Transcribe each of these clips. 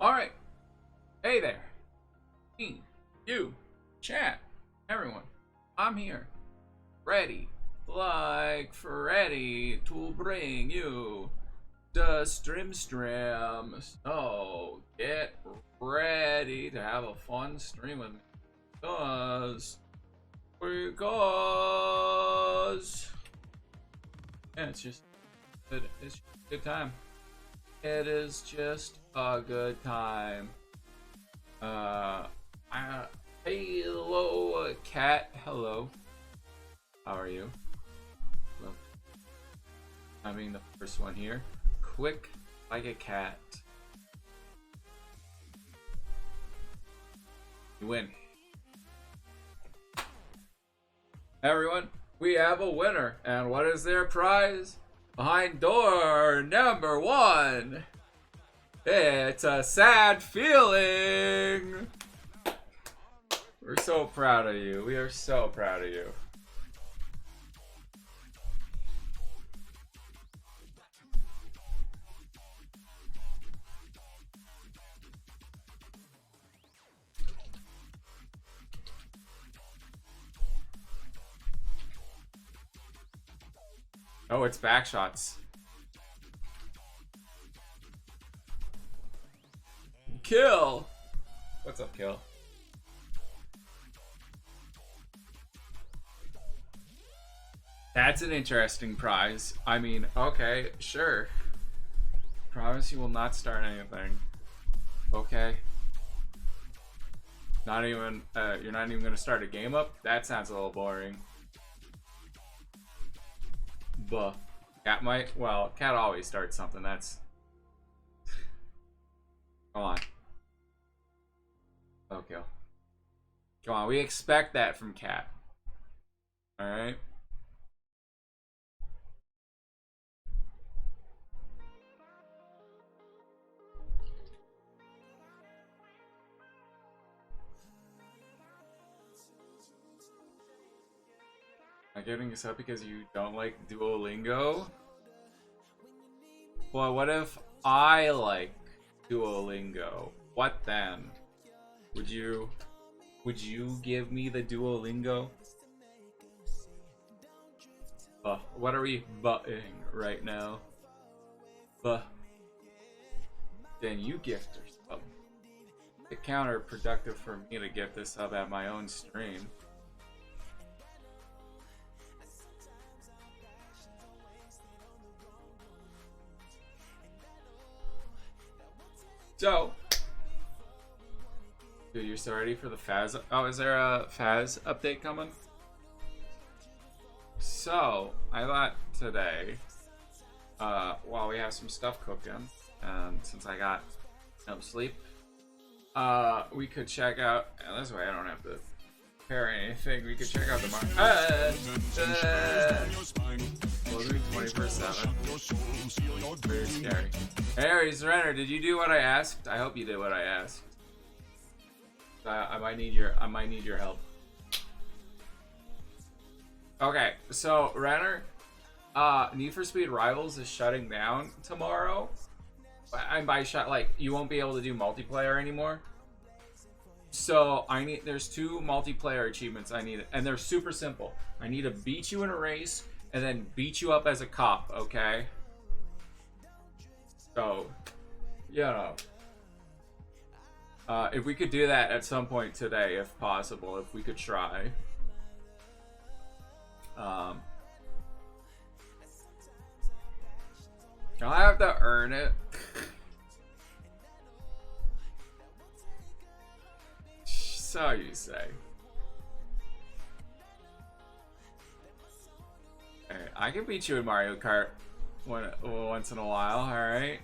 Alright. Hey there. Me, you, chat, everyone. I'm here. Ready. Like Freddy to bring you the stream. So get ready to have a fun stream with me. Because yeah, it's just a good time. It is just a good time. Hello, cat. Hello. How are you? Well, I mean the first one here. Quick like a cat. You win. Everyone, we have a winner. And what is their prize? Behind door number 1. It's a sad feeling. We're so proud of you. We are so proud of you. Oh, it's back shots. Kill. What's up, Kill? That's an interesting prize. I mean, okay, sure. Promise you will not start anything. Okay. Not even, you're not even gonna start a game up? That sounds a little boring. Buh. Cat might? Well, Cat always starts something. That's... Come on. Okay. Come on, we expect that from Cat. Alright? Am I giving this up because you don't like Duolingo? Well, what if I like Duolingo? What then? Would you give me the Duolingo? What are we butting right now? Then you gift her sub. It's counterproductive for me to gift this sub at my own stream. So, dude, you're so ready for the Faz? Oh, is there a Faz update coming? So, I thought today, while we have some stuff cooking, and since I got no sleep, we could check out, and this way I don't have to prepare anything, we could check out the market. Closing 24/7. Very scary. Hey, Aries Renner, did you do what I asked? I hope you did what I asked. I might need your help. Okay, so Renner, Need for Speed Rivals is shutting down tomorrow. And by shut, like, you won't be able to do multiplayer anymore. So there's 2 multiplayer achievements I need, and they're super simple. I need to beat you in a race and then beat you up as a cop, okay? So, you know, if we could do that at some point today, if possible, if we could try. I'll have to earn it. So you say. Alright, I can beat you in Mario Kart once in a while, alright?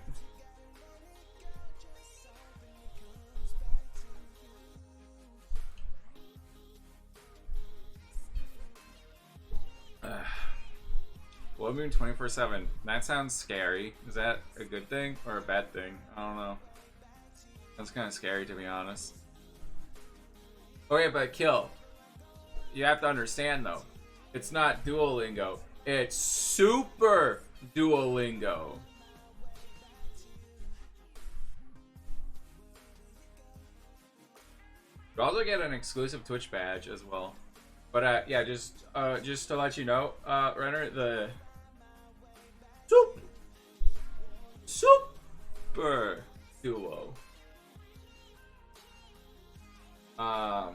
Blood Moon 24/7. That sounds scary. Is that a good thing or a bad thing? I don't know. That's kind of scary, to be honest. Okay, but Kill. You have to understand, though. It's not Duolingo. It's Super Duolingo. You'll also get an exclusive Twitch badge as well. But yeah, just to let you know, Renner, the super duo. I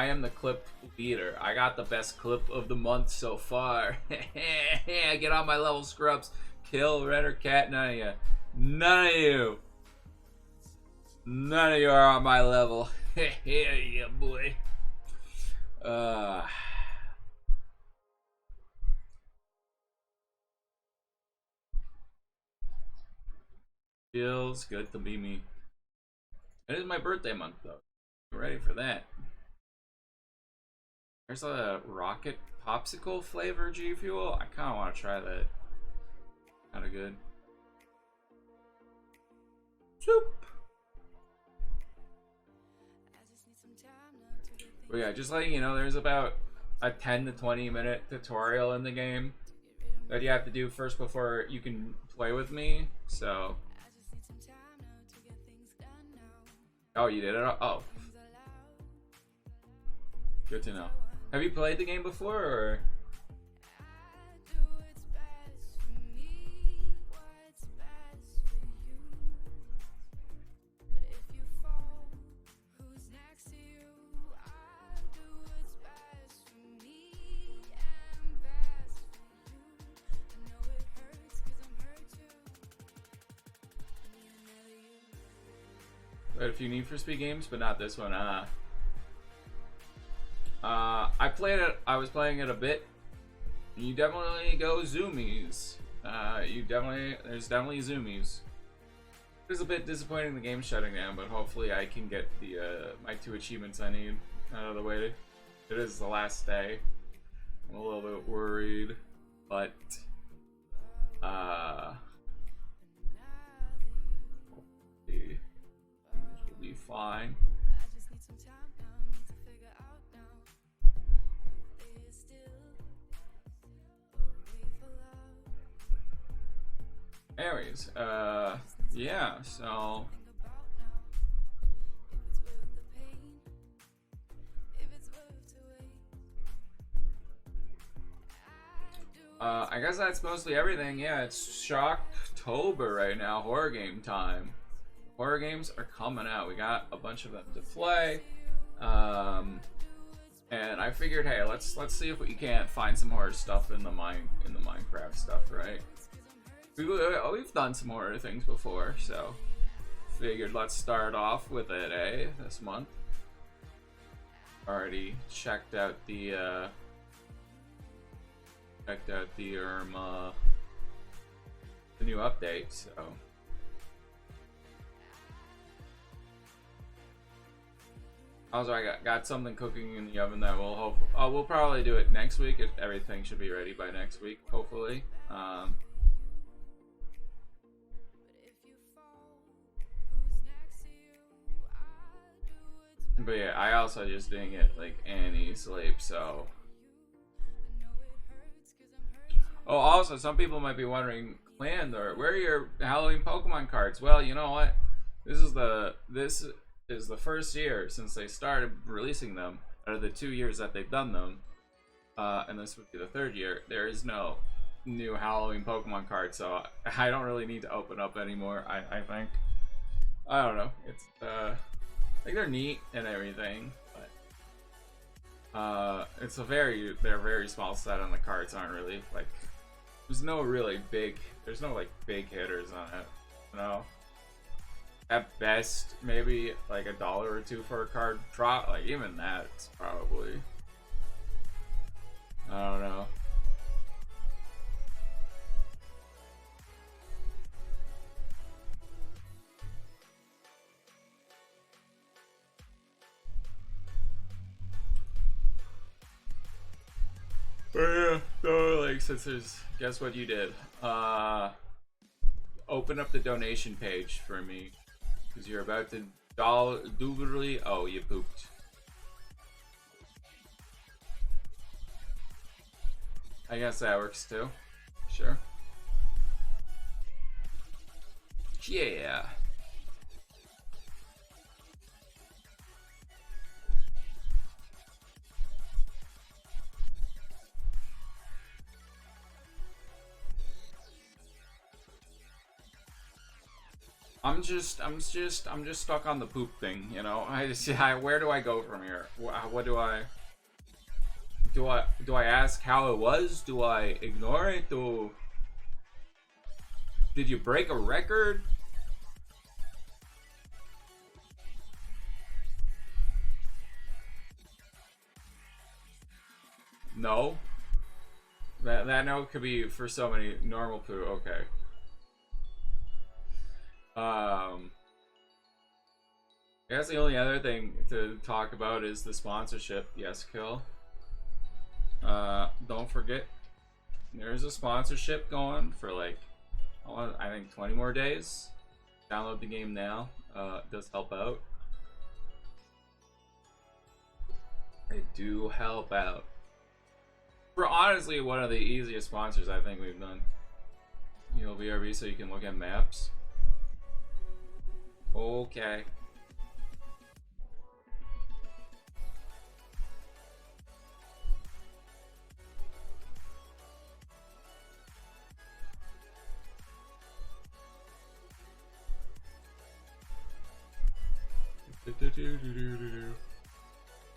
am the clip leader. I got the best clip of the month so far. Get on my level, scrubs. Kill Red or Cat. None of you. None of you. None of you are on my level. Yeah, boy. Feels good to be me. It is my birthday month, though. I'm ready for that. There's a rocket popsicle flavor G Fuel. I kind of want to try that. Kind of good. Soup. But yeah, just letting you know, there's about a 10 to 20 minute tutorial in the game that you have to do first before you can play with me. So. Oh, you did it? Oh. Good to know. Have you played the game before, or? Played a few Need for Speed games, but not this one. I played it. I was playing it a bit. You definitely go zoomies. There's definitely zoomies. It was a bit disappointing the game shutting down, but hopefully I can get the my 2 achievements I need out of the way. It is the last day. I'm a little bit worried, but hopefully things will be fine. Anyways, yeah, so I guess that's mostly everything. Yeah, it's Shocktober right now, horror game time. Horror games are coming out. We got a bunch of them to play. And I figured, hey, let's see if we can't find some horror stuff in the Minecraft stuff, right? We've done some horror things before, so figured let's start off with it, this month. Already checked out the new update, so also I got something cooking in the oven that we'll probably do it next week. Everything should be ready by next week, hopefully. But yeah, I also just didn't get like any sleep, so. Oh, also, some people might be wondering, Clandor, where are your Halloween Pokemon cards? Well, you know what? This is the first year since they started releasing them, out of the 2 years that they've done them, and this would be the 3rd year. There is no new Halloween Pokemon cards, so I don't really need to open up anymore. I think. I don't know. It's like they're neat and everything, but they're very small set, and the cards aren't really like. There's no like big hitters on it, you know. At best, maybe like $1 or $2 for a card drop. Like even that's probably, I don't know. But yeah, so like since there's, guess what you did? Open up the donation page for me, because you're about to doobly. Oh, you pooped. I guess that works too. Sure. Yeah. I'm just stuck on the poop thing, you know. Where do I go from here? What do I ask how it was? Do I ignore it? Did you break a record? No. That note could be for so many normal poo. Okay. I guess the only other thing to talk about is the sponsorship. Yes, Kill. Don't forget, there's a sponsorship going for like, I think 20 more days. Download the game now. It does help out. They do help out. We're honestly one of the easiest sponsors I think we've done. You know, VRB, so you can look at maps. Okay.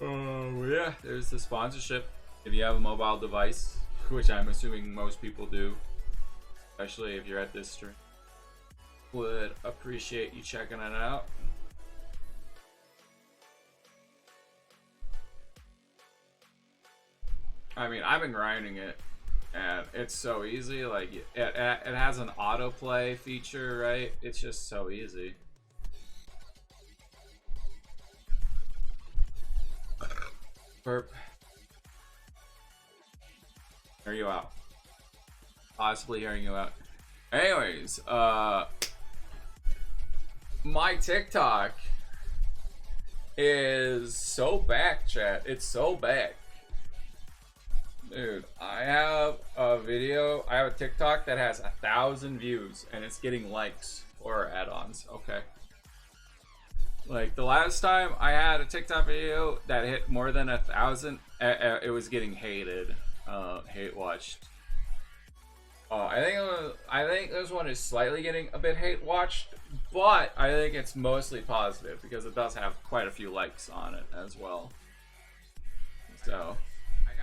Oh yeah, there's the sponsorship. If you have a mobile device, which I'm assuming most people do, especially if you're at this stream, would appreciate you checking it out. I mean, I've been grinding it, and it's so easy. Like, it has an autoplay feature, right? It's just so easy. Burp. Hear you out. Possibly hearing you out. Anyways, my TikTok is so back, chat. It's so back. Dude, I have a video, I have a TikTok that has 1,000 views and it's getting likes or add-ons. Okay. Like, the last time I had a TikTok video that hit more than 1,000, it was getting hated, hate watched. I think this one is slightly getting a bit hate watched, but I think it's mostly positive because it does have quite a few likes on it as well. So,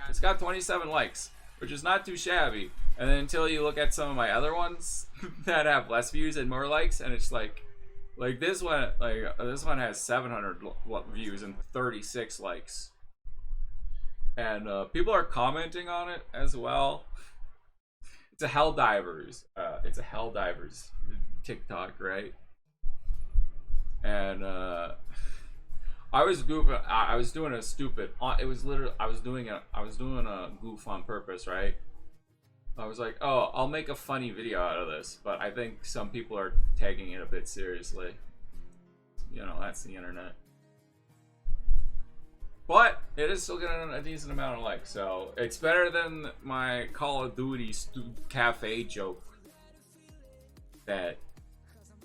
it's got 27 likes, which is not too shabby. And then until you look at some of my other ones that have less views and more likes, and it's like this one has 700 views and 36 likes, and people are commenting on it as well. It's a Helldivers TikTok, right? And I was goofing. I was doing a stupid. It was literally. I was doing a goof on purpose, right? I was like, oh, I'll make a funny video out of this, but I think some people are taking it a bit seriously. You know, that's the internet. But it is still getting a decent amount of likes, so it's better than my Call of Duty cafe joke that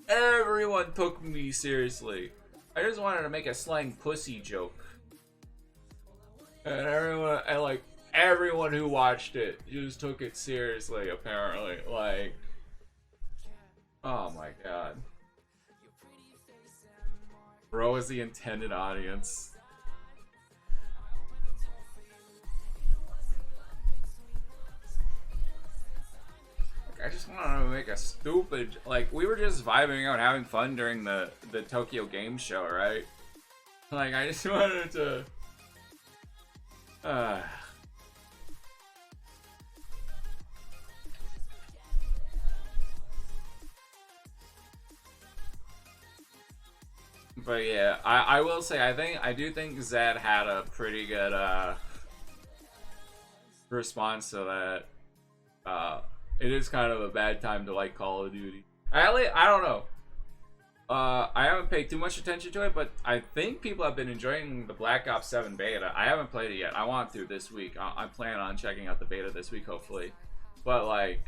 everyone took me seriously. I just wanted to make a slang pussy joke, and everyone who watched it just took it seriously, apparently. Like, oh my god. Bro is the intended audience. I just wanted to make a stupid, like, we were just vibing out, having fun during the Tokyo Game Show, right? Like, I just wanted to, but yeah, I will say, I do think Zed had a pretty good, response to that. It is kind of a bad time to like Call of Duty. I don't know. I haven't paid too much attention to it, but I think people have been enjoying the Black Ops 7 beta. I haven't played it yet. I want to this week. I plan on checking out the beta this week, hopefully. But like,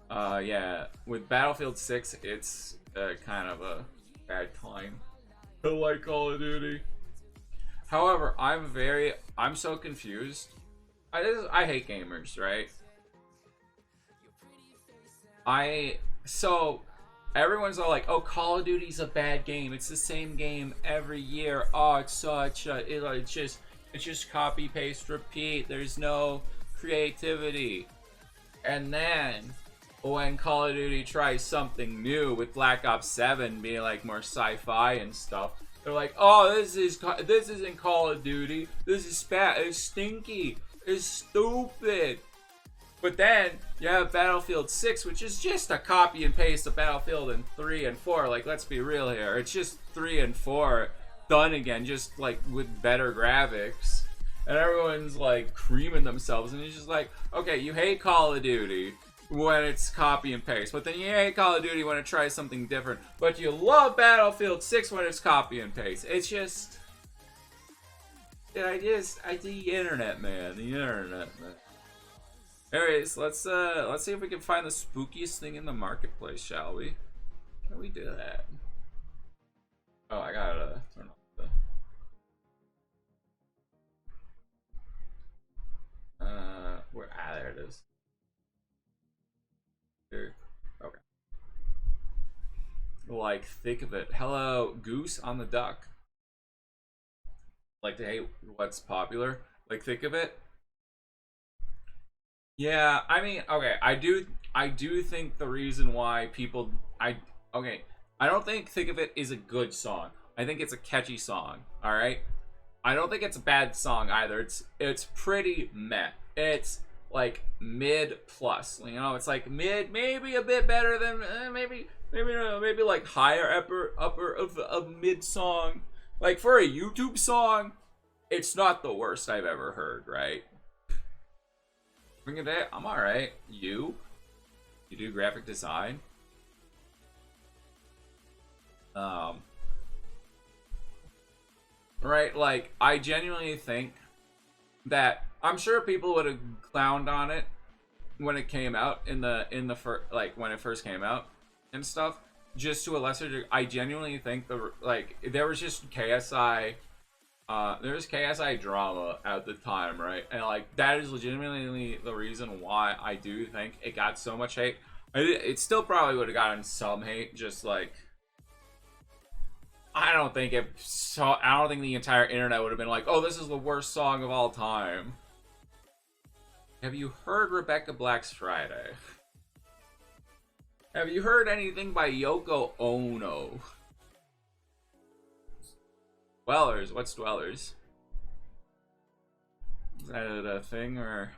yeah, with Battlefield 6, it's kind of a bad time to like Call of Duty. However, I'm so confused. I hate gamers, right? So everyone's all like, "Oh, Call of Duty's a bad game. It's the same game every year. Oh, it's such a, it's just copy paste repeat. There's no creativity." And then when Call of Duty tries something new with Black Ops 7 being like more sci-fi and stuff, they're like, "Oh, this isn't Call of Duty. This is it's stinky. It's stupid." But then you have Battlefield 6, which is just a copy and paste of Battlefield in 3 and 4. Like, let's be real here. It's just 3 and 4 done again, just like with better graphics. And everyone's like creaming themselves, and it's just like, okay, you hate Call of Duty when it's copy and paste, but then you hate Call of Duty when it tries something different, but you love Battlefield 6 when it's copy and paste. It's just, the internet, man. The internet, man. Anyways, let's see if we can find the spookiest thing in the marketplace, shall we? Can we do that? Oh, I gotta turn off the where there it is. Here. Okay. Like thick of it. Hello, goose on the duck. Like to hate what's popular. Like thick of it. Yeah, I mean, okay, I do think the reason why people I don't think Think of It is a good song. I think it's a catchy song, all right? I don't think it's a bad song either. It's pretty meh. It's like mid plus, you know, it's like mid, maybe a bit better than maybe like higher upper of mid song. Like for a YouTube song, it's not the worst I've ever heard, right? Bring it in. I'm alright. You do graphic design. Right, like I genuinely think that I'm sure people would have clowned on it when it came out in the first, like when it first came out and stuff. Just to a lesser degree, I genuinely think there was just KSI. There was KSI drama at the time, right? And like that is legitimately the reason why I do think it got so much hate. It still probably would have gotten some hate, just like I don't think the entire internet would have been like, "Oh, this is the worst song of all time." Have you heard Rebecca Black's Friday? Have you heard anything by Yoko Ono? Dwellers, what's Dwellers? Is that a thing or?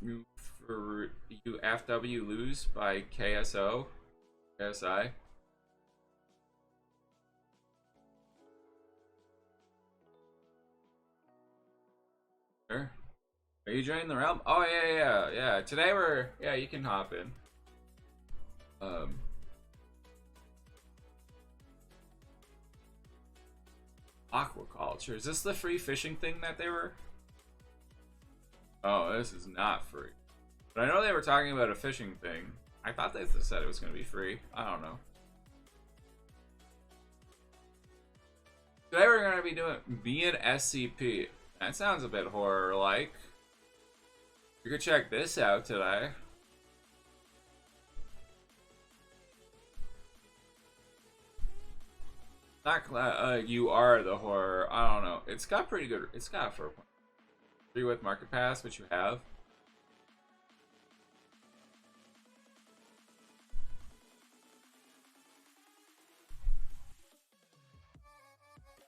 You FW Lose by KSI. Sure. Are you joining the realm? Oh yeah. Today you can hop in. Aquaculture. Is this the free fishing thing that they were? Oh, this is not free. But I know they were talking about a fishing thing. I thought they said it was going to be free. I don't know. Today we're going to be doing being SCP. That sounds a bit horror-like. You could check this out today. Not you are the horror. I don't know. It's got pretty good. It's got a 4.3 with Market Pass, which you have.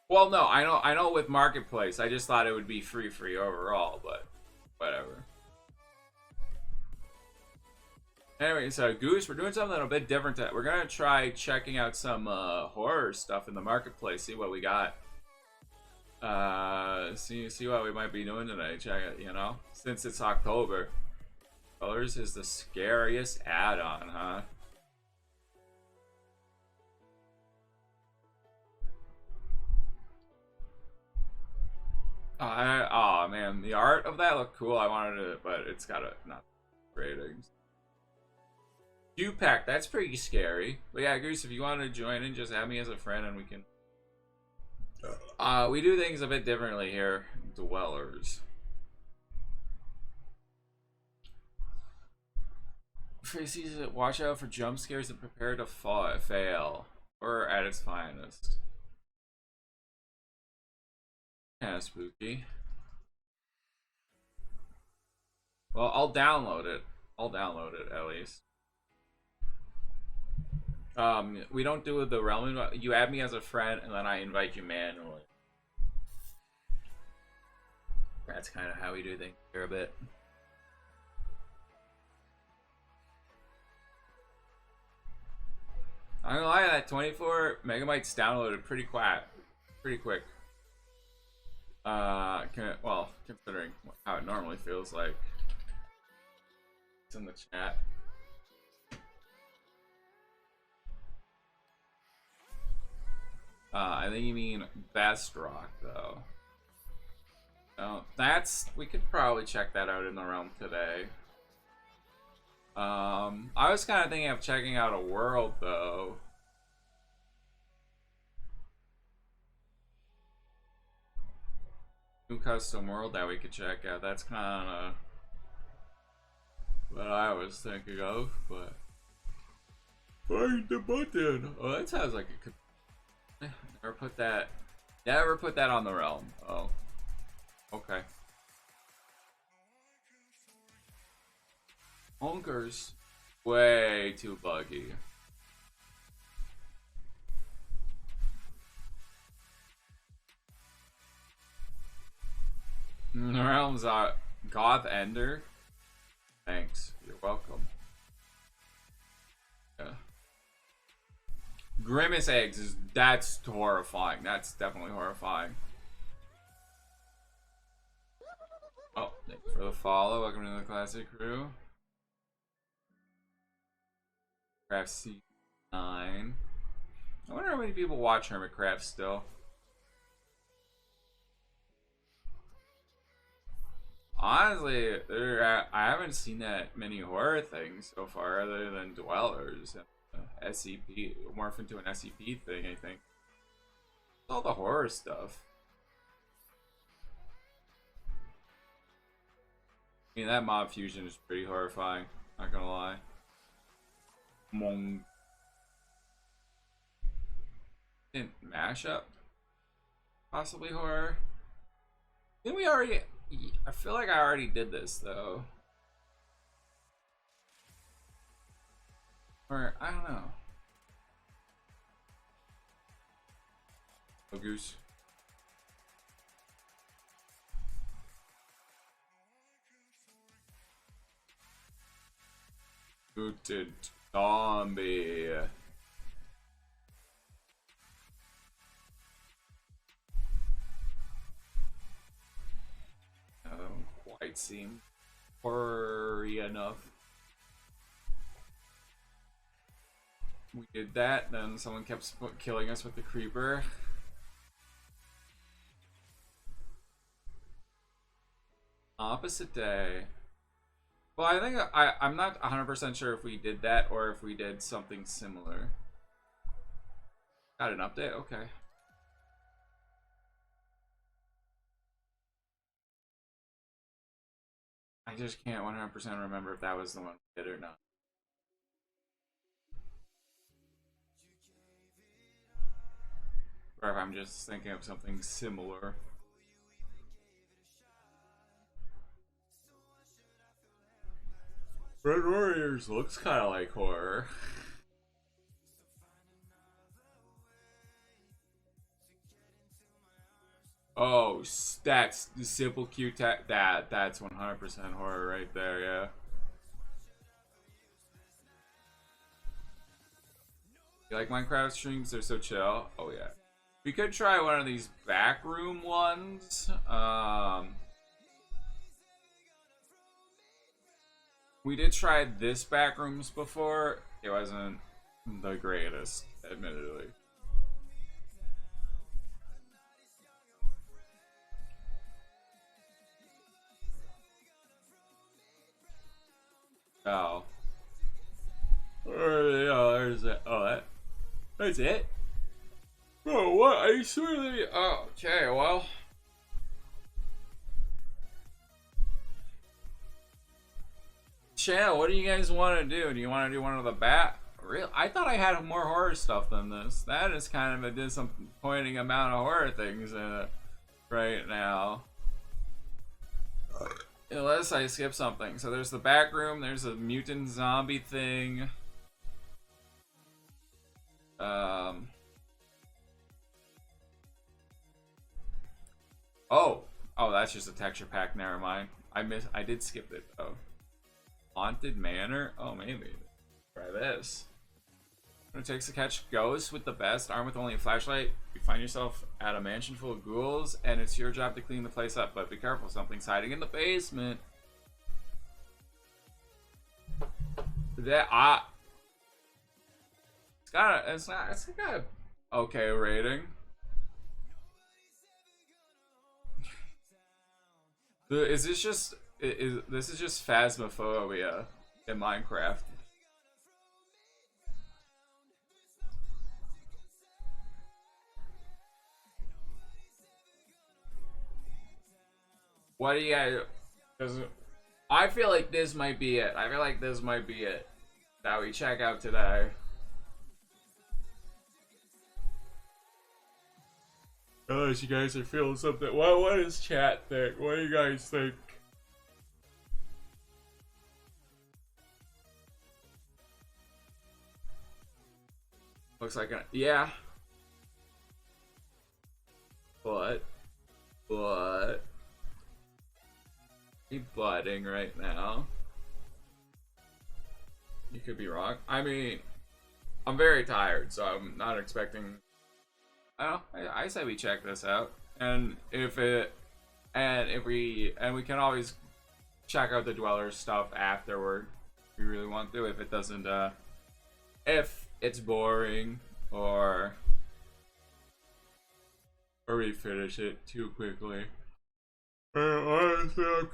Well, no, I know with Marketplace. I just thought it would be free overall, but whatever. Anyway, so Goose, we're doing something a bit different. We're gonna try checking out some horror stuff in the Marketplace. See what we got. See what we might be doing today. Check it, you know, since it's October. Colors is the scariest add-on, huh? Oh man, the art of that looked cool. I wanted it, but it's got a not ratings. Q-Pack, that's pretty scary. But yeah, Goose, if you want to join in, just add me as a friend and we can. We do things a bit differently here. Dwellers. Tracy's watch out for jump scares and prepare to fail. Or at its finest. Kinda spooky. Well, I'll download it. I'll download it at least. We don't do the realm. You add me as a friend, and then I invite you manually. That's kind of how we do things here a bit. I'm gonna lie, that 24 megabytes downloaded pretty quick. Pretty quick. Well, considering how it normally feels like. It's in the chat. I think you mean Bedrock, though. Oh, we could probably check that out in the realm today. I was kind of thinking of checking out a world, though. New custom world that we could check out. That's kind of what I was thinking of, but find the button. Oh, that sounds like it could. Never put that. Never put that on the realm. Oh, okay. Honkers, way too buggy. The realms are Goth Ender. Thanks. You're welcome. Yeah. Grimace eggs that's horrifying. That's definitely horrifying. Oh, thank you for the follow. Welcome to the classic crew. Craft C9. I wonder how many people watch Hermitcraft still. Honestly, I haven't seen that many horror things so far, other than Dwellers and SCP. Morph into an SCP thing, I think. All the horror stuff. I mean, that mob fusion is pretty horrifying. Not gonna lie. Mong. Mashup? Possibly horror? Didn't we already? I feel like I already did this though. Or I don't know. Oh, goose. Booted zombie. I don't quite seem horror-y enough. We did that, then someone kept killing us with the creeper. Opposite day. Well, I think I'm not 100% sure if we did that or if we did something similar. Got an update? Okay. I just can't 100% remember if that was the one we did or not. Or if I'm just thinking of something similar. Red Warriors looks kind of like horror. Oh, that's the simple cute that's 100% horror right there, yeah. You like Minecraft streams? They're so chill. Oh yeah. We could try one of these backroom ones. We did try this backrooms before. It wasn't the greatest, admittedly. Oh. Oh, there's that. Oh, that's it? Oh, what? I swear. Oh, okay, well. Chat, what do you guys want to do? Do you want to do one of the bat? Real? I thought I had more horror stuff than this. That is kind of a disappointing amount of horror things in it right now. Unless I skip something. So there's the back room. There's a mutant zombie thing. Oh, that's just a texture pack. Never mind. I did skip it though. Haunted Manor. Oh, maybe. Try this. When it takes to catch ghosts with the best, armed with only a flashlight, you find yourself at a mansion full of ghouls, and it's your job to clean the place up. But be careful, something's hiding in the basement. That it's got a okay rating. Is this just this is just phasmophobia in Minecraft? What do you guys? Because I feel like this might be it. I feel like this might be it that we check out today. Unless you guys are feeling something. What does chat think? What do you guys think? Looks like a yeah. But he's budding right now. You could be wrong. I mean, I'm very tired, so I'm not expecting. I say we check this out, and we can always check out the Dweller stuff afterward if we really want to. If it doesn't, if it's boring or we finish it too quickly. And honestly, I'm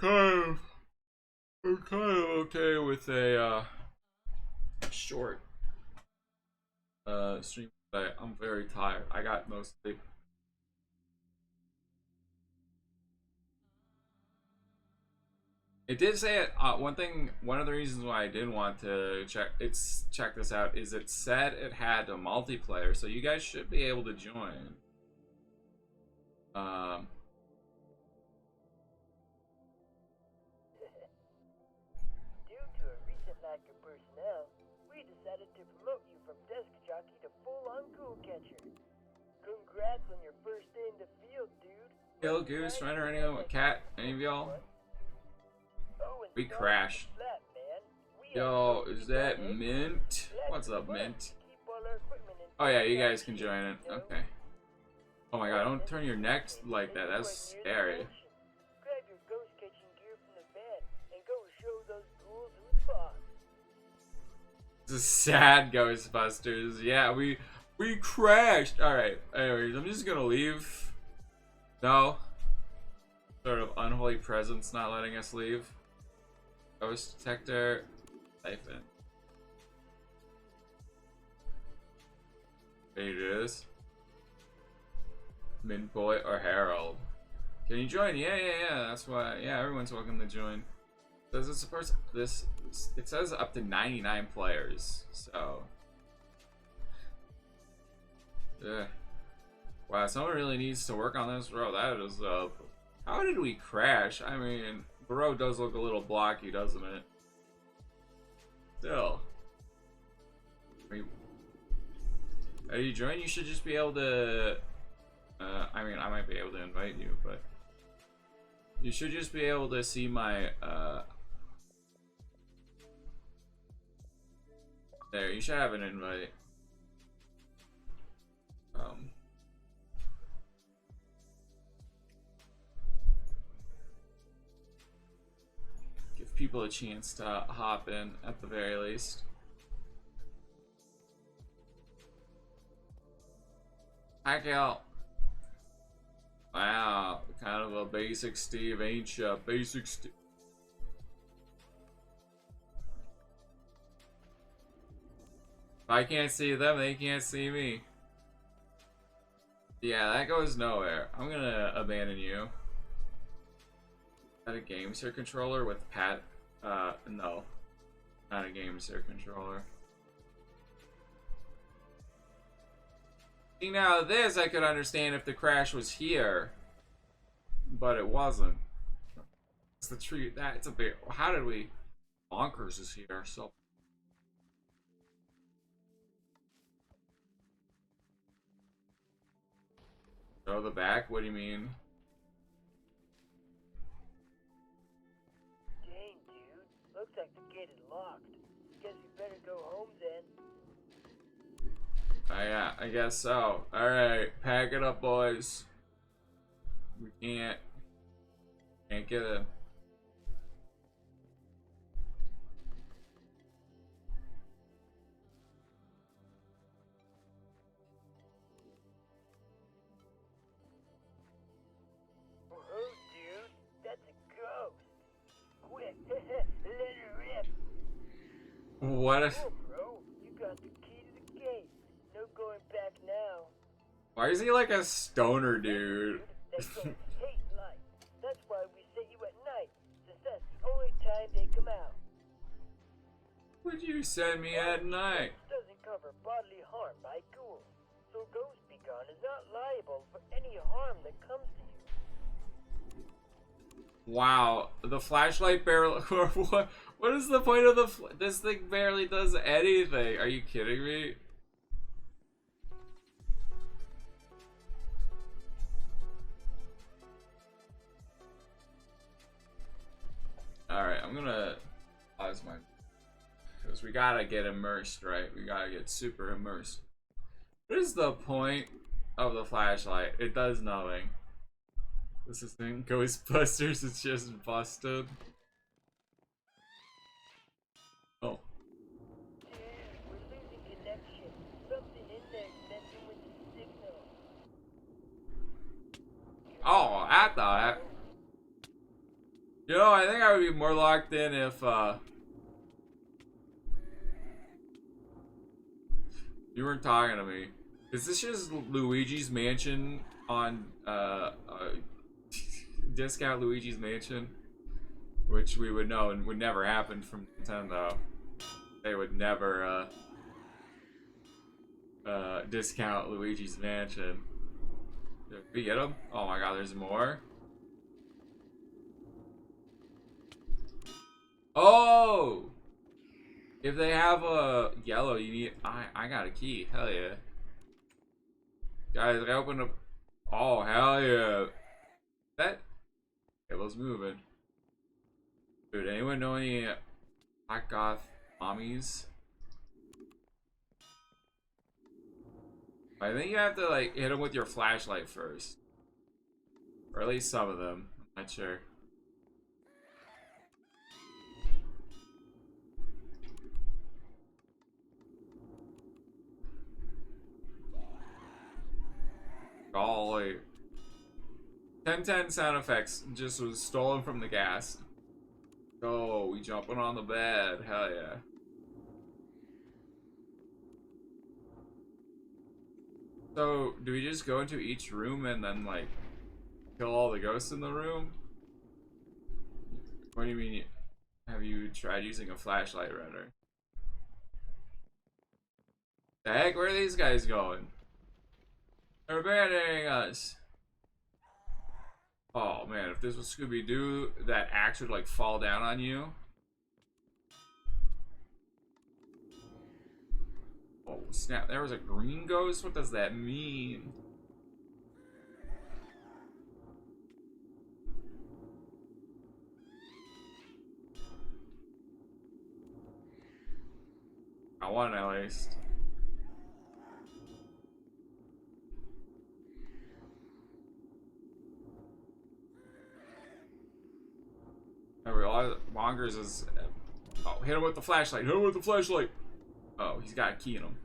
kind of okay with a short stream. I'm very tired. I got no sleep. It did say it. One of the reasons why I didn't want to check this out is it said it had a multiplayer, so you guys should be able to join. Due to a recent lack of personnel, we decided to promote you from desk jockey to full-on ghoul catcher. Congrats on your first day in the field, dude. Kill Goose, Runner, anyone with cat? Any of y'all? We crashed. Yo, is that Mint? What's up, Mint? Oh yeah, you guys can join it. Okay. Oh my god, don't turn your neck like that. That's scary. Grab your ghost catching gear from the van and go show those ghouls who's boss. This is sad, Ghostbusters. Yeah, we crashed. All right. Anyways, I'm just gonna leave. No. Sort of unholy presence not letting us leave. Ghost detector. Siphon. Can you do this? Mint Boy or Harold? Can you join? Yeah. That's why. Yeah, everyone's welcome to join. Does it support this? It says up to 99 players. So. Yeah. Wow, someone really needs to work on this road. That is how did we crash? I mean, the road does look a little blocky, doesn't it? Still. Are you joining? You should just be able to. I mean, I might be able to invite you, but you should just be able to see my. There, you should have an invite. Give people a chance to hop in at the very least. Hi, Cal. Wow, kind of a basic Steve, ain't ya? Basic Steve. If I can't see them, they can't see me. Yeah, that goes nowhere. I'm gonna abandon you. Got a GameSir controller with Pat? No. Not a game, it's their controller. See, now this I could understand if the crash was here, but it wasn't. It's the tree. That's a bit. How did we? Bonkers is here. So. Show the back? What do you mean? Dang, dude. Looks like the gate is locked. Guess we better go home then. Yeah, I guess so. Alright, pack it up, boys. We can't get a... Whoa, dude. That's a ghost. Quick, let her rip. What if... Oh, bro. You got the key to the gate. No going back now. Why is he like a stoner dude? They don't hate light. That's why we set you at night, since that's the only time they come out. Would you send me at night? Doesn't cover bodily harm by ghouls, so Ghost Be Gone is not liable for any harm that comes to you. Wow, the flashlight barely... what is the point of the... This thing barely does anything. Are you kidding me? Alright, I'm gonna pause my... Because we gotta get immersed, right? We gotta get super immersed. What is the point of the flashlight? It does nothing. This is in Ghostbusters, it's just busted. Oh. Dude, we're losing connection. Something in there's messing with the signal. Oh, I thought... You know, I think I would be more locked in if, you weren't talking to me. Is this just Luigi's Mansion on, Discount Luigi's Mansion? Which we would know and would never happen from Nintendo. They would never, discount Luigi's Mansion. Did we get him? Oh my god, there's more? Oh! If they have a yellow, you need... I got a key. Hell yeah. Guys, I opened up... Oh, hell yeah. That... Cable's moving. Dude, anyone know any Black Goth mommies? I think you have to, like, hit them with your flashlight first. Or at least some of them. I'm not sure. Golly. 1010 sound effects just was stolen from the gas. Oh, we jumping on the bed. Hell yeah. So, do we just go into each room and then, like, kill all the ghosts in the room? What do you mean? Have you tried using a flashlight, Renner? The heck? Where are these guys going? They're abandoning us. Oh man, if this was Scooby-Doo, that axe would like fall down on you. Oh snap, there was a green ghost? What does that mean? I want at least. Wongers is... Oh, hit him with the flashlight. Hit him with the flashlight. Oh, he's got a key in him.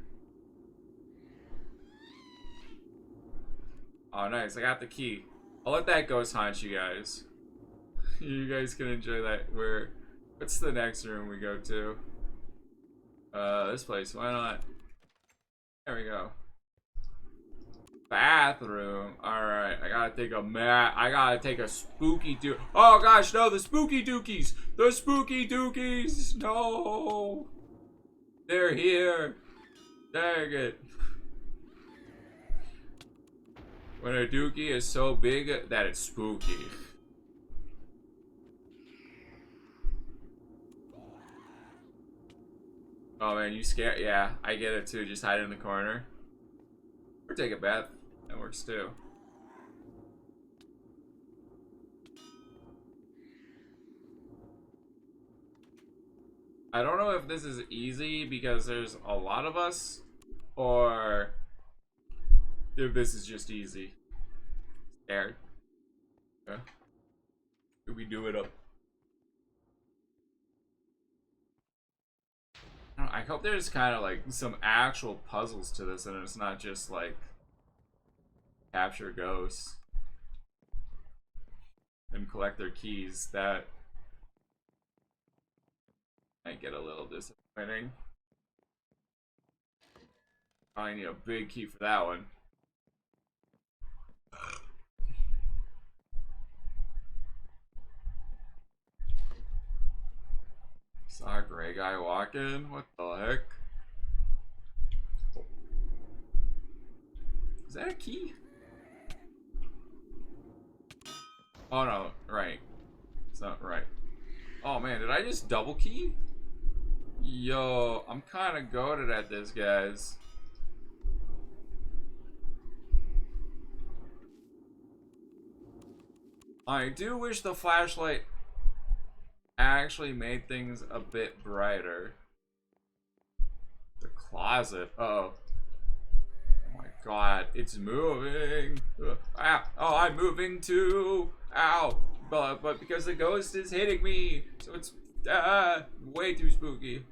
Oh, nice. I got the key. I'll let that ghost haunt you guys. You guys can enjoy that. What's the next room we go to? This place. Why not? There we go. bathroom. Alright, I gotta take a mat. I gotta take a spooky Oh gosh, no, the spooky dookies! The spooky dookies! No! They're here. Dang it. When a dookie is so big that it's spooky. Oh man, you scared? Yeah, I get it too. Just hide in the corner. Or take a bath. That works too. I don't know if this is easy because there's a lot of us, or if this is just easy. Scared. Yeah. Could we do it up? I hope there's kind of like some actual puzzles to this and it's not just like capture ghosts and collect their keys. That might get a little disappointing. Probably need a big key for that one. Saw a gray guy walking? What the heck? Is that a key? Oh no, right. It's not right. Oh man, did I just double key? Yo, I'm kind of goated at this, guys. I do wish the flashlight actually made things a bit brighter. The closet. Uh-oh. Oh my god, it's moving. Ow. Oh, I'm moving too. Ow. But because the ghost is hitting me, so it's way too spooky.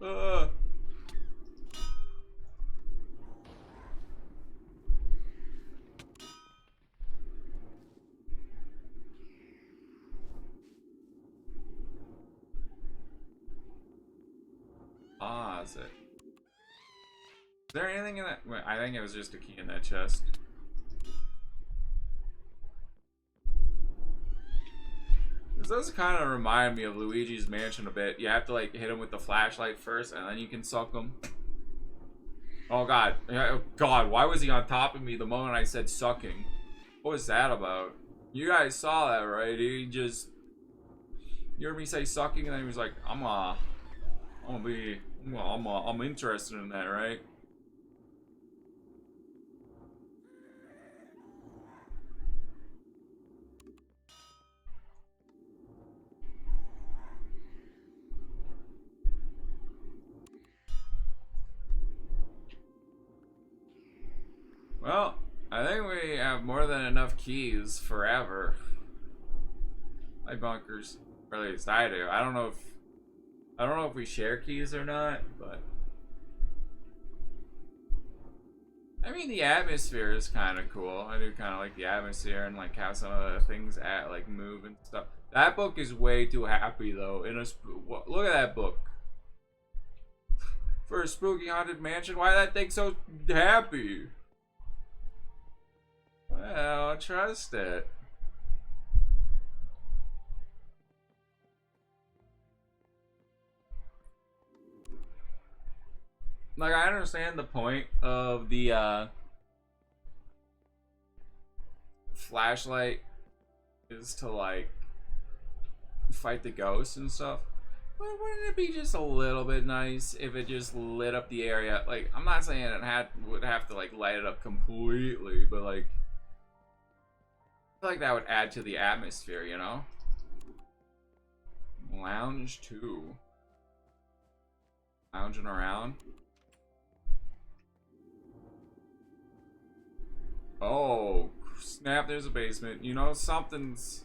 Is it? Is there anything in that? Wait, I think it was just a key in that chest. This does kind of remind me of Luigi's Mansion a bit. You have to like hit him with the flashlight first, and then you can suck him. Oh god, oh god, why was he on top of me the moment I said sucking? What was that about? You guys saw that, right? He just, you heard me say sucking, and then he was like, I'm interested in that, right? Well, I think we have more than enough keys forever. My bunkers, or at least I do. I don't know if we share keys or not, but I mean the atmosphere is kind of cool. I do kind of like the atmosphere and like how some of the things like move and stuff. That book is way too happy though. Look at that book. For a spooky haunted mansion, why that thing so happy? Well, trust it. Like, I understand the point of the flashlight is to like fight the ghosts and stuff. But wouldn't it be just a little bit nice if it just lit up the area? Like, I'm not saying it would have to like light it up completely, but like I feel like that would add to the atmosphere, you know? Lounge 2. Lounging around. Oh, snap, there's a basement. You know, something's...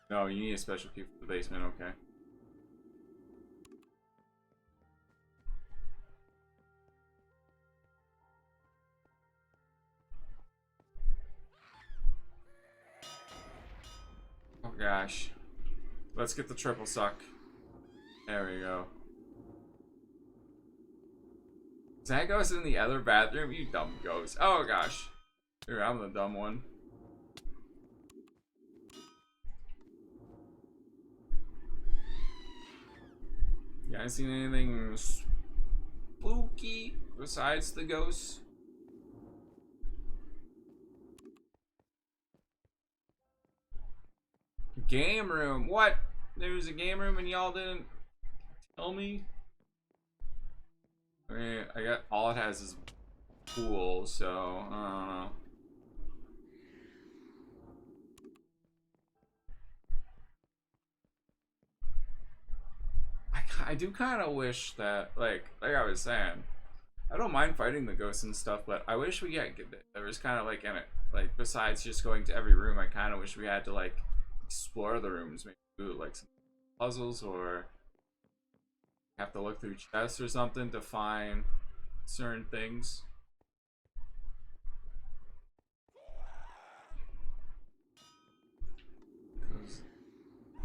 No, you need a special key for the basement, okay. Oh gosh. Let's get the triple suck. There we go. That ghost in the other bathroom? You dumb ghost. Oh gosh. Here, I'm the dumb one. You guys seen anything spooky besides the ghosts? Game room? What? There was a game room and y'all didn't tell me? I mean, I got all it has is pool, so I don't know. I do kind of wish that, like I was saying, I don't mind fighting the ghosts and stuff, but I wish we get there was kind of like in it, like besides just going to every room, I kind of wish we had to like explore the rooms, maybe do like some puzzles or have to look through chests or something to find certain things.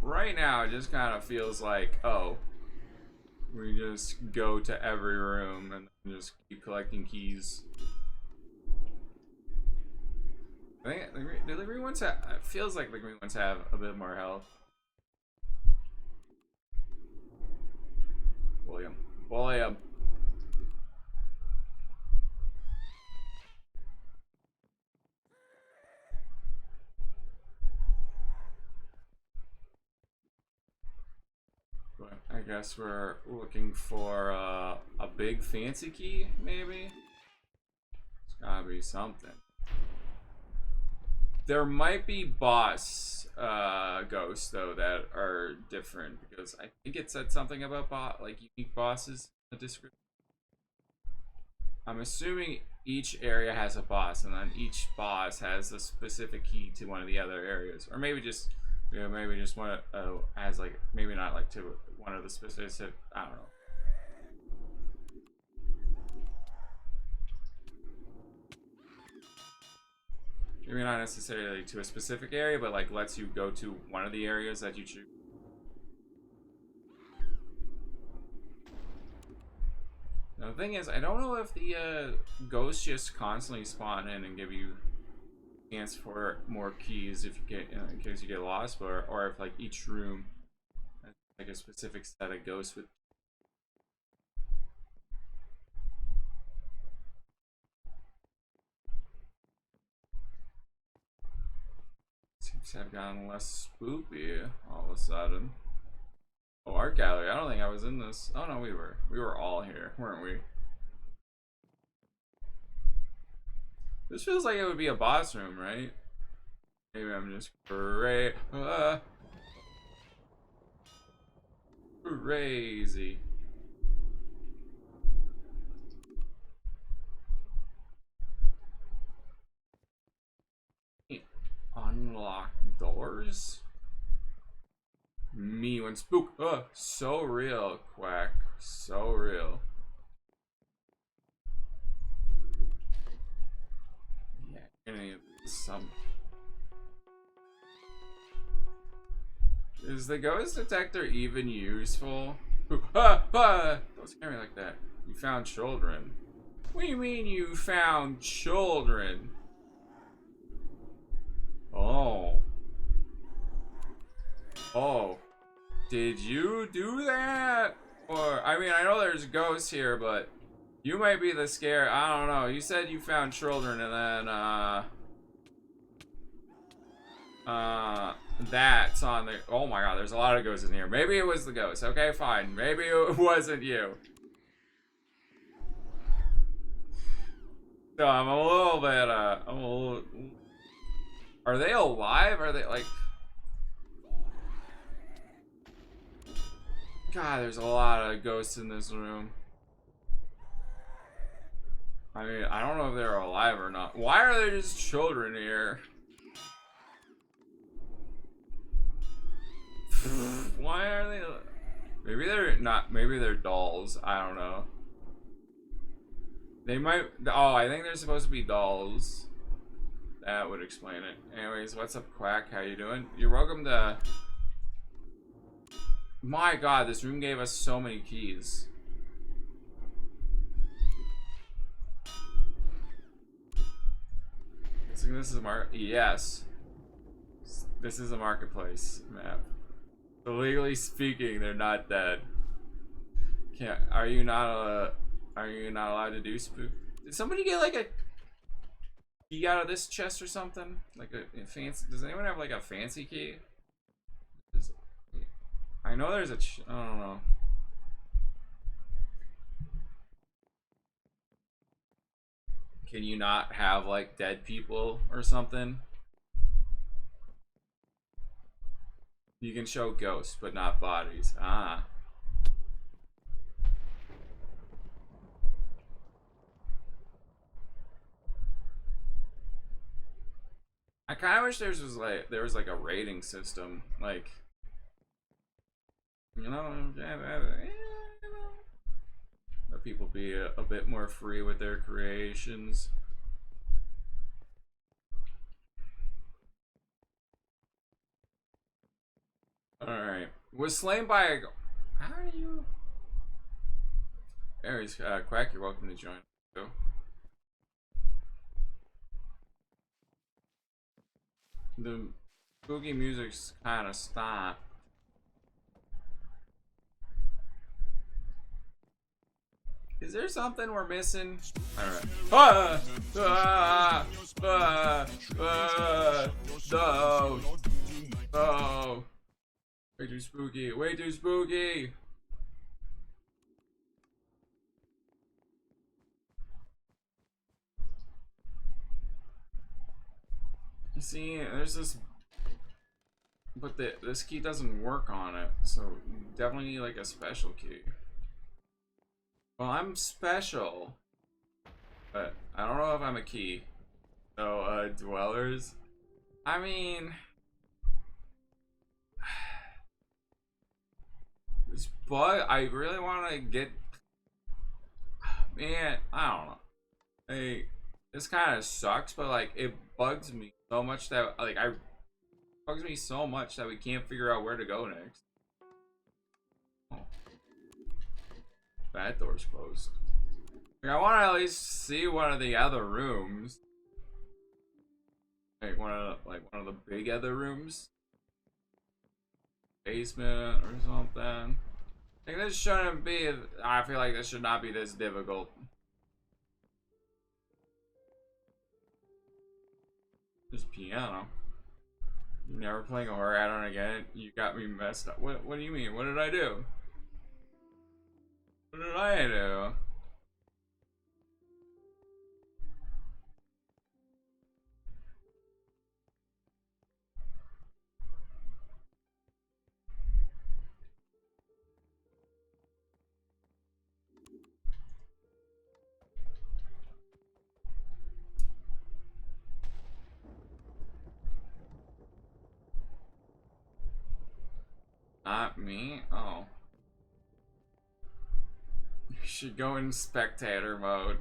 Right now, it just kind of feels like, oh, we just go to every room and just keep collecting keys. I think the green ones have, it feels like the green ones have a bit more health. William. But I guess we're looking for a big fancy key, maybe? It's gotta be something. There might be boss ghosts though that are different because I think it said something about like unique bosses in the description. I'm assuming each area has a boss, and then each boss has a specific key to one of the other areas, or maybe just maybe just one has like maybe not like to one of the specific. I don't know. Maybe not necessarily to a specific area, but like lets you go to one of the areas that you choose. Now, the thing is, I don't know if the ghosts just constantly spawn in and give you a chance for more keys if you get in case you get lost, or if like each room has like a specific set of ghosts with. Seems to have gotten less spooky all of a sudden. Oh, art gallery. I don't think I was in this. Oh no, we were. We were all here, weren't we? This feels like it would be a boss room, right? Maybe I'm just crazy. Unlock doors? Me when spook. So real, Quack. So real. Yeah, gonna need some. Is the ghost detector even useful? Don't scare me like that. You found children. What do you mean you found children? Oh. Oh. Did you do that? Or, I mean, I know there's ghosts here, but you might be the scare. I don't know. You said you found children and then, that's on the. Oh my god, there's a lot of ghosts in here. Maybe it was the ghost. Okay, fine. Maybe it wasn't you. So I'm a little bit, Are they alive? Are they like. God, there's a lot of ghosts in this room. I mean, I don't know if they're alive or not. Why are there just children here? Why are they? Maybe they're not. Maybe they're dolls. I don't know. They might. Oh, I think they're supposed to be dolls. That would explain it. Anyways, what's up, Quack? How you doing? You're welcome to. My God, this room gave us so many keys. So this is a market. Yes. This is a marketplace map. So legally speaking, they're not dead. Can't. Are you not allowed to do spook? Did somebody get like a key out of this chest or something? Like a fancy? Does anyone have like a fancy key? I know there's a. I don't know. Can you not have like dead people or something? You can show ghosts, but not bodies. Ah. I kind of wish there was like a rating system, like you know, let people be a bit more free with their creations. All right, was slain by a. How do you? Aries, Quack, you're welcome to join. Go. The spooky music's kind of stopped. Is there something we're missing? Alright. No. No. Way too spooky. Way too spooky. You see, there's this. But this key doesn't work on it. So you definitely need like a special key. Well, I'm special. But I don't know if I'm a key. So, dwellers. I mean. This bug, I really want to get. Man, I don't know. Hey, this kind of sucks, but like, it bugs me so much that, like, bugs me so much that we can't figure out where to go next. Oh. That door's closed. Like, I want to at least see one of the other rooms. Like one of the big other rooms. Basement or something. Like this shouldn't be. I feel like this should not be this difficult. This piano. You're never playing a horror add-on again. You got me messed up. What do you mean? What did I do? What did I do? Not me? Oh. You should go in spectator mode.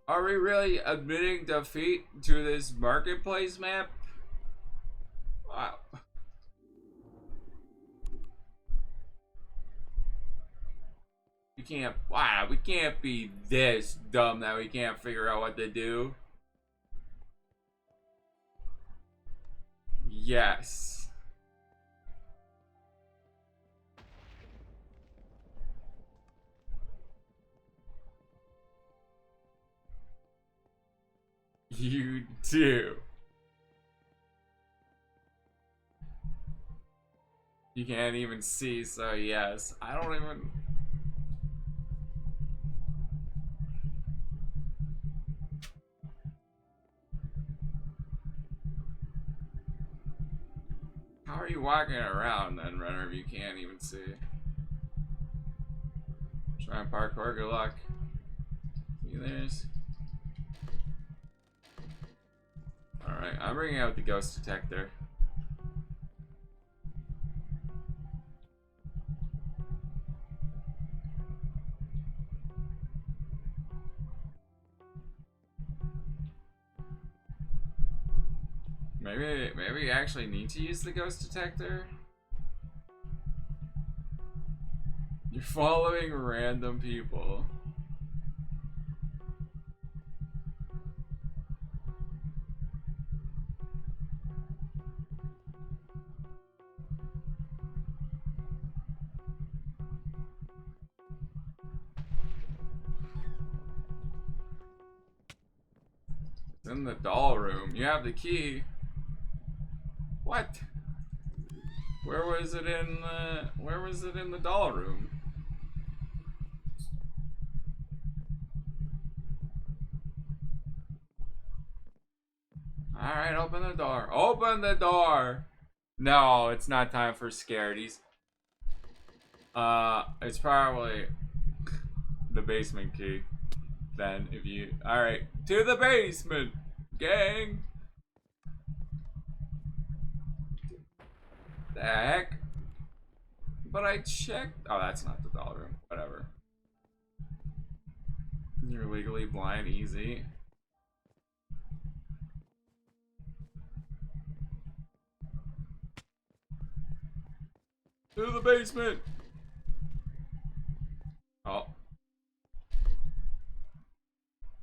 Are we really admitting defeat to this marketplace map? Wow. We can't. Wow, we can't be this dumb that we can't figure out what to do. Yes. You do. You can't even see, so yes. I don't even. How are you walking around then, Runner, if you can't even see? Try and parkour, good luck. See, there's. Alright, I'm bringing out the ghost detector. Maybe you actually need to use the ghost detector? You're following random people. In the doll room. You have the key. What? Where was it in the doll room? Alright, open the door. Open the door! No, it's not time for scaredies. It's probably the basement key. Then, if you... Alright, to the basement, gang! The heck? But I checked... Oh, that's not the doll room. Whatever. You're legally blind, easy. To the basement! Oh.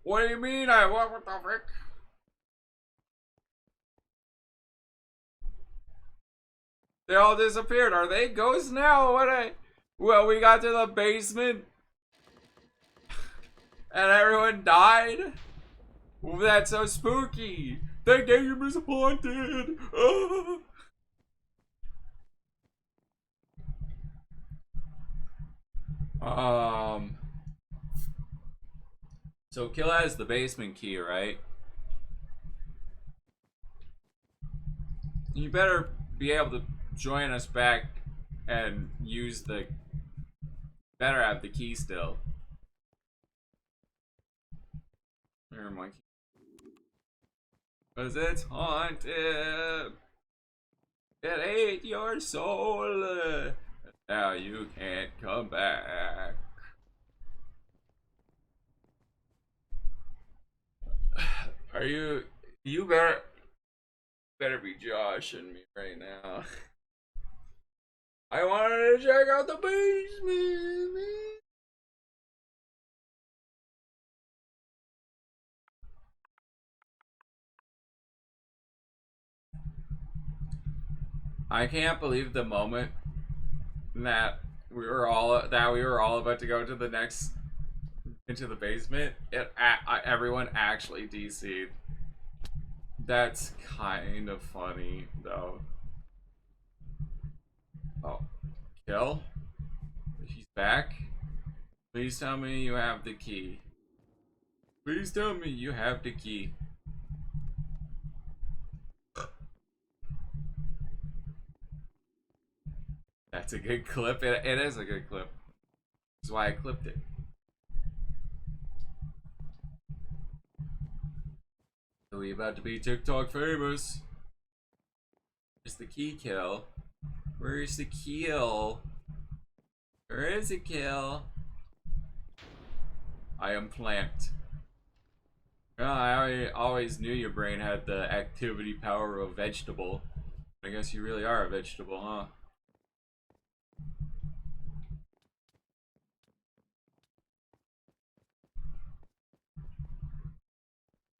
What do you mean what the frick? They all disappeared. Are they ghosts now? Well, we got to the basement and everyone died? Ooh, that's so spooky. The game is haunted. So Kill has the basement key, right? You better be able to join us back and use the... Better have the key still. Here, my key. 'Cause it's haunted. It ate your soul. Now you can't come back. Are you better be joshing me right now. I wanted to check out the basement, man. I can't believe the moment that we were all about to go to the next into the basement. Everyone actually DC'd. That's kind of funny, though. Oh, Kill? He's back? Please tell me you have the key. Please tell me you have the key. That's a good clip. It is a good clip. That's why I clipped it. So we about to be TikTok famous. Where's the key, Kill? Where's the kill? Where is the kill? I am plant. Well, I always knew your brain had the activity power of a vegetable. I guess you really are a vegetable, huh?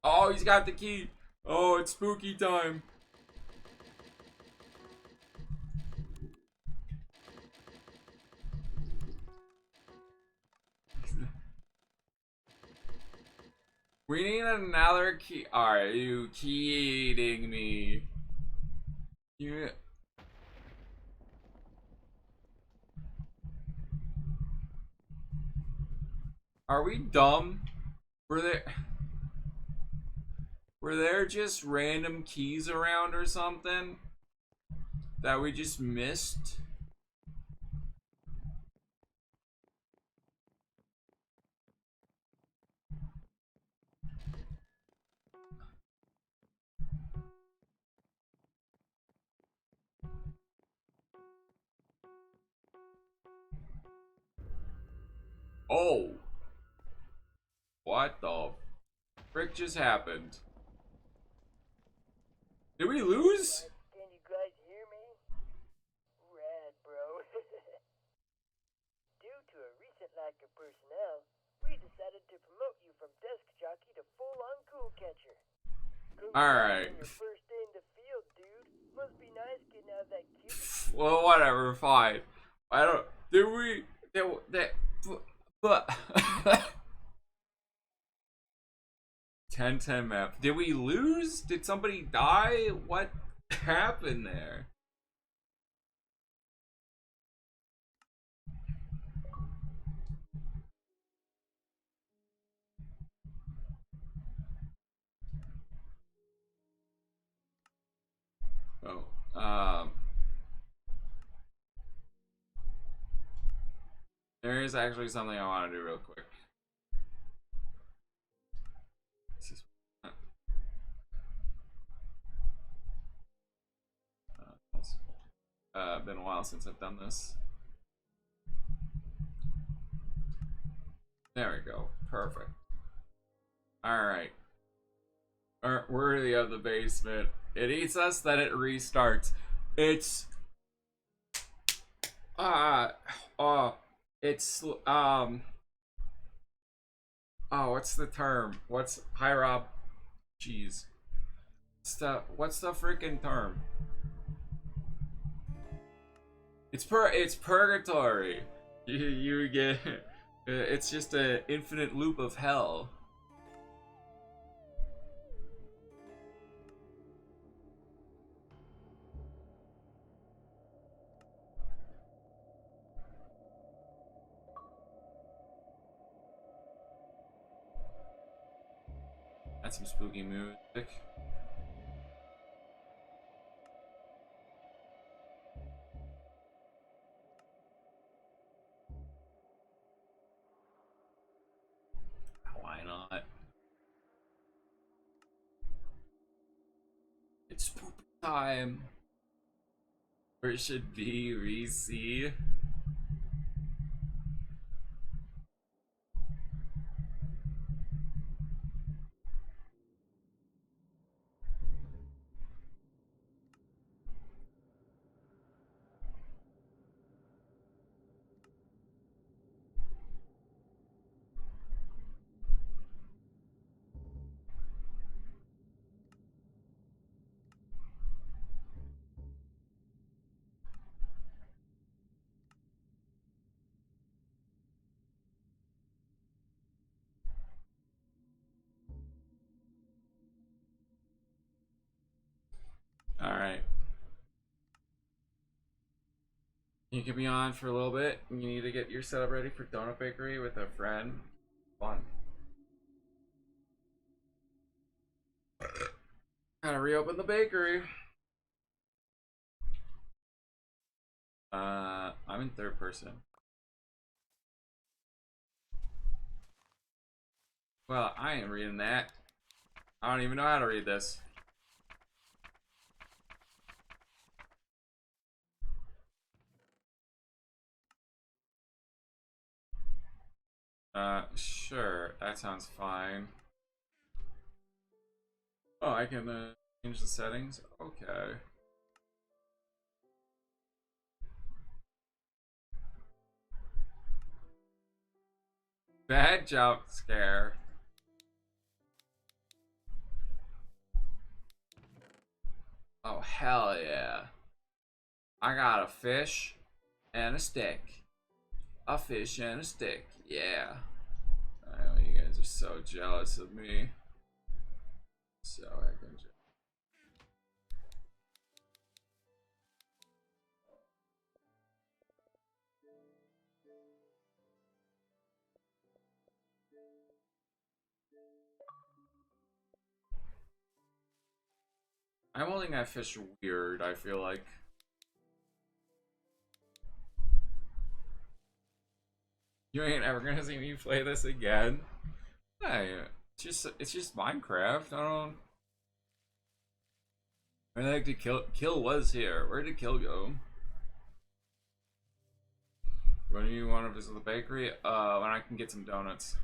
Oh, he's got the key. Oh, it's spooky time. We need another key. Are you kidding me? You... Are we dumb? Were there just random keys around or something that we just missed? Oh. What the frick just happened? Did we lose? Can you guys hear me? Rad, bro. Due to a recent lack of personnel, we decided to promote you from desk jockey to full-on cool catcher. Alright. Your first day in the field, dude. Must be nice getting out of that cube. Well, whatever, fine. I don't... but... 10-10 map. Did we lose? Did somebody die? What happened there? Oh, there is actually something I want to do real quick. This is, been a while since I've done this. There we go. Perfect. Alright. Worthy of the basement. It eats us, then it restarts. It's it's oh, what's the term? Hi Rob? Jeez. What's the freaking term? It's purgatory. You get it's just an infinite loop of hell. That's some spooky music. Why not? It's spook time. Or it should be re-see. Alright. You can be on for a little bit. You need to get your setup ready for Donut Bakery with a friend. Fun. Gotta reopen the bakery. I'm in third person. Well, I ain't reading that. I don't even know how to read this. Sure, that sounds fine. Oh, I can change the settings? Okay. Bad jump scare. Oh, hell yeah. I got a fish and a stick. A fish and a stick. Yeah. I know you guys are so jealous of me. So heckin' jealous. I'm holding that fish weird, I feel like. You ain't ever gonna see me play this again. Hey, it's just Minecraft. I like to kill was here. Where did kill go? When do you want to visit the bakery? When I can get some donuts.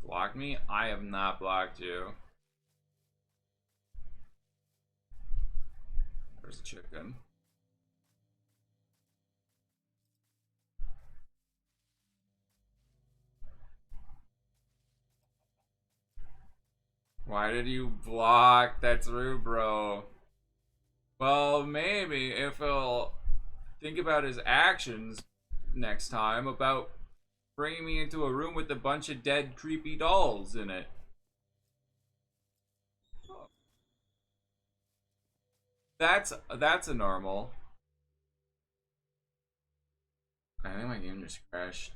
Block me? I have not blocked you. There's a chicken. Why did you block? That's rude, bro. Well, maybe if he'll think about his actions next time about bringing me into a room with a bunch of dead, creepy dolls in it. That's a normal. I think my game just crashed.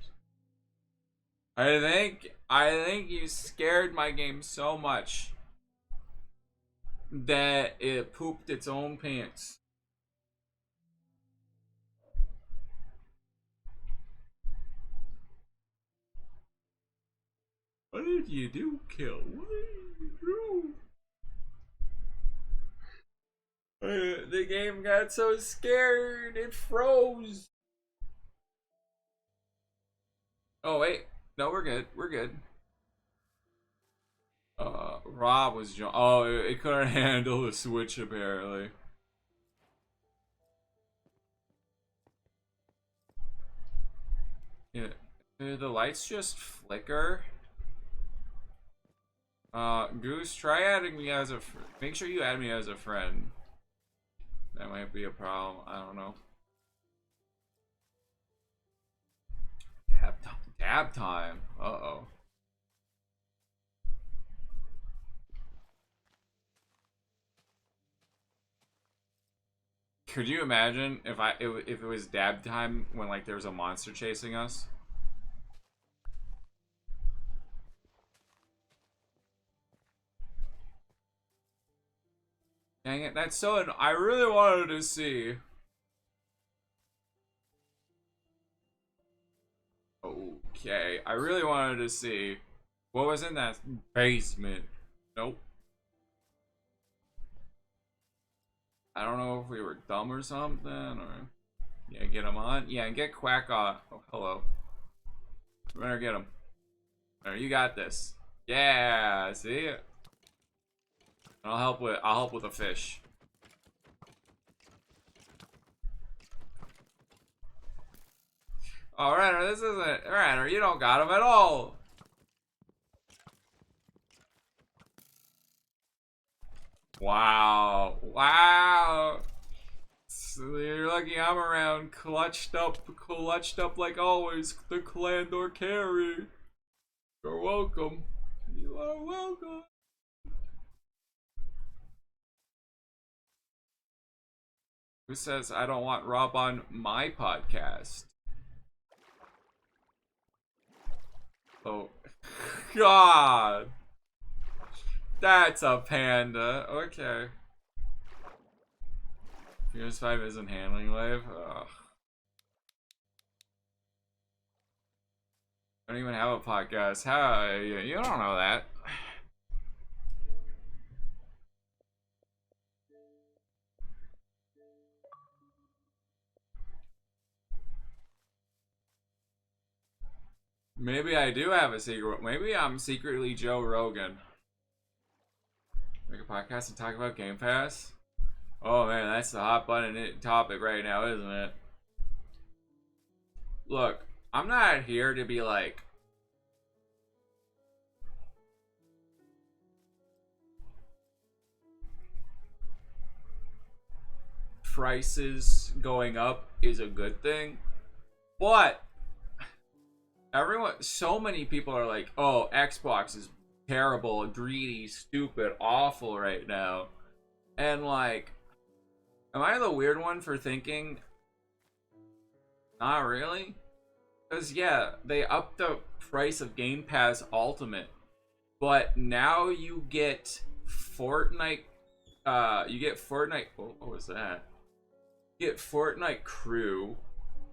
I think you scared my game so much that it pooped its own pants. What did you do, Kill? What did you do? The game got so scared it froze. Oh wait, no, we're good. We're good. Rob was oh, it couldn't handle the switch apparently. Yeah, did the lights just flicker? Goose, try adding me as a make sure you add me as a friend. That might be a problem. I don't know. Tab time. Uh-oh. Could you imagine if if it was dab time when like there was a monster chasing us? Dang it, that's so I really wanted to see. Okay, I really wanted to see what was in that basement. Nope. I don't know if we were dumb or something, or yeah, get him on. Yeah, and get Quack on. Oh, hello. Better get him. There, you got this. Yeah, see? I'll help with a fish. Oh, Renner, this isn't Renner, you don't got him at all. Wow. Wow. So you're lucky I'm around, clutched up like always, the Clandor carry. You're welcome. You are welcome. Who says I don't want Rob on my podcast? Oh, God. That's a panda. Okay. PS5 isn't handling wave. Ugh. I don't even have a podcast. How? You don't know that. Maybe I do have a secret. Maybe I'm secretly Joe Rogan. Make a podcast and talk about Game Pass? Oh man, that's the hot button topic right now, isn't it? Look, I'm not here to be like prices going up is a good thing, but so many people are like, oh, Xbox is terrible, greedy, stupid, awful right now. And like, am I the weird one for thinking not really? Because yeah, they upped the price of Game Pass Ultimate, but now you get Fortnite what was that? You get Fortnite Crew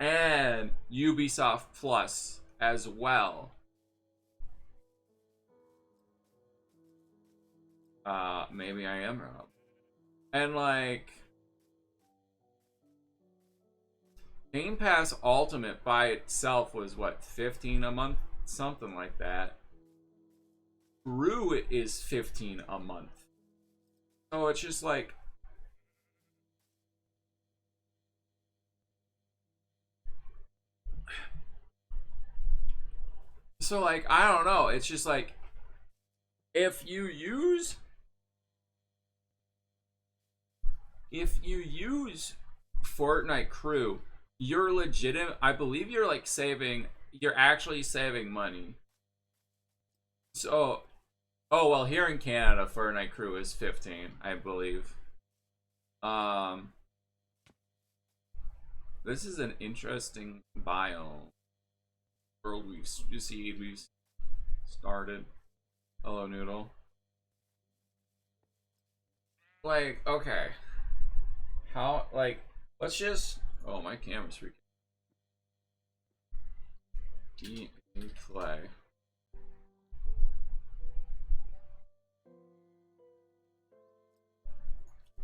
and Ubisoft Plus as well. Maybe I am wrong. And like, Game Pass Ultimate by itself was what, 15 a month? Something like that. Crew is 15 a month. So it's just like, so like, I don't know. It's just like, if you use Fortnite Crew, you're legitimate. I believe you're like you're actually saving money. So, oh well, here in Canada, Fortnite Crew is 15, I believe. Um, this is an interesting biome. World we've started. Hello, Noodle. Like, okay. How, like, let's just. Oh, my camera's freaking. EA Play.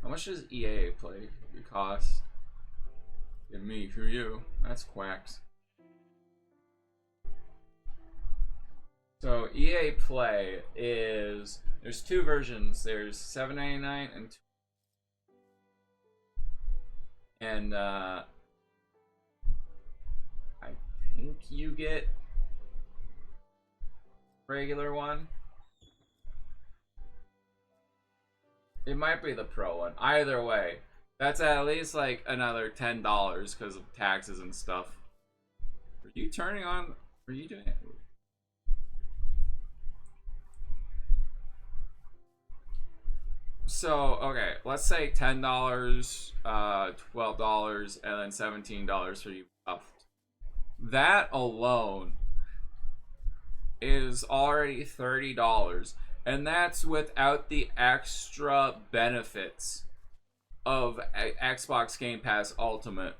How much does EA Play cost? Give me, for you. That's quacks. So EA Play is there's two versions. There's $7.99 and I think you get regular one. It might be the pro one. Either way, that's at least like another $10 because of taxes and stuff. Are you turning on? Are you doing it? So okay, let's say $10, $12, and then $17 for you. That alone is already $30, and that's without the extra benefits of Xbox Game Pass Ultimate.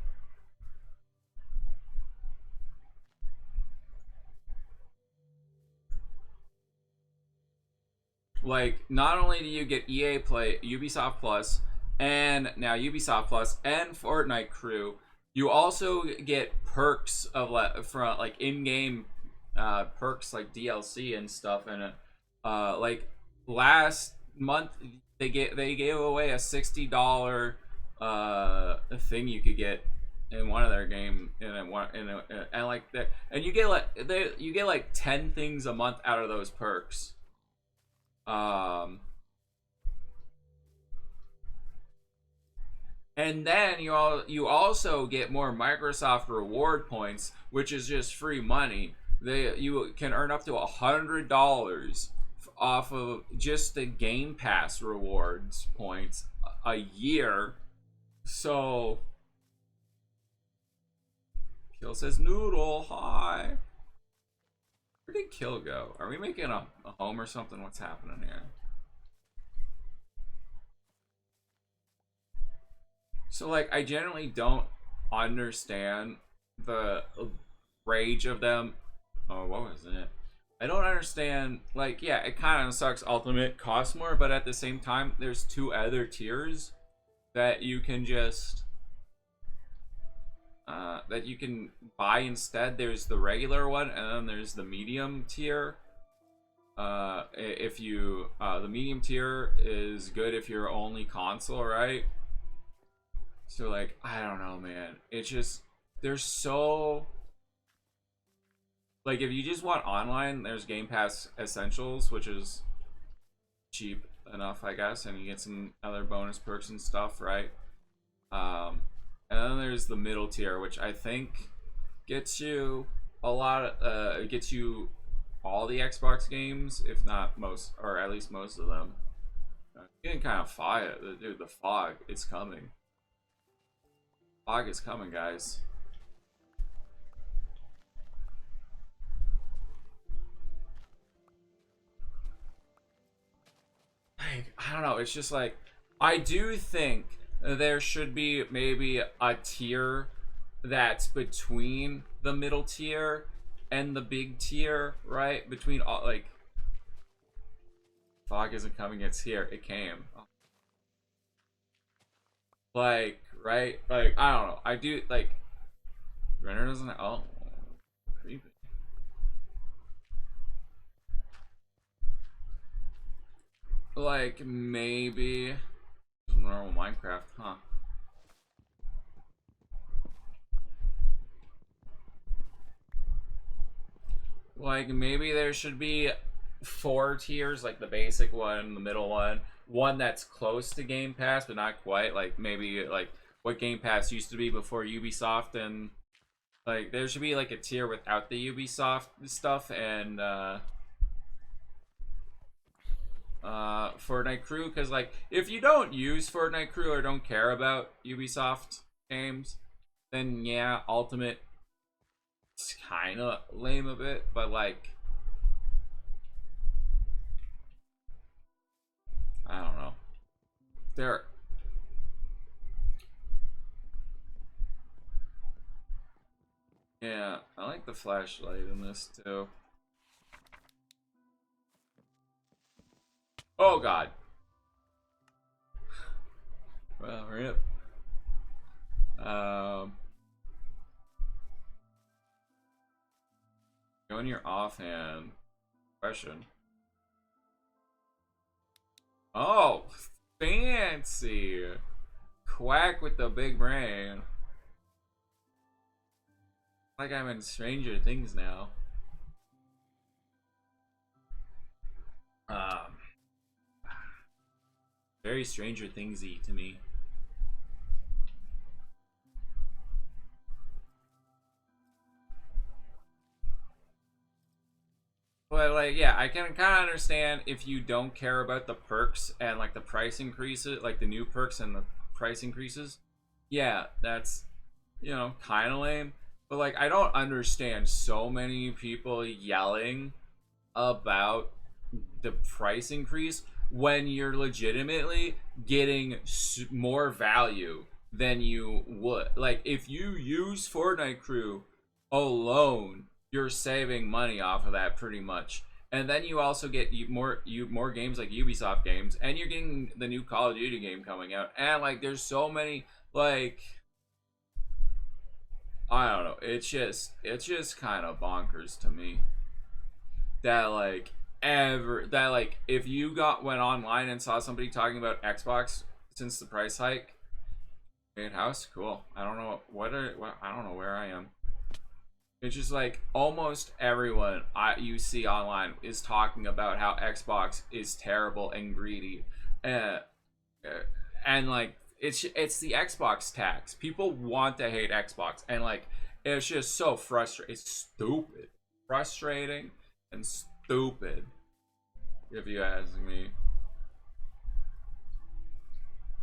Like, not only do you get EA Play, Ubisoft Plus, and now Ubisoft Plus and Fortnite Crew, you also get perks of from like in-game perks like DLC and stuff. And like last month, they gave away a $60 thing you could get in one of their game and like that, and you get like 10 things a month out of those perks. And then you also get more Microsoft reward points, which is just free money. You can earn up to $100 off of just the Game Pass rewards points a year. So Kill says Noodle, hi. Where did Kill go? Are we making a home or something? What's happening here? So, like, I generally don't understand the rage of them. Oh, what was it? I don't understand. Like, yeah, it kind of sucks. Ultimate costs more, but at the same time, there's two other tiers that you can just that you can buy instead. There's the regular one, and then there's the medium tier. If you the medium tier is good if you're only console, right? So like, I don't know, man. It's just there's so like, if you just want online, there's Game Pass Essentials, which is cheap enough, I guess, and you get some other bonus perks and stuff, right? And then there's the middle tier, which I think gets you a lot of, it gets you all the Xbox games, if not most, or at least most of them. It's getting kind of fire, dude. The fog, it's coming. Fog is coming, guys. Like, I don't know. It's just like, I do think there should be maybe a tier that's between the middle tier and the big tier, right? Between all, like, fog isn't coming, it's here. It came. Like, right? Like, I don't know. I do, like, Renner doesn't, oh, creepy. Like, maybe normal Minecraft, huh? Like, maybe there should be 4 tiers, like the basic one, the middle one that's close to Game Pass but not quite, like maybe like what Game Pass used to be before Ubisoft, and like there should be like a tier without the Ubisoft stuff, and Fortnite crew, because like if you don't use Fortnite crew or don't care about Ubisoft games, then yeah, Ultimate it's kind of lame a bit, but like I don't know. There, yeah, I like the flashlight in this too. Oh God. Well, rip. Go in your offhand question. Oh, fancy. Quack with the big brain. Like I'm in Stranger Things now. Um, very Stranger Thingsy to me. But like, yeah, I can kind of understand if you don't care about the perks and like the price increases, like the new perks and the price increases. Yeah, that's kind of lame. But like, I don't understand so many people yelling about the price increase when you're legitimately getting more value than you would. Like, if you use Fortnite Crew alone, you're saving money off of that pretty much. And then you also get more games like Ubisoft games, and you're getting the new Call of Duty game coming out. And like, there's so many like I don't know. It's just kind of bonkers to me that like if you went online and saw somebody talking about Xbox since the price hike, made house cool. I don't know I don't know where I am. It's just like almost everyone you see online is talking about how Xbox is terrible and greedy, uh, and like it's the Xbox tax. People want to hate Xbox, and like it's just so frustrating. It's stupid, frustrating, and stupid. If you ask me,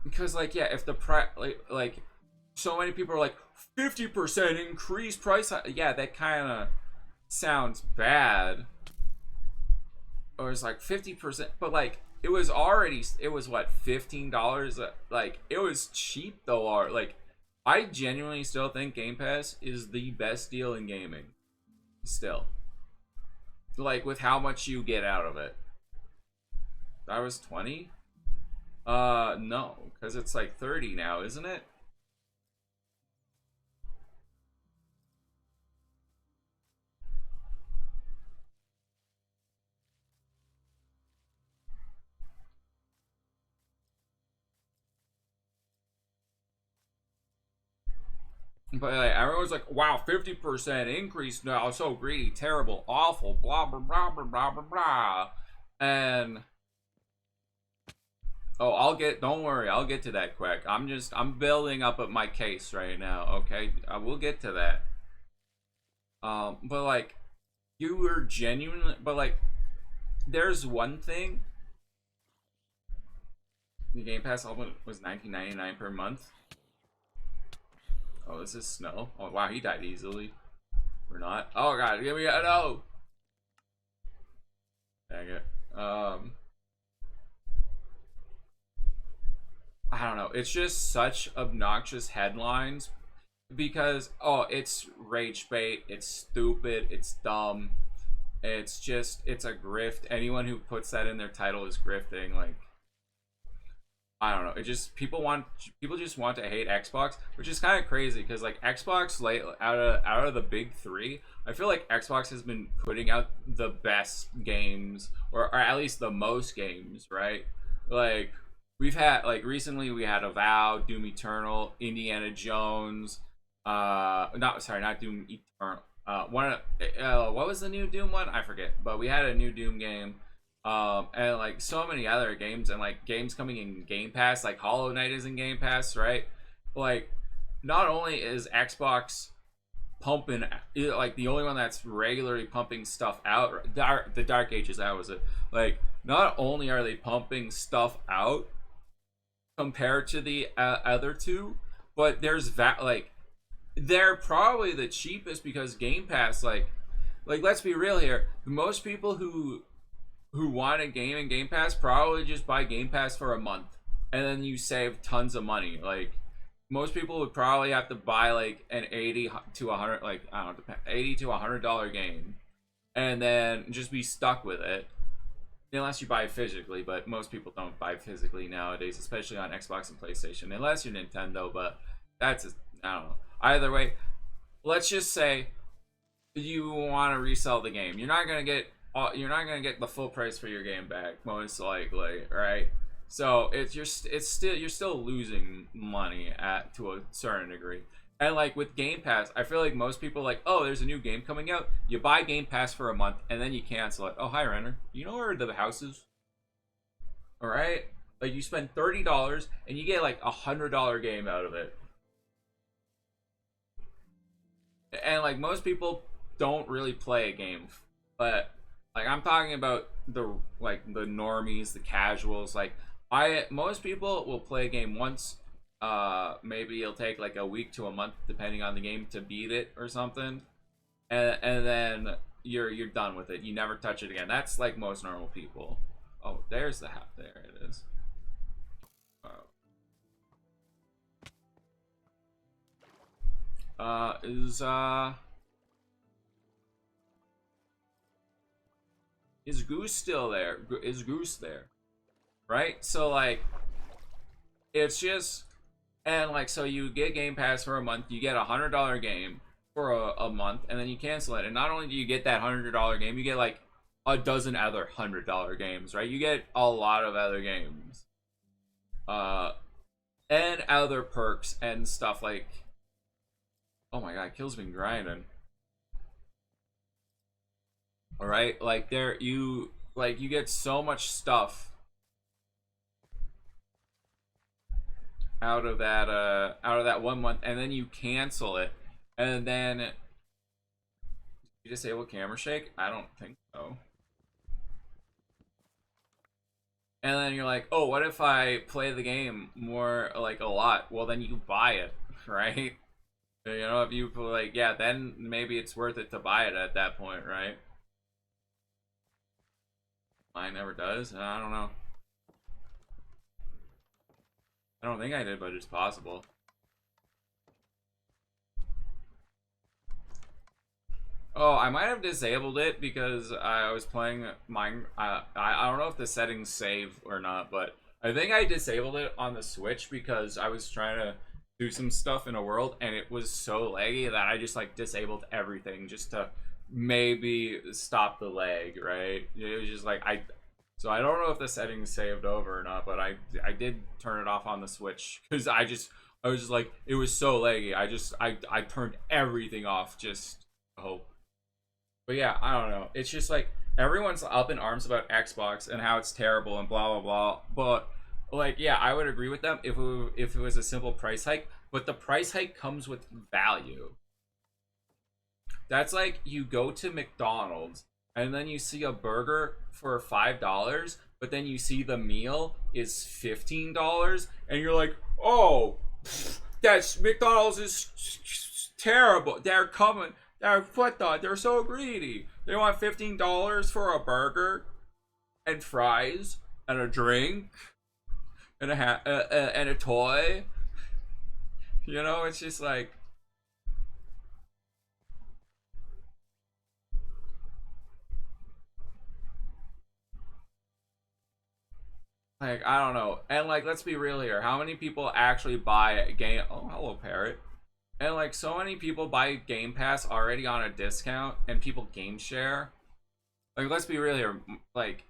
because like yeah, if the price like so many people are like 50% increase price, yeah, that kind of sounds bad. Or it's like 50%, but like it was what $15, like it was cheap though. Or like I genuinely still think Game Pass is the best deal in gaming still, like with how much you get out of it. I was 20. No, because it's like 30 now, isn't it? But like, everyone's like, wow, 50% increase now, so greedy, terrible, awful, blah blah blah blah blah blah blah. And oh, don't worry, I'll get to that quick. I'm building up my case right now, okay? I will get to that. But like, you were genuinely, but like, there's one thing. The Game Pass Ultimate was $19.99 per month. Oh, this is Snow. Oh wow, he died easily. Or not. Oh god, give me a no. Dang it. I don't know. It's just such obnoxious headlines because oh, it's rage bait, it's stupid, it's dumb. It's a grift. Anyone who puts that in their title is grifting. Like I don't know. It just people just want to hate Xbox, which is kind of crazy because like Xbox like out of the big three, I feel like Xbox has been putting out the best games or at least the most games, right? Like we've had like recently we had Avowed, Doom Eternal, Indiana Jones, not Doom Eternal. What was the new Doom one? I forget, but we had a new Doom game. And like so many other games and like games coming in Game Pass, like Hollow Knight is in Game Pass, right? Like, not only is Xbox pumping like the only one that's regularly pumping stuff out, the Dark Ages, that was it. Like not only are they pumping stuff out compared to the other two, but there's like they're probably the cheapest because Game Pass, like let's be real here, most people who want a game in Game Pass probably just buy Game Pass for a month and then you save tons of money. Like most people would probably have to buy like an 80 to 100, like I don't know, 80 to $100 game and then just be stuck with it unless you buy physically. But most people don't buy physically nowadays, especially on Xbox and PlayStation, unless you're Nintendo. But that's I don't know. Either way, let's just say you want to resell the game. You're not gonna get the full price for your game back, most likely, right? So you're still losing money at to a certain degree. And like with Game Pass, I feel like most people like, oh, there's a new game coming out. You buy Game Pass for a month and then you cancel it. Oh, hi, Renner. You know where the house is? All right. Like you spend $30 and you get like $100 game out of it. And like most people don't really play a game, but like I'm talking about the normies, the casuals. Like most people will play a game once. Maybe it'll take like a week to a month, depending on the game, to beat it or something, and then you're done with it. You never touch it again. That's like most normal people. Oh, there's the hat. There it is. Is Goose still there? Is Goose there? Right? So like it's just, and like so you get Game Pass for a month, you get $100 game for a month, and then you cancel it. And not only do you get that $100 game, you get like a dozen other $100 games, right? You get a lot of other games. And other perks and stuff like, oh my god, Kill's been grinding. Alright, like you get so much stuff out of that 1 month, and then you cancel it, and then you disable camera shake? I don't think so. And then you're like, oh, what if I play the game more, like a lot? Well, then you buy it, right? You know, if you like, yeah, then maybe it's worth it to buy it at that point, right? Mine never does. I don't know. I don't think I did, but it's possible. Oh, I might have disabled it because I was playing mine. I don't know if the settings save or not, but I think I disabled it on the Switch because I was trying to do some stuff in a world and it was so laggy that I just like disabled everything just to maybe stop the lag, right? It was just like so I don't know if the settings saved over or not, but I did turn it off on the Switch because I was just like, it was so laggy. I turned everything off just to hope. But yeah, I don't know. It's just like everyone's up in arms about Xbox and how it's terrible and blah blah blah. But like, yeah, I would agree with them if it was a simple price hike. But the price hike comes with value. That's like you go to McDonald's and then you see a burger for $5, but then you see the meal is $15, and you're like, oh, that's McDonald's is terrible. They're coming. They're so greedy. They want $15 for a burger and fries and a drink and and a toy. You know, it's just like, I don't know. And like, let's be real here. How many people actually buy a game? Oh, hello, parrot. And like, so many people buy Game Pass already on a discount, and people game share. Like, let's be real here. Like,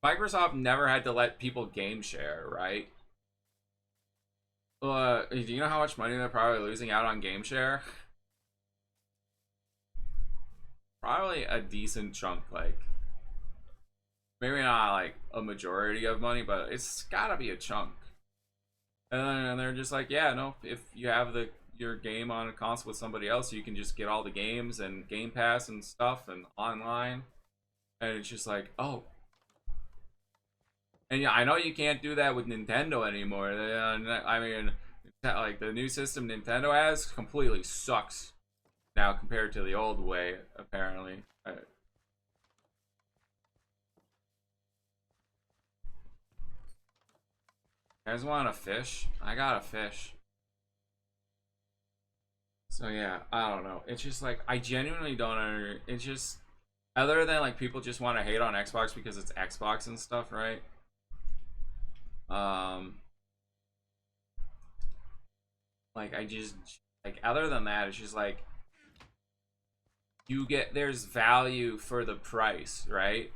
Microsoft never had to let people game share, right? Do you know how much money they're probably losing out on game share? Probably a decent chunk, like maybe not like a majority of money, but it's gotta be a chunk. And then they're just like, yeah, no, if you have your game on a console with somebody else, you can just get all the games and Game Pass and stuff and online. And it's just like, oh, And yeah, I know you can't do that with Nintendo anymore. I mean, like the new system Nintendo has completely sucks now compared to the old way. Apparently, you guys want a fish? I got a fish. So yeah, I don't know. It's just like I genuinely don't it's just other than like people just want to hate on Xbox because it's Xbox and stuff, right? Um like I just like other than that, it's just like there's value for the price, right?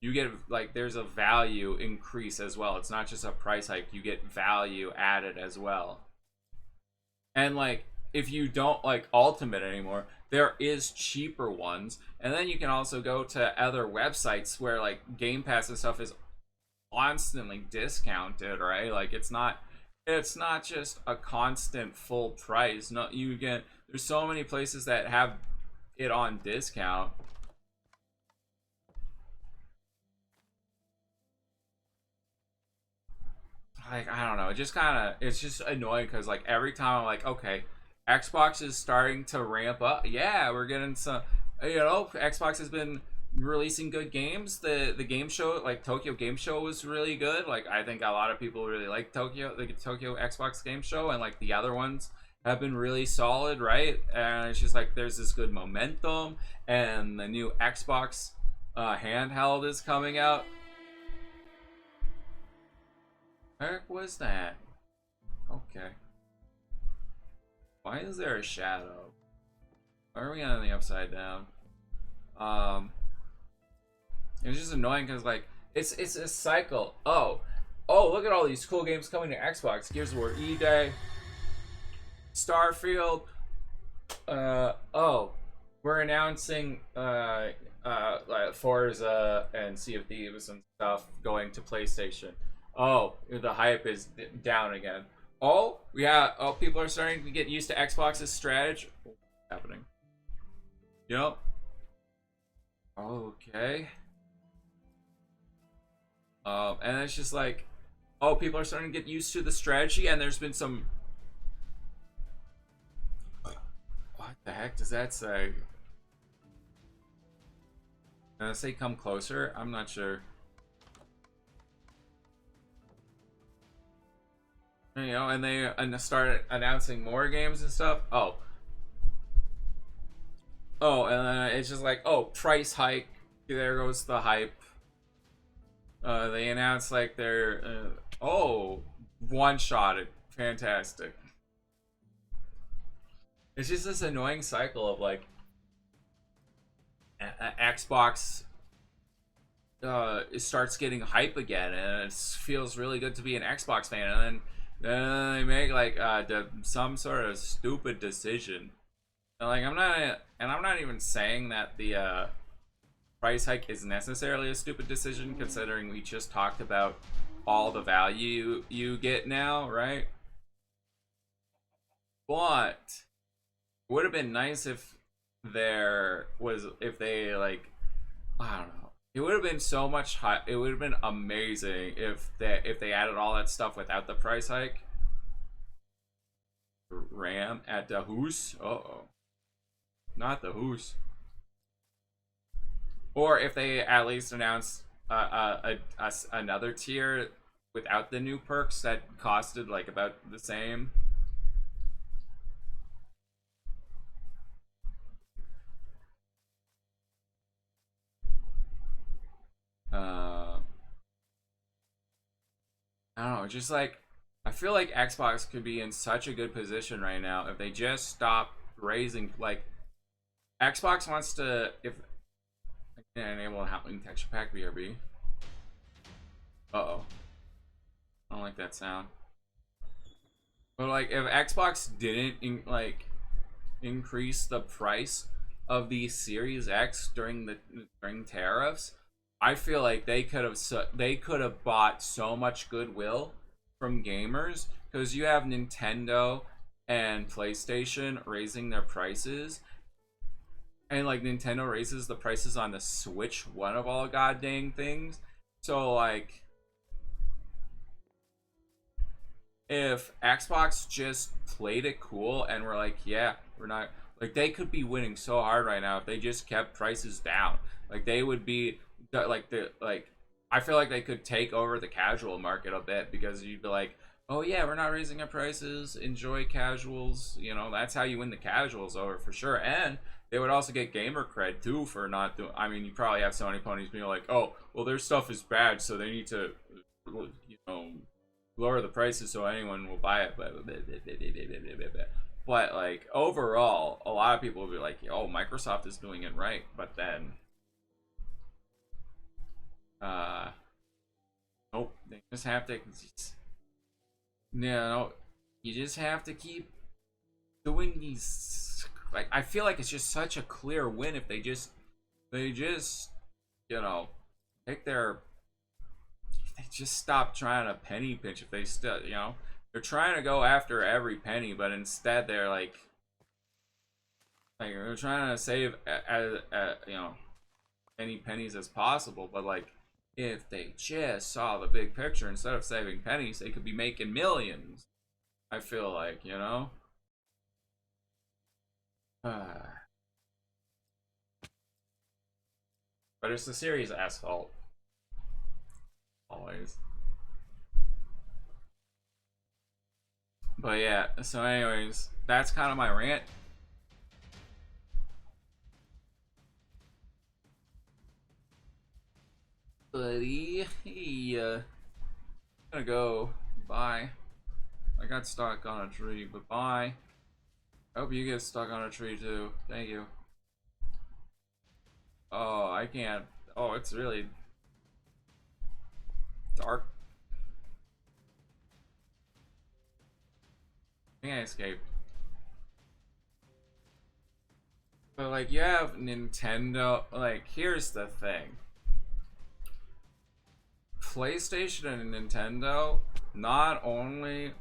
You get like there's a value increase as well. It's not just a price hike, you get value added as well. And like if you don't like Ultimate anymore, there is cheaper ones. And then you can also go to other websites where like Game Pass and stuff is constantly discounted, right? Like it's not just a constant full price. No, you get there's so many places that have it on discount. Like I don't know, it's just annoying because like every time I'm like, okay, Xbox is starting to ramp up. Yeah, we're getting some, Xbox has been releasing good games. The game show, like Tokyo Game Show, was really good. Like I think a lot of people really like the Tokyo Xbox Game Show, and like the other ones have been really solid, right? And it's just like there's this good momentum, and the new Xbox handheld is coming out. Where was that? Okay. Why is there a shadow? Why are we on the upside down? It's just annoying because like it's a cycle. Oh, look at all these cool games coming to Xbox. Gears of War E-Day, Starfield. We're announcing like Forza and Sea of Thieves and stuff going to PlayStation. Oh, the hype is down again. Oh, yeah. Oh, people are starting to get used to Xbox's strategy. What's happening? Yep. Okay. And it's just like, oh, people are starting to get used to the strategy, and there's been some. What the heck does that say? Does it say come closer? I'm not sure. And they started announcing more games and stuff. And then it's just like, oh, price hike. There goes the hype. They announced like their one-shotted. Fantastic. It's just this annoying cycle of like Xbox it starts getting hype again, and it feels really good to be an Xbox fan, and then they make like some sort of stupid decision. And, like I'm not even saying that the price hike is necessarily a stupid decision, considering we just talked about all the value you get now, right? But it would have been nice if they like, I don't know. It would have been so much high. It would have been amazing if they added all that stuff without the price hike. RAM at the hoose. Not the hoose. Or if they at least announced another tier without the new perks that costed like about the same. I don't know, just like I feel like Xbox could be in such a good position right now if they just stop raising. Like Xbox wants to, if I can enable happening texture pack BRB. I don't like that sound. But like if Xbox didn't increase the price of the Series X during tariffs, I feel like they could have bought so much goodwill from gamers, because you have Nintendo and PlayStation raising their prices, and like Nintendo raises the prices on the Switch, one of all goddamn things. So like if Xbox just played it cool and were like, yeah, we're not, like, they could be winning so hard right now if they just kept prices down. Like, they would be like I feel like they could take over the casual market a bit, because you'd be like, oh yeah, we're not raising our prices, enjoy casuals. You know, that's how you win the casuals over for sure. And they would also get gamer cred too for not doing. I mean, you probably have Sony ponies being like, oh, well, their stuff is bad, so they need to, you know, lower the prices so anyone will buy it. But like overall, a lot of people will be like, oh, Microsoft is doing it right. But then, nope, they just have to. No, you just have to keep doing these. Like, I feel like it's just such a clear win if they just, you know, take their. They just stop trying to penny pinch. If they still, you know, they're trying to go after every penny, but instead they're like they're trying to save you know, any pennies as possible. But like, if they just saw the big picture, instead of saving pennies, they could be making millions. I feel like, you know. But it's the Series S fault. Always. But yeah, so anyways, that's kind of my rant. Buddy, hey, I'm gonna go. Bye. I got stuck on a tree, but bye. I hope you get stuck on a tree too. Thank you. Oh, I can't. Oh, it's really dark. I think I escaped. But like, you have Nintendo. Like, here's the thing. PlayStation and Nintendo not only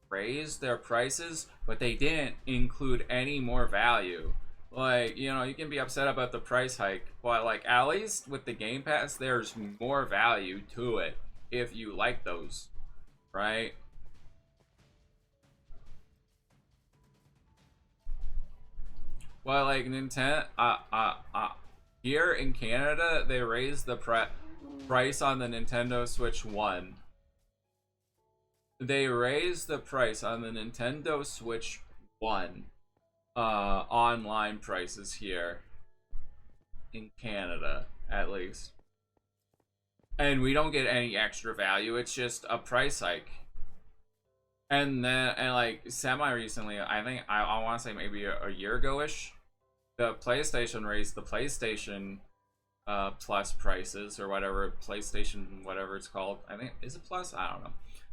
raised their prices, but they didn't include any more value. Like, you know, you can be upset about the price hike, but like, at least with the Game Pass, there's more value to it if you like those, right? Well, like Nintendo, here in Canada, they raised the price on the Nintendo Switch 1. They raised the price on the Nintendo Switch 1 online prices here in Canada, at least. And we don't get any extra value. It's just a price hike. And then, and like semi recently, I think I want to say maybe a year ago-ish, the PlayStation raised the PlayStation Plus prices, or whatever, PlayStation whatever it's called. I think, is it Plus? I don't know.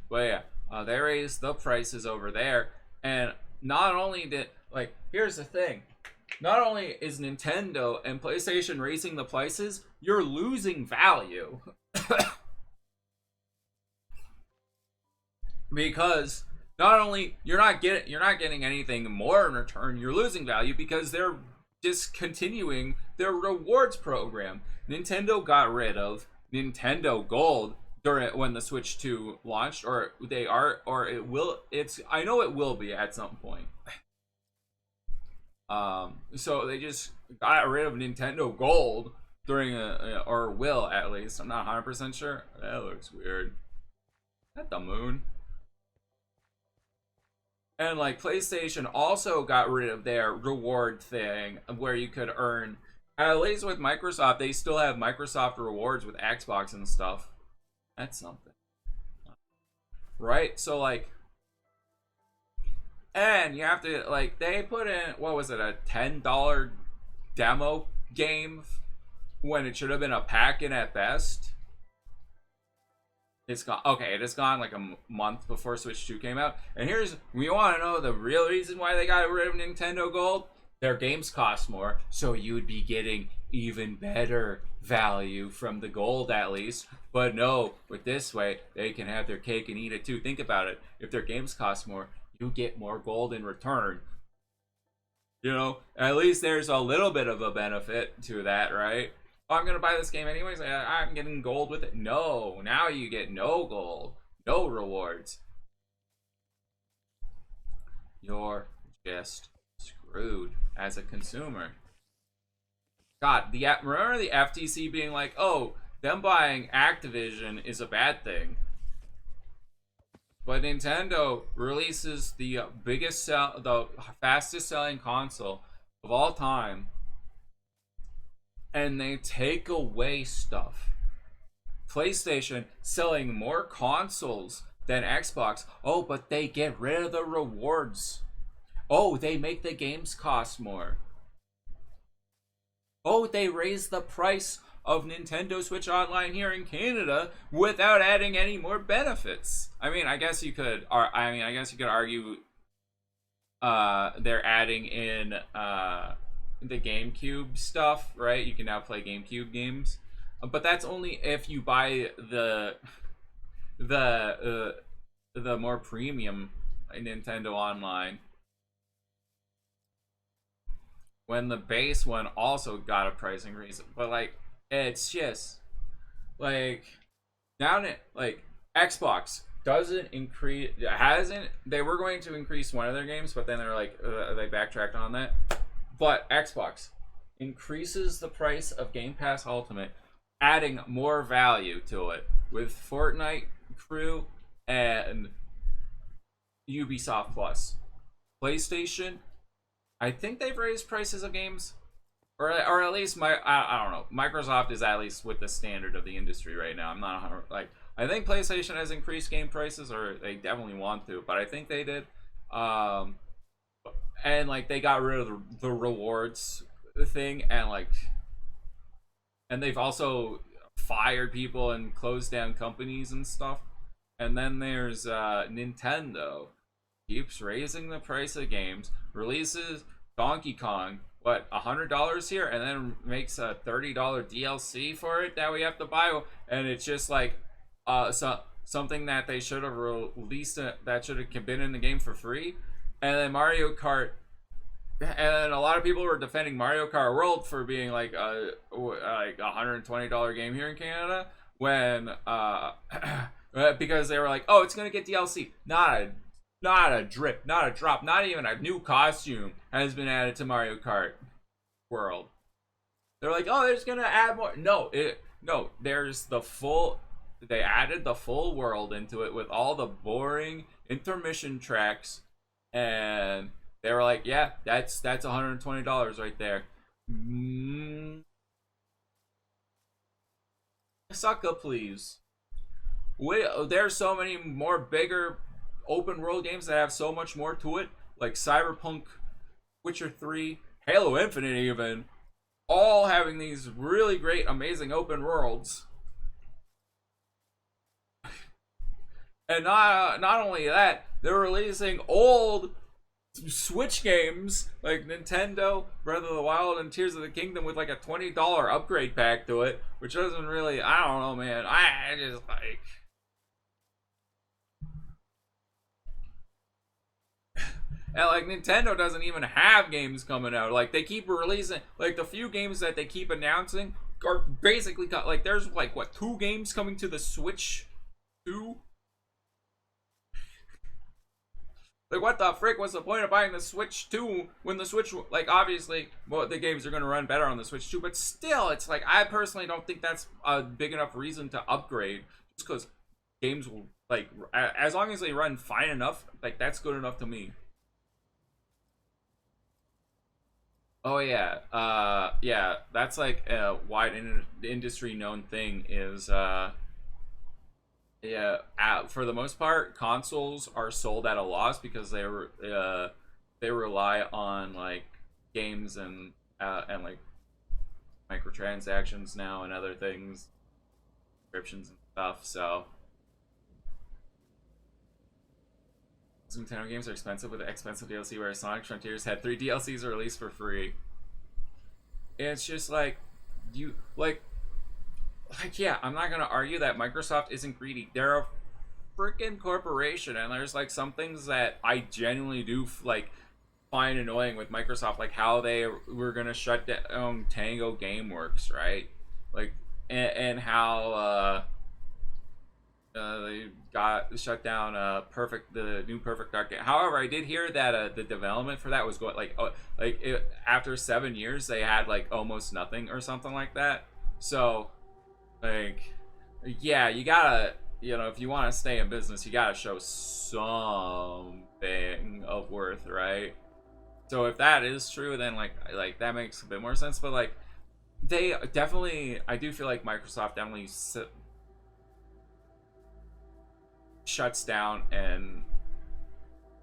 But yeah, they raised the prices over there. And not only did, like, here's the thing, not only is Nintendo and PlayStation raising the prices, you're losing value. Because not only you're not getting anything more in return, you're losing value because they're discontinuing their rewards program. Nintendo got rid of Nintendo Gold during when the Switch 2 launched, or they are, or it will. I know it will be at some point. So they just got rid of Nintendo Gold during or will at least. I'm not 100% sure. That looks weird. At the moon. And like PlayStation also got rid of their reward thing where you could earn, at least with Microsoft, they still have Microsoft rewards with Xbox and stuff. That's something. Right? So like, and you have to, like, they put in, what was it, a $10 demo game when it should have been a pack-in at best. It's gone. Okay, it has gone like a month before Switch 2 came out. And here's, we want to know the real reason why they got rid of Nintendo Gold. Their games cost more, so you would be getting even better value from the gold at least. But no, with this way, they can have their cake and eat it too. Think about it. If their games cost more, you get more gold in return. You know, at least there's a little bit of a benefit to that, right? Oh, I'm gonna buy this game anyways. I'm getting gold with it. No, now you get no gold, no rewards. you're just screwed as a consumer. God, remember the FTC being like, "Oh, them buying Activision is a bad thing," but Nintendo releases the the fastest selling console of all time, and they take away stuff. PlayStation selling more consoles than Xbox. Oh, but they get rid of the rewards. Oh, they make the games cost more. Oh, they raise the price of Nintendo Switch Online here in Canada without adding any more benefits. I mean, I guess you could. I guess you could argue they're adding in the GameCube stuff, right? You can now play GameCube games, but that's only if you buy the more premium Nintendo Online. When the base one also got a price increase, but like it's just like now like Xbox doesn't increase, hasn't, they were going to increase one of their games, but then they're like they backtracked on that. But Xbox increases the price of Game Pass Ultimate, adding more value to it with Fortnite, Crew, and Ubisoft Plus. PlayStation, I think they've raised prices of games, or at least I don't know. Microsoft is at least with the standard of the industry right now. I'm not like, I think PlayStation has increased game prices, or they definitely want to, but I think they did. And like they got rid of the rewards thing, and they've also fired people and closed down companies and stuff. And then there's Nintendo keeps raising the price of games, releases Donkey Kong, what, $100 here, and then makes a $30 DLC for it that we have to buy, and it's just like something that they should have released that should have been in the game for free. And then Mario Kart, and a lot of people were defending Mario Kart World for being like a $120 game here in Canada, when because they were like, oh, it's gonna get DLC. Not a drip, not a drop, not even a new costume has been added to Mario Kart World. They're like, oh, they're just gonna add more. No, there's the full. They added the full world into it with all the boring intermission tracks, and they were like, yeah, that's $120 right there. Sucker, please. There's so many more bigger open world games that have so much more to it, like Cyberpunk, Witcher 3, Halo Infinite even, all having these really great, amazing open worlds. And not only that, they're releasing old Switch games like Nintendo Breath of the Wild and Tears of the Kingdom with like a $20 upgrade pack to it, which doesn't really, I don't know, man. I just like, and like Nintendo doesn't even have games coming out. Like they keep releasing, like the few games that they keep announcing are basically like, there's like what, 2 games coming to the Switch 2? Like, what the frick was the point of buying the Switch 2 when the Switch, like, obviously, well, the games are going to run better on the Switch 2, but still, it's like, I personally don't think that's a big enough reason to upgrade, just because games will, like, as long as they run fine enough, like, that's good enough to me. Oh, yeah, yeah, that's, like, a wide industry known thing is, yeah, for the most part, consoles are sold at a loss because they rely on like games and like microtransactions now and other things, subscriptions and stuff. So Nintendo games are expensive with expensive DLC, whereas Sonic Frontiers had 3 DLCs released for free. And it's just like yeah, I'm not gonna argue that Microsoft isn't greedy. They're a freaking corporation, and there's like some things that I genuinely do like find annoying with Microsoft, like how they were gonna shut down Tango GameWorks, right? Like, and how They got shut down the new Perfect Dark game. However, I did hear that the development for that was going after 7 years they had like almost nothing or something like that. So like yeah, you gotta, if you want to stay in business, you gotta show something of worth, right? So if that is true, then like that makes a bit more sense. But like they definitely, I do feel like Microsoft definitely shuts down and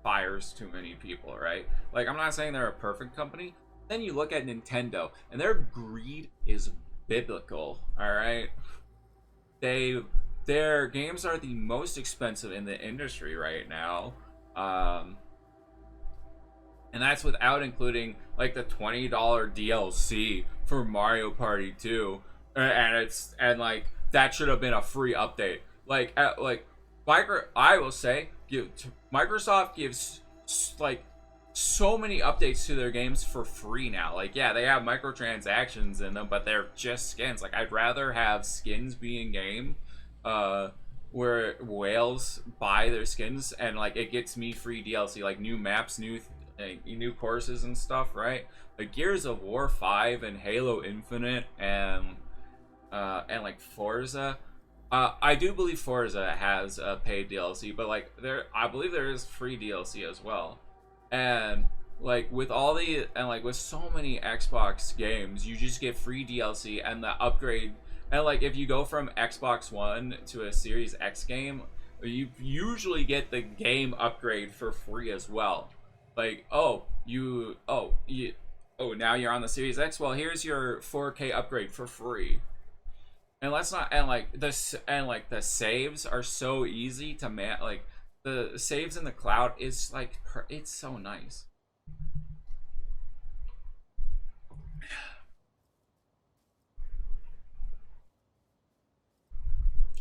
fires too many people, right? Like I'm not saying they're a perfect company. Then you look at Nintendo and their greed is biblical, all right? Their games are the most expensive in the industry right now. And that's without including like the $20 DLC for Mario Party 2, and like that should have been a free update. I will say, Microsoft gives like so many updates to their games for free now. Like yeah, they have microtransactions in them, but they're just skins. Like I'd rather have skins be in game, where whales buy their skins and like it gets me free DLC, like new maps, new courses and stuff, right? Like Gears of War 5 and Halo Infinite and like Forza. I do believe Forza has a paid DLC, but like I believe there is free DLC as well. And like with with so many Xbox games, you just get free DLC and the upgrade. And like if you go from Xbox One to a Series X game, you usually get the game upgrade for free as well. Like now you're on the Series X. Well, here's your 4K upgrade for free. And let's not the saves are so easy to like the saves in the cloud is like it's so nice.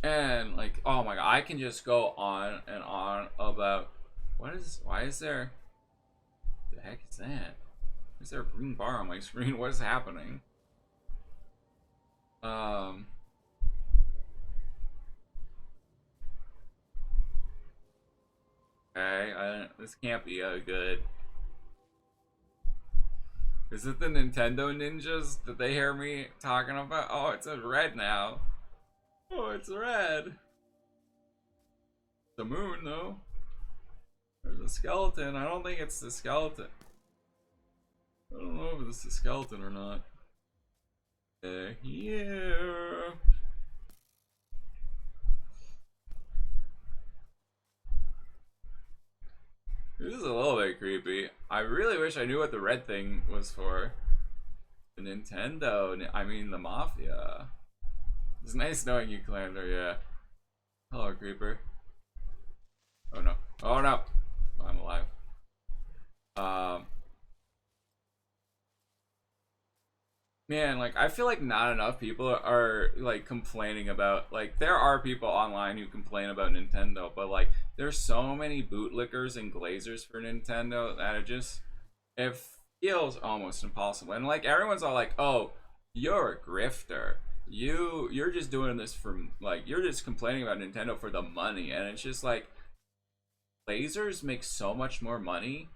And like oh my god, I can just go on and on about why is there the heck is that? Is there a green bar on my screen? What is happening? Okay, this can't be good. Is it the Nintendo ninjas? Did they hear me talking about? Oh, it's a red now. Oh, it's red. The moon, though. There's a skeleton. I don't think it's the skeleton. I don't know if it's the skeleton or not. Yeah. This is a little bit creepy. I really wish I knew what the red thing was for. The Nintendo. I mean, the Mafia. It's nice knowing you, Calandra, yeah. Hello, Creeper. Oh no. Oh no! I'm alive. Man, like, I feel like not enough people are, like, complaining about, like, there are people online who complain about Nintendo, but, like, there's so many bootlickers and glazers for Nintendo that it feels almost impossible. And, like, everyone's all like, oh, you're a grifter. You're just doing this for, like, you're just complaining about Nintendo for the money. And it's just, like, glazers make so much more money.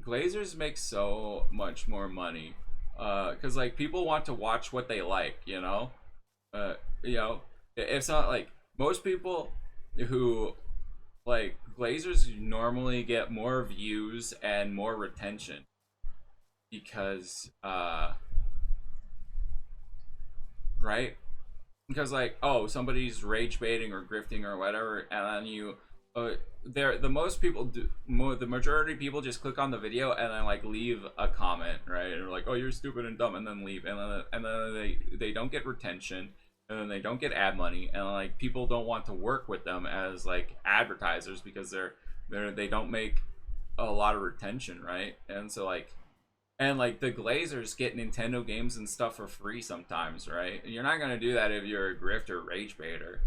Glazers make so much more money. Because like people want to watch what they like, it's not like most people who like glazers normally get more views and more retention because right, because like oh somebody's rage baiting or grifting or whatever, and then the most people do the majority of people just click on the video and then like leave a comment, right? And like oh you're stupid and dumb, and then leave, and then they don't get retention, and then they don't get ad money, and like people don't want to work with them as like advertisers because they don't make a lot of retention, right? And so like the glazers get Nintendo games and stuff for free sometimes, right? And you're not gonna do that if you're a grifter rage baiter.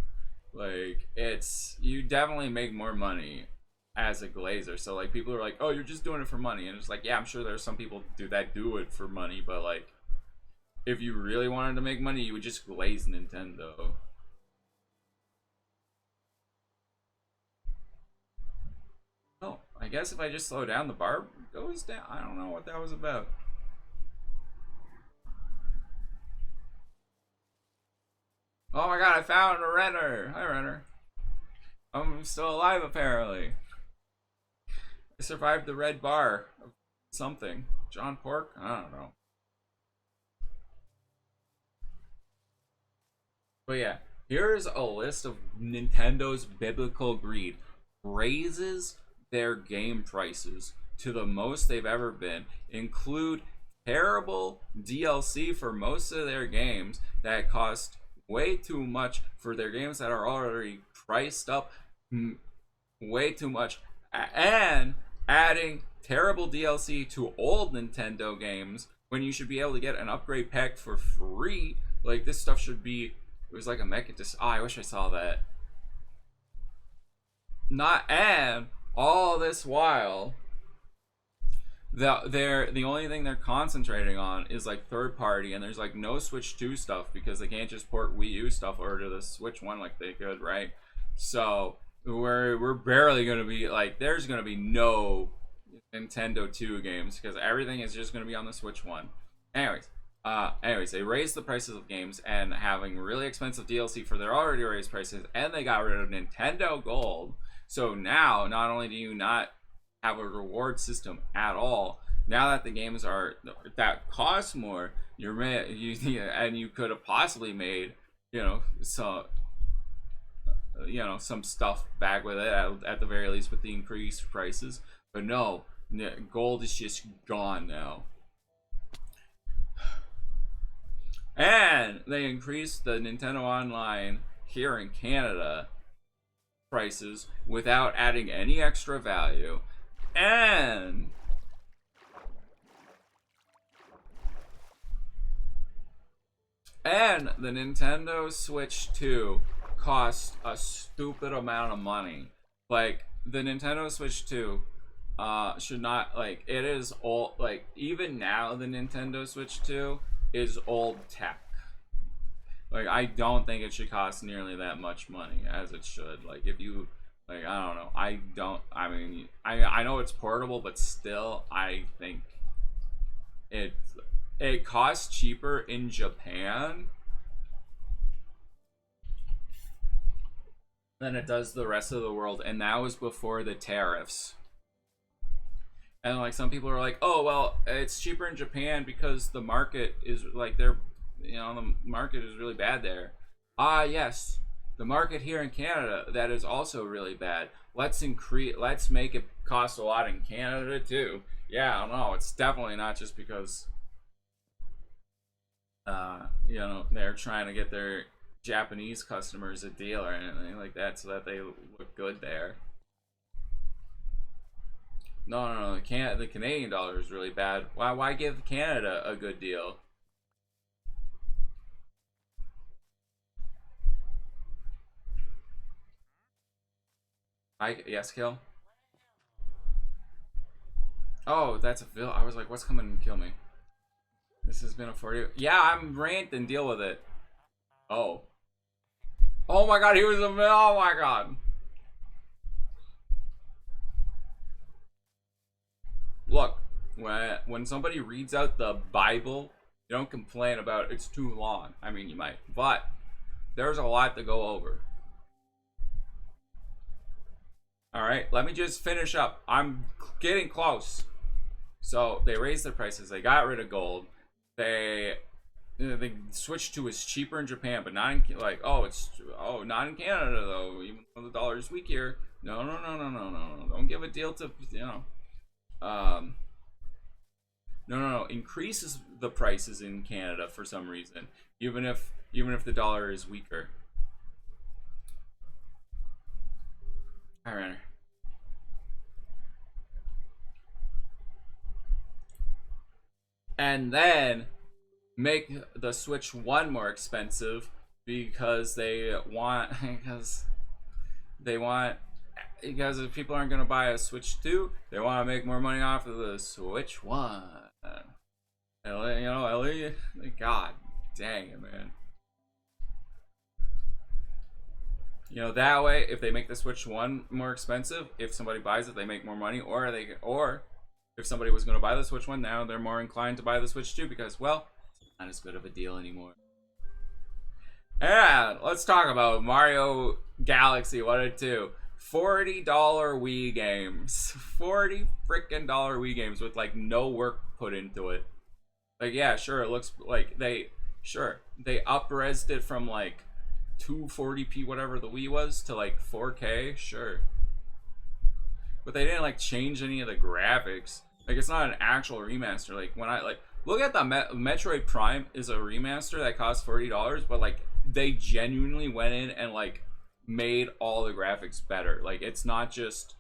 Like you definitely make more money as a glazer. So like people are like oh you're just doing it for money, and it's like yeah I'm sure there's some people do it for money, but like if you really wanted to make money you would just glaze Nintendo. guess if I just slow down, the bar goes down. I don't know what that was about. Oh my god, I found a Renner. Hi, Renner. I'm still alive, apparently. I survived the red bar of something. John Pork? I don't know. But yeah, here's a list of Nintendo's biblical greed. Raises their game prices to the most they've ever been. Include terrible DLC for most of their games that cost way too much for their games that are already priced up way too much, and adding terrible DLC to old Nintendo games when you should be able to get an upgrade pack for free. Like, this stuff should be, it was like a mecha disc. Oh, I wish I saw that. Not, and all this while the only thing they're concentrating on is like third party, and there's like no Switch 2 stuff because they can't just port Wii U stuff over to the Switch 1 like they could, right? So we're barely gonna be like, there's gonna be no Nintendo 2 games because everything is just gonna be on the Switch 1. Anyways, they raised the prices of games and having really expensive DLC for their already raised prices, and they got rid of Nintendo Gold. So now, not only do you not have a reward system at all, now that the games are that cost more, and you could have possibly made, some stuff back with it at the very least with the increased prices. But no, Gold is just gone now. And they increased the Nintendo Online here in Canada prices without adding any extra value. And the Nintendo Switch 2 costs a stupid amount of money. Like, the Nintendo Switch 2 should not, like, it is old. Like, even now the Nintendo Switch 2 is old tech. Like, I don't think it should cost nearly that much money as it should. Like, if you, like, I don't know. I know it's portable, but still, I think it costs cheaper in Japan than it does the rest of the world, and that was before the tariffs. And like, some people are like, oh well, it's cheaper in Japan because the market is like, the market is really bad there. Yes, the market here in Canada, that is also really bad. Let's make it cost a lot in Canada too. Yeah, no, it's definitely not just because they're trying to get their Japanese customers a deal or anything like that so that they look good there. No. The Canadian dollar is really bad. Why give Canada a good deal? Yes, kill. Oh, that's a villain. I was like, what's coming to kill me? This has been a 40. Yeah, I'm ranked and deal with it. Oh. Oh my god, he was a villain. Oh my god. Look, when somebody reads out the Bible, you don't complain about it's too long. I mean, you might, but there's a lot to go over. Alright, let me just finish up. I'm getting close. So, they raised the prices. They got rid of gold. They switched to it's cheaper in Japan, but not in, like, not in Canada, though. Even though the dollar is weak here. No. Don't give a deal to, No. Increases the prices in Canada for some reason. Even if the dollar is weaker. Alright. And then make the Switch 1 more expensive because because if people aren't going to buy a Switch 2, they want to make more money off of the Switch 1. Ellie, god dang it, man. You know, that way, if they make the Switch 1 more expensive, if somebody buys it, they make more money, or if somebody was going to buy the Switch 1 now, they're more inclined to buy the Switch 2 because, well, it's not as good of a deal anymore. And let's talk about Mario Galaxy 1 and 2. $40 Wii games. $40 freaking Wii games with like no work put into it. Like, yeah, sure, it looks like they up-resed it from like 240p whatever the Wii was to like 4K, sure. But they didn't like change any of the graphics. Like, it's not an actual remaster. Like, when I like look at the Metroid Prime is a remaster that costs $40, but like they genuinely went in and like made all the graphics better. Like, it's not just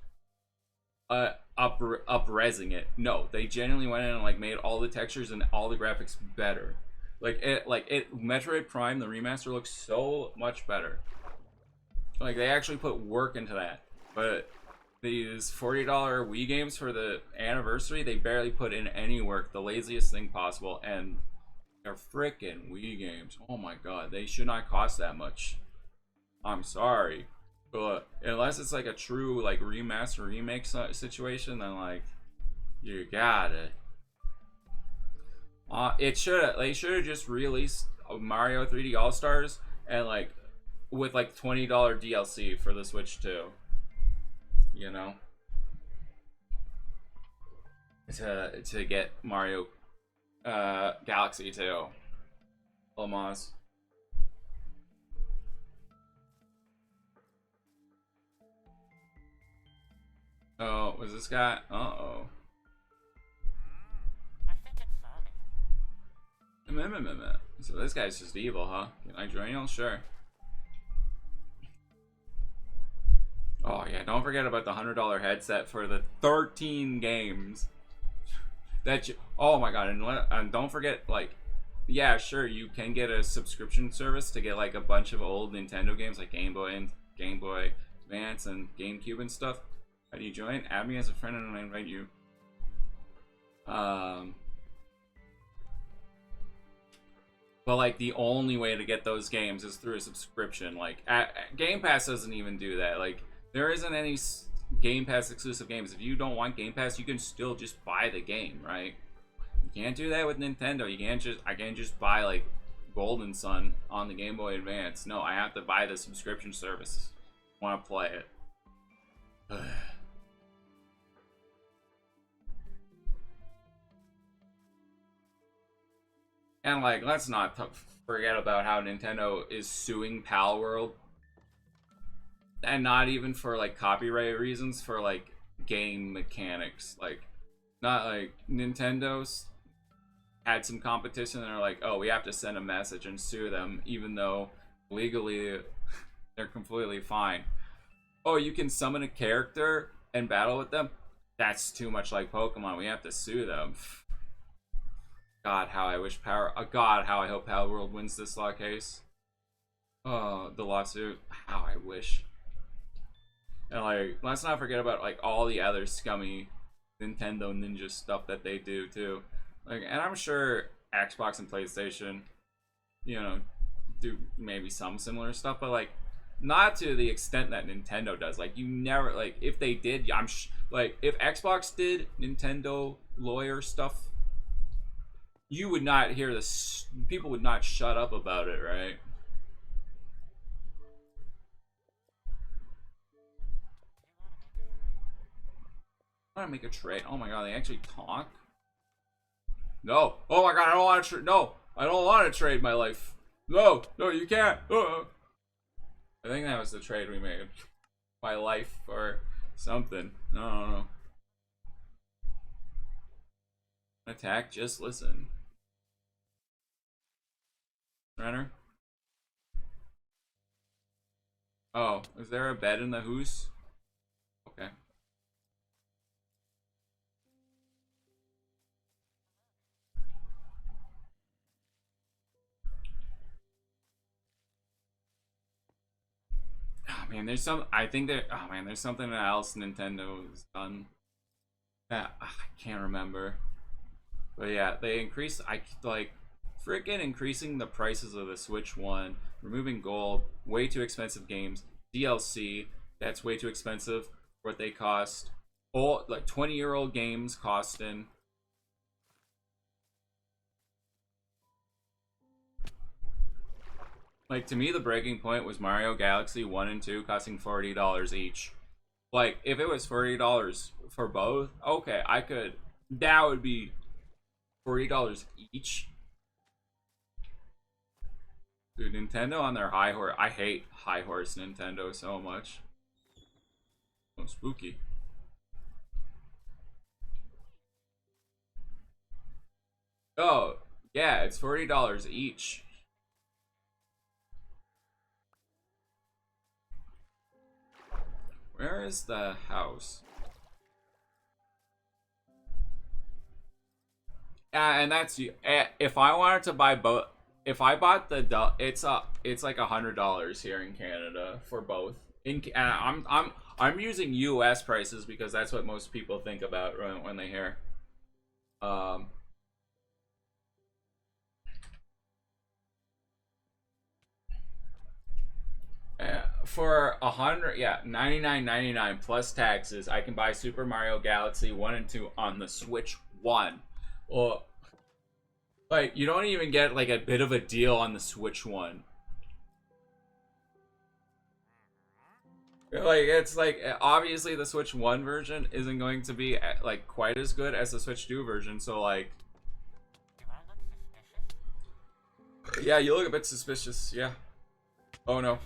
up-resing it. No, they genuinely went in and like made all the textures and all the graphics better. Metroid Prime, the remaster, looks so much better. Like, they actually put work into that. But these $40 Wii games for the anniversary, they barely put in any work. The laziest thing possible. And they're freaking Wii games. Oh my god, they should not cost that much. I'm sorry. But unless it's like a true like remaster remake situation, then like you got it. They should have just released Mario 3D All Stars and like with like $20 DLC for the Switch 2. You know, to get Mario Galaxy 2. Almost. Oh, was this guy? Uh-oh. So this guy's just evil, huh? Can I join you? Sure. Oh yeah, don't forget about the $100 headset for the 13 games. Oh my god, and don't forget, like, yeah, sure, you can get a subscription service to get like a bunch of old Nintendo games like Game Boy and Game Boy Advance and GameCube and stuff. How do you join? Add me as a friend and I invite you. But like the only way to get those games is through a subscription. Like Game Pass doesn't even do that. Like there isn't any Game Pass exclusive games. If you don't want Game Pass, you can still just buy the game, right? You can't do that with Nintendo. I can't just buy like Golden Sun on the Game Boy Advance. No, I have to buy the subscription service. Want to play it. And like, let's not forget about how Nintendo is suing Palworld, and not even for like copyright reasons, for like game mechanics. Like, not like Nintendo's had some competition and they're like, oh, we have to send a message and sue them, even though legally they're completely fine. Oh, you can summon a character and battle with them? That's too much like Pokemon. We have to sue them. God, how I wish God, how I hope Palworld wins this law case. Oh, the lawsuit. How I wish. And like, let's not forget about like all the other scummy Nintendo Ninja stuff that they do too. Like, and I'm sure Xbox and PlayStation, you know, do maybe some similar stuff, but like, not to the extent that Nintendo does. Like, you never, like, if they did, like, if Xbox did Nintendo lawyer stuff, you would not hear this. People would not shut up about it, right? I want to make a trade. Oh my god, they actually talk? No. Oh my god, I don't want to no. I don't want to trade my life. No, you can't. I think that was the trade we made. My life or something. No. Attack, just listen. Renner? Oh, is there a bed in the house? Okay. Oh man, there's some. I think that. Oh man, there's something else Nintendo has done that I can't remember. But yeah, they increased. I like freaking increasing the prices of the Switch 1, removing gold, way too expensive games, DLC that's way too expensive for what they cost. Old, like 20-year-old games costing. Like, to me, the breaking point was Mario Galaxy 1 and 2 costing $40 each. Like, if it was $40 for both, okay, I could. That would be $40 each. Dude, Nintendo on their high horse. I hate high horse Nintendo so much. Oh, spooky. Oh, yeah, it's $40 each. Where is the house? And that's you. If I wanted to buy both, if I bought the, it's like $100 here in Canada for both. I'm using U.S. prices because that's what most people think about when they hear. Um, for 100, yeah, $99.99 plus taxes, I can buy Super Mario Galaxy 1 and 2 on the Switch 1. Well, like, you don't even get like a bit of a deal on the Switch 1. Like, it's like, obviously the Switch 1 version isn't going to be like quite as good as the Switch 2 version, so like, yeah, you look a bit suspicious. Yeah. Oh no.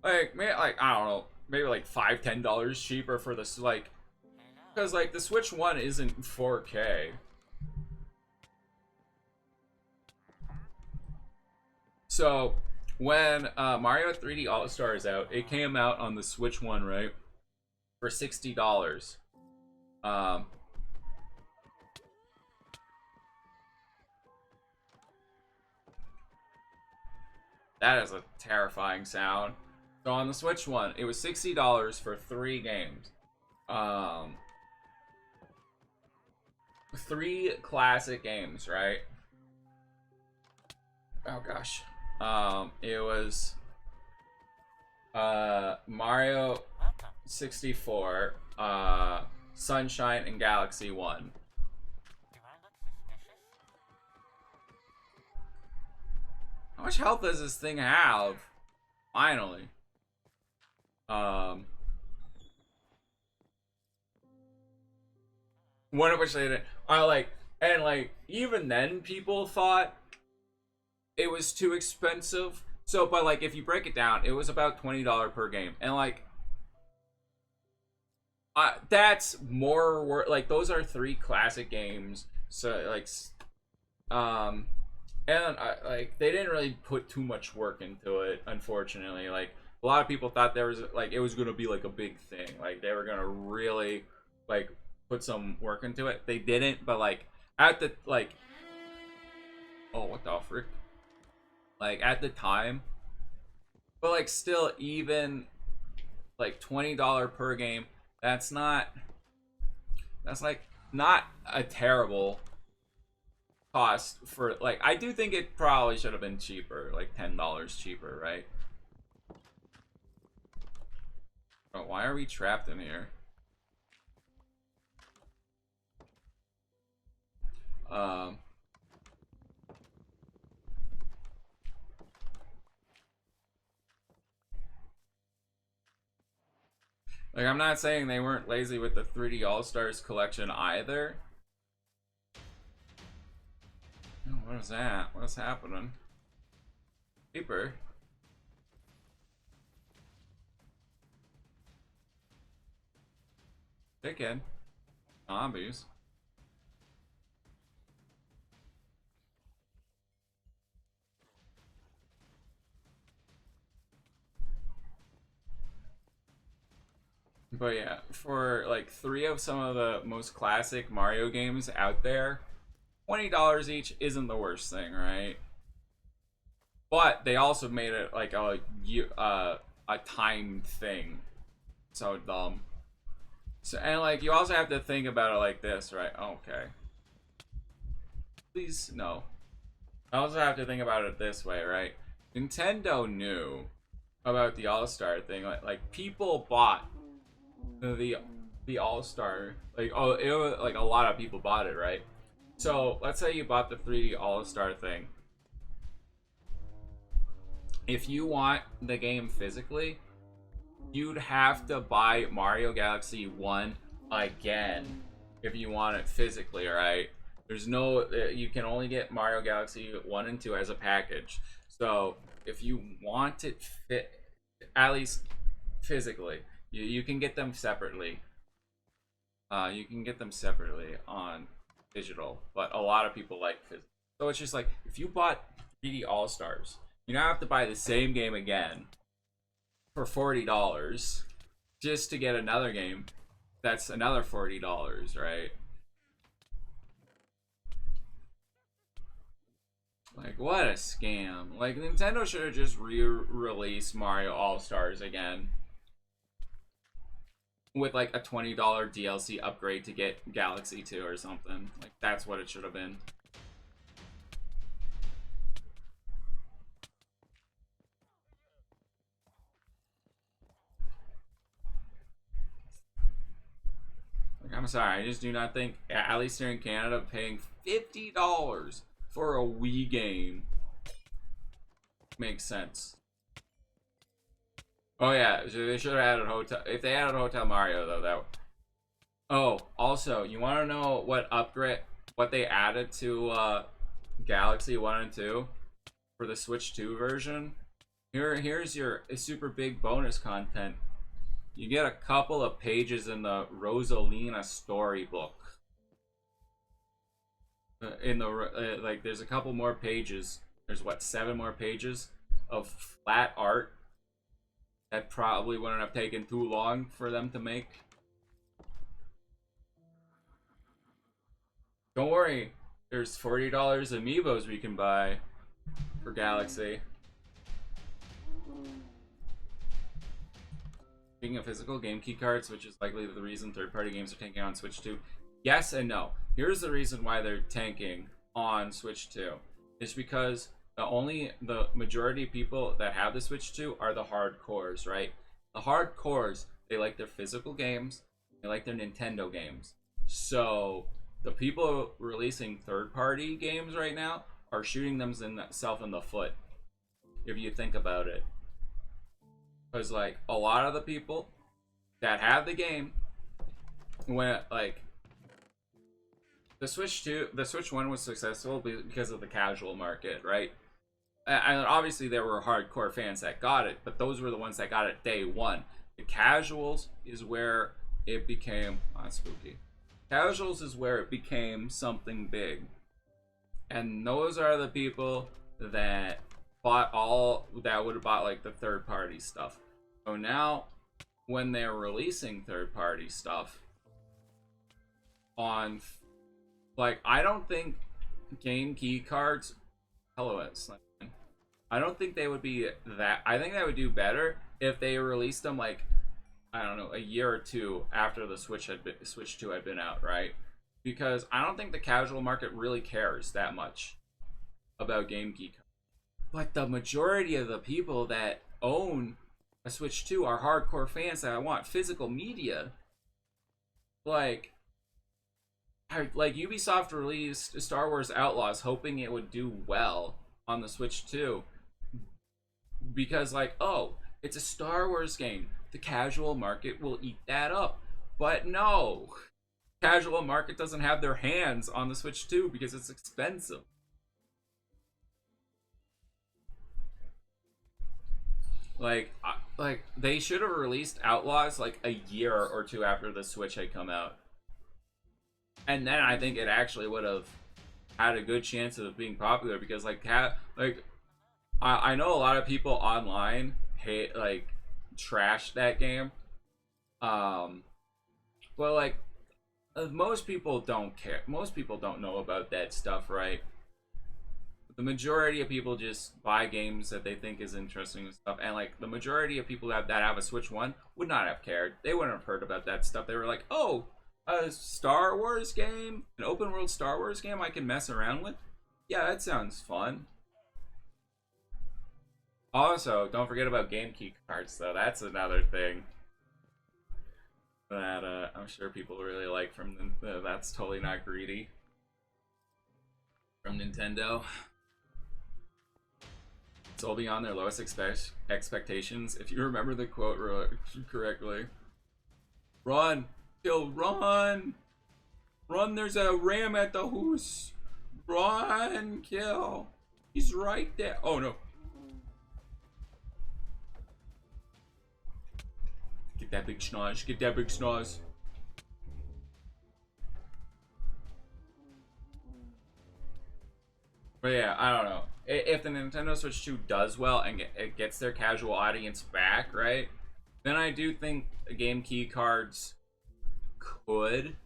Like, maybe, like, I don't know, maybe like $5-10 cheaper for this, like, because like the Switch 1 isn't 4K. So when Mario 3D All Star is out, it came out on the Switch 1, right, for $60. That is a terrifying sound. So on the Switch 1, it was $60 for 3 games. 3 classic games, right? Oh gosh. It was Mario 64, Sunshine, and Galaxy 1. How much health does this thing have? Finally. One of which they didn't. I like, and like, even then people thought it was too expensive. So, but like, if you break it down, it was about $20 per game, and like, that's more worth. Like, those are 3 classic games. So like, and like, they didn't really put too much work into it, unfortunately. Like, a lot of people thought there was like, it was gonna be like a big thing. Like, they were gonna really like put some work into it. They didn't, but like, at the like, oh, what the frick? Like, at the time, but like, still, even like $20 per game, that's like not a terrible cost for, like, I do think it probably should have been cheaper, like $10 cheaper, right? But why are we trapped in here? Like, I'm not saying they weren't lazy with the 3D All-Stars collection either. Oh, what is that? What's happening? Paper. Chicken. Zombies. But yeah, for like 3 of some of the most classic Mario games out there, $20 each isn't the worst thing, right? But they also made it like a timed thing. So dumb. So, and like, you also have to think about it like this, right? Okay. Please, no. I also have to think about it this way, right? Nintendo knew about the All-Star thing. Like people bought the All-Star. Like, oh, it was like a lot of people bought it, right? So let's say you bought the 3D All-Star thing. If you want the game physically, you'd have to buy Mario Galaxy 1 again if you want it physically, right? There's no, you can only get Mario Galaxy 1 and 2 as a package. So if you want it at least physically, you can get them separately. You can get them separately on digital, but a lot of people like physical. So it's just like, if you bought 3D All-Stars, you now have to buy the same game again for $40 just to get another game that's another $40, right? Like, what a scam. Like, Nintendo should have just re-released Mario All-Stars again with like a $20 DLC upgrade to get Galaxy 2 or something. Like, that's what it should have been. Like, I'm sorry, I just do not think, at least here in Canada, paying $50 for a Wii game makes sense. Oh yeah, they should have added Hotel. If they added Hotel Mario though, that. Oh, also, you want to know what they added to Galaxy 1 and 2 for the Switch 2 version? Here's your super big bonus content. You get a couple of pages in the Rosalina storybook. In the like, there's a couple more pages. There's what, 7 more pages of flat art that probably wouldn't have taken too long for them to make. Don't worry, there's $40 amiibos we can buy for Galaxy. Speaking of physical game key cards, which is likely the reason third-party games are tanking on Switch 2. Yes and no. Here's the reason why they're tanking on Switch 2. It's because the majority of people that have the Switch 2 are the hardcores, right? The hardcores, they like their physical games, they like their Nintendo games. So the people releasing third-party games right now are shooting themselves in the foot, if you think about it. Because like a lot of the people that have the game, when like the Switch 1 was successful because of the casual market, right? And obviously there were hardcore fans that got it, but those were the ones that got it day one. The casuals is where it became spooky. Casuals is where it became something big, and those are the people that would have bought like the third party stuff. So now when they're releasing third party stuff on, like, I don't think game key cards, I don't think they would be that. I think they would do better if they released them like, I don't know, a year or two after the Switch 2 had been out, right? Because I don't think the casual market really cares that much about game key cards. But the majority of the people that own a Switch 2 are hardcore fans that want physical media. Like Ubisoft released Star Wars Outlaws hoping it would do well on the Switch 2. Because like, oh, it's a Star Wars game. The casual market will eat that up. But no. Casual market doesn't have their hands on the Switch 2 because it's expensive. Like they should have released Outlaws like a year or two after the Switch had come out. And then I think it actually would have had a good chance of being popular because I know a lot of people online trash that game. But like most people don't care. Most people don't know about that stuff, right? The majority of people just buy games that they think is interesting and stuff, and like the majority of people that have a Switch 1 would not have cared. They wouldn't have heard about that stuff. They were like, oh, a Star Wars game, an open world Star Wars game I can mess around with? Yeah, that sounds fun. Also, don't forget about game key cards, though. That's another thing that I'm sure people really like from that's totally not greedy from Nintendo. Sold beyond their lowest expectations. If you remember the quote correctly, run, kill, run, run. There's a ram at the house. Run, kill. He's right there. Oh no. Get that big schnoz. Get that big schnoz. But yeah, I don't know. If the Nintendo Switch 2 does well and it gets their casual audience back, right? Then I do think the game key cards could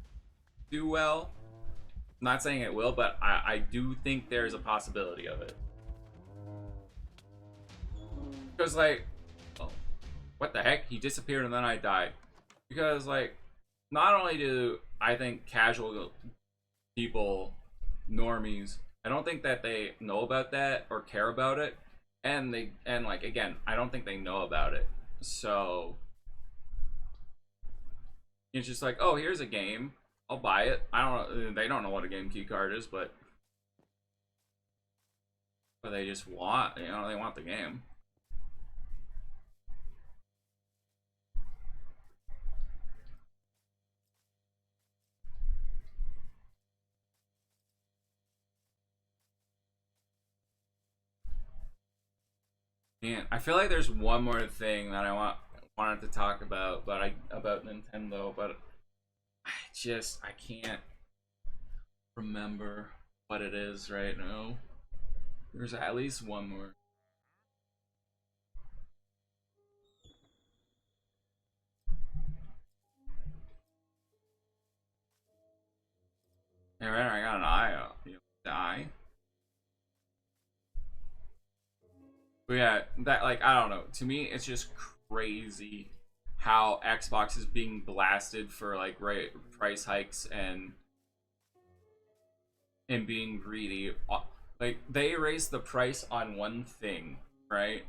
do well. I'm not saying it will, but I do think there's a possibility of it. Because, like, oh, what the heck? He disappeared and then I died. Because, like, not only do I think casual people, normies, I don't think that they know about that or care about it. And like, again, I don't think they know about it. So it's just like, oh, here's a game. I'll buy it. I don't know. They don't know what a game key card is, but they just want, they want the game. Man, I feel like there's one more thing that I wanted to talk about, but about Nintendo, but I can't remember what it is right now. There's at least one more. Hey, right, I got an eye up. You die. But yeah, that, like, I don't know. To me, it's just crazy how Xbox is being blasted for like price hikes and being greedy. Like, they raised the price on one thing, right?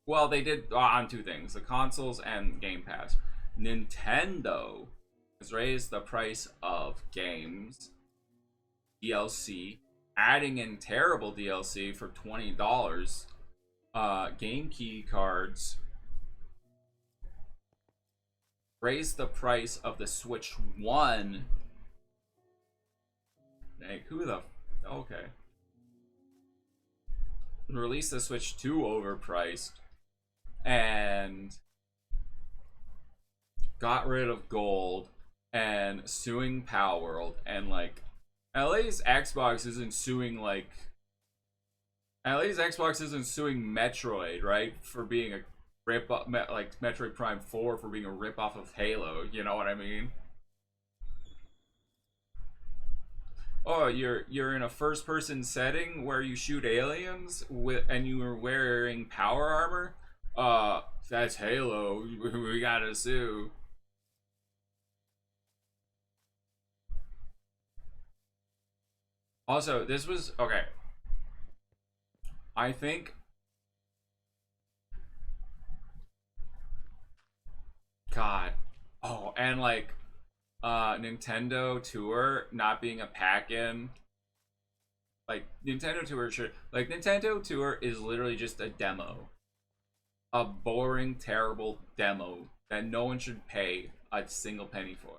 Well, they did on two things: the consoles and Game Pass. Nintendo has raised the price of games, DLC, adding in terrible DLC for $20. Game key cards, raised the price of the Switch 1. Like, who the... Okay. Released the Switch 2 overpriced. And got rid of gold. And suing Palworld. And, like, at least Xbox isn't suing, like... At least Xbox isn't suing Metroid, right? For being a rip off, like Metroid Prime 4 for being a rip off of Halo, you know what I mean? Oh, you're in a first person setting where you shoot aliens and you are wearing power armor? That's Halo. We gotta sue. Also, this was okay. I think God. Oh, and like Nintendo Tour not being a pack-in. Like Nintendo Tour should, like, Nintendo Tour is literally just a demo. A boring, terrible demo that no one should pay a single penny for.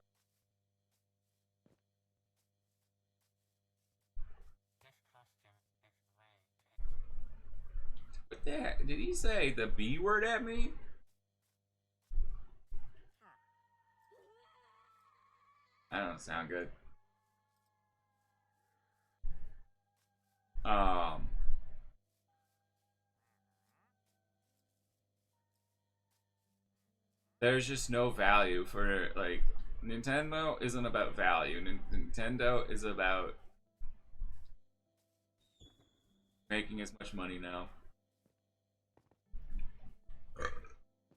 What the heck? Did he say the B word at me? That don't sound good. Um, there's just no value for, like, Nintendo isn't about value. Nintendo is about making as much money now.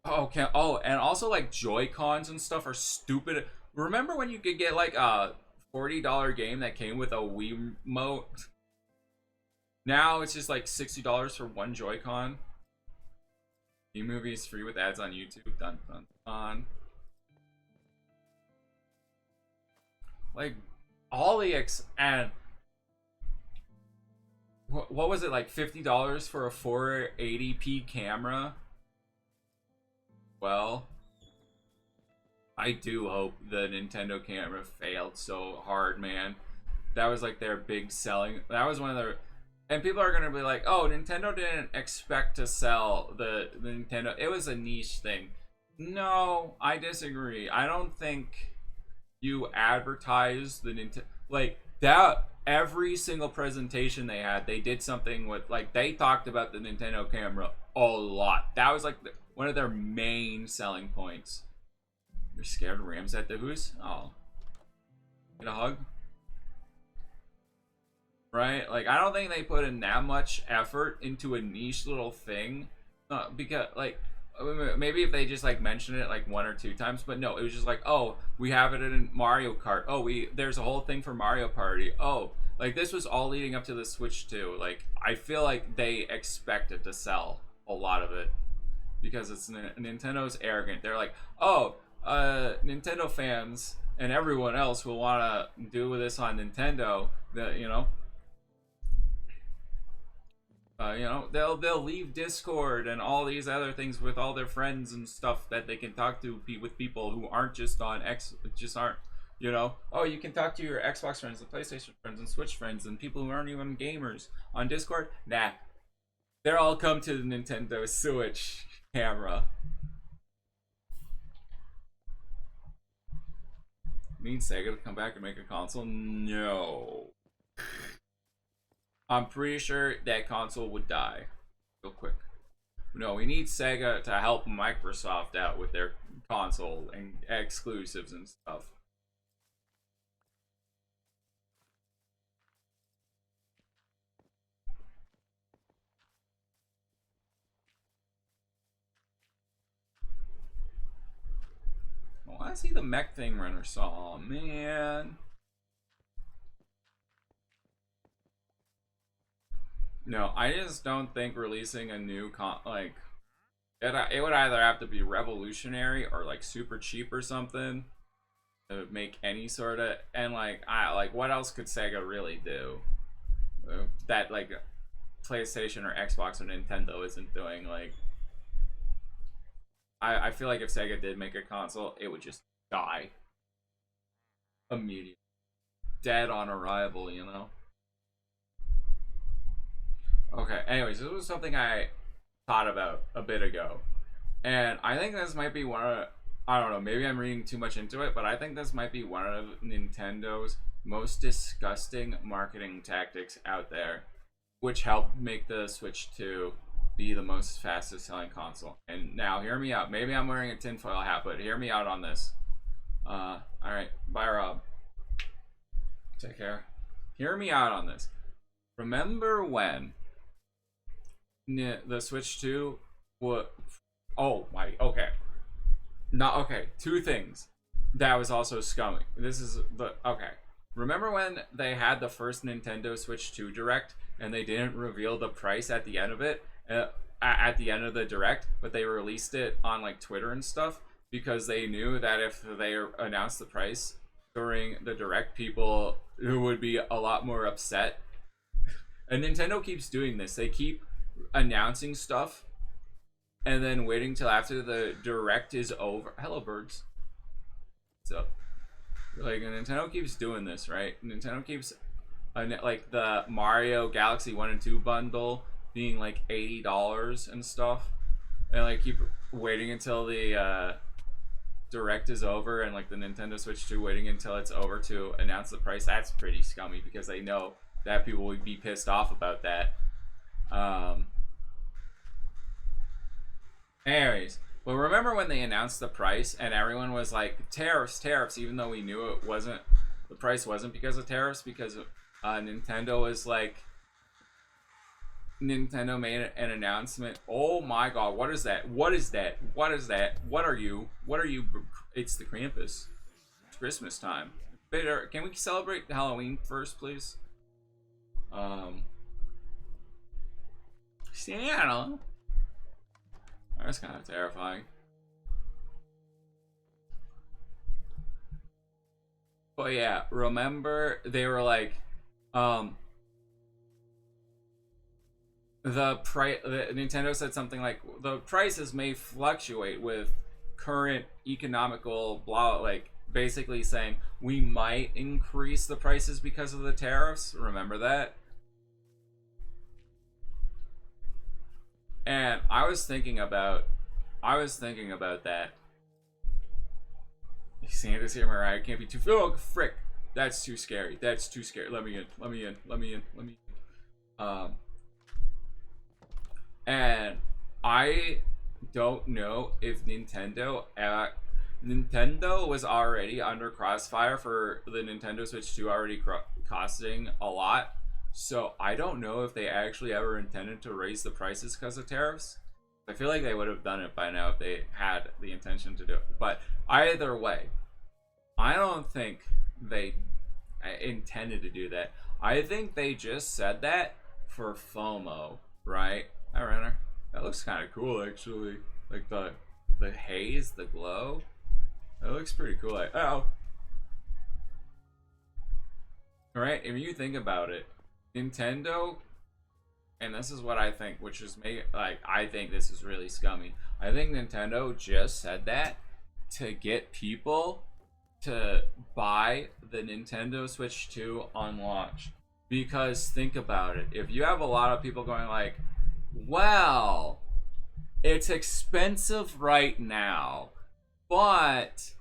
Oh, and also, like, Joy-Cons and stuff are stupid. Remember when you could get like a $40 game that came with a Wii remote? Now it's just like $60 for one Joy-Con. E-movies free with ads on YouTube. Dun dun dun. Like all the and what was it, like $50 for a 480p camera? Well, I do hope the Nintendo camera failed so hard, man. That was like their big selling. That was one of their. And people are gonna be like, "Oh, Nintendo didn't expect to sell the Nintendo. It was a niche thing." No, I disagree. I don't think you advertise the Nintendo like that. Every single presentation they had, they did something with like they talked about the Nintendo camera a lot. That was like one of their main selling points. You're scared of Rams at the Who's? Oh, get a hug. Right? Like, I don't think they put in that much effort into a niche little thing. Because, like, maybe if they just, like, mentioned it, like, 1 or 2 times. But no, it was just like, oh, we have it in Mario Kart. Oh, there's a whole thing for Mario Party. Oh, like, this was all leading up to the Switch 2. Like, I feel like they expected to sell a lot of it. Because it's Nintendo's arrogant. They're like, oh, Nintendo fans and everyone else will want to do this on Nintendo. You know, they'll leave Discord and all these other things with all their friends and stuff that they can talk to with people who aren't just on you know, oh, you can talk to your Xbox friends, the PlayStation friends, and Switch friends, and people who aren't even gamers on Discord. Nah, they're all come to the Nintendo Switch camera. Means Sega to come back and make a console? No. I'm pretty sure that console would die real quick. No, we need Sega to help Microsoft out with their console and exclusives and stuff. I want to see the mech thing runner saw, man. No, I just don't think releasing a new it would either have to be revolutionary or like super cheap or something to make any sort of, and like what else could Sega really do that like PlayStation or Xbox or Nintendo isn't doing? Like I feel like if Sega did make a console, it would just die immediately, dead on arrival, you know. Okay, anyways, this was something I thought about a bit ago. And I think this might be one of, I don't know, maybe I'm reading too much into it, but I think this might be one of Nintendo's most disgusting marketing tactics out there, which helped make the Switch 2 be the most fastest selling console. And now, hear me out. Maybe I'm wearing a tinfoil hat, but hear me out on this. Alright, bye, Rob. Take care. Hear me out on this. Remember when the Switch 2 would, oh my, okay, not okay, 2 things that was also scummy. This is the, okay, remember when they had the first Nintendo Switch 2 Direct and they didn't reveal the price at the end of it, at the end of the Direct, but they released it on like Twitter and stuff because they knew that if they announced the price during the Direct, people who would be a lot more upset. And Nintendo keeps doing this. They keep announcing stuff and then waiting till after the Direct is over. Hello, birds. What's up? Like, Nintendo keeps doing this, right? Nintendo keeps like the Mario Galaxy 1 and 2 bundle being like $80 and stuff, and like keep waiting until the Direct is over, and like the Nintendo Switch 2 waiting until it's over to announce the price. That's pretty scummy because they know that people would be pissed off about that. Anyways, but remember when they announced the price and everyone was like, tariffs, even though we knew it wasn't, the price wasn't because of tariffs, because Nintendo was like, Nintendo made an announcement. Oh my god, what is that? What is that? What is that? What are you? What are you? It's the Krampus. It's Christmas time. Can we celebrate Halloween first, please? Santa. That's kind of terrifying. But yeah, remember they were like, Nintendo said something like the prices may fluctuate with current economical blah, like basically saying we might increase the prices because of the tariffs. Remember that? And I was thinking about that. Santa's here, Mariah can't be too. Oh, frick! That's too scary. That's too scary. Let me in. Let me in. Let me in. Let me in. And I don't know if Nintendo was already under crossfire for the Nintendo Switch 2 already costing a lot. So I don't know if they actually ever intended to raise the prices because of tariffs. I feel like they would have done it by now if they had the intention to do it. But either way, I don't think they intended to do that. I think they just said that for FOMO, right? Hi, Renner. That looks kind of cool, actually. Like the haze, the glow. That looks pretty cool. Like, oh. Right? If you think about it, Nintendo, and this is what I think, which is I think this is really scummy. I think Nintendo just said that to get people to buy the Nintendo Switch 2 on launch. Because think about it. If you have a lot of people going like, well, it's expensive right now, but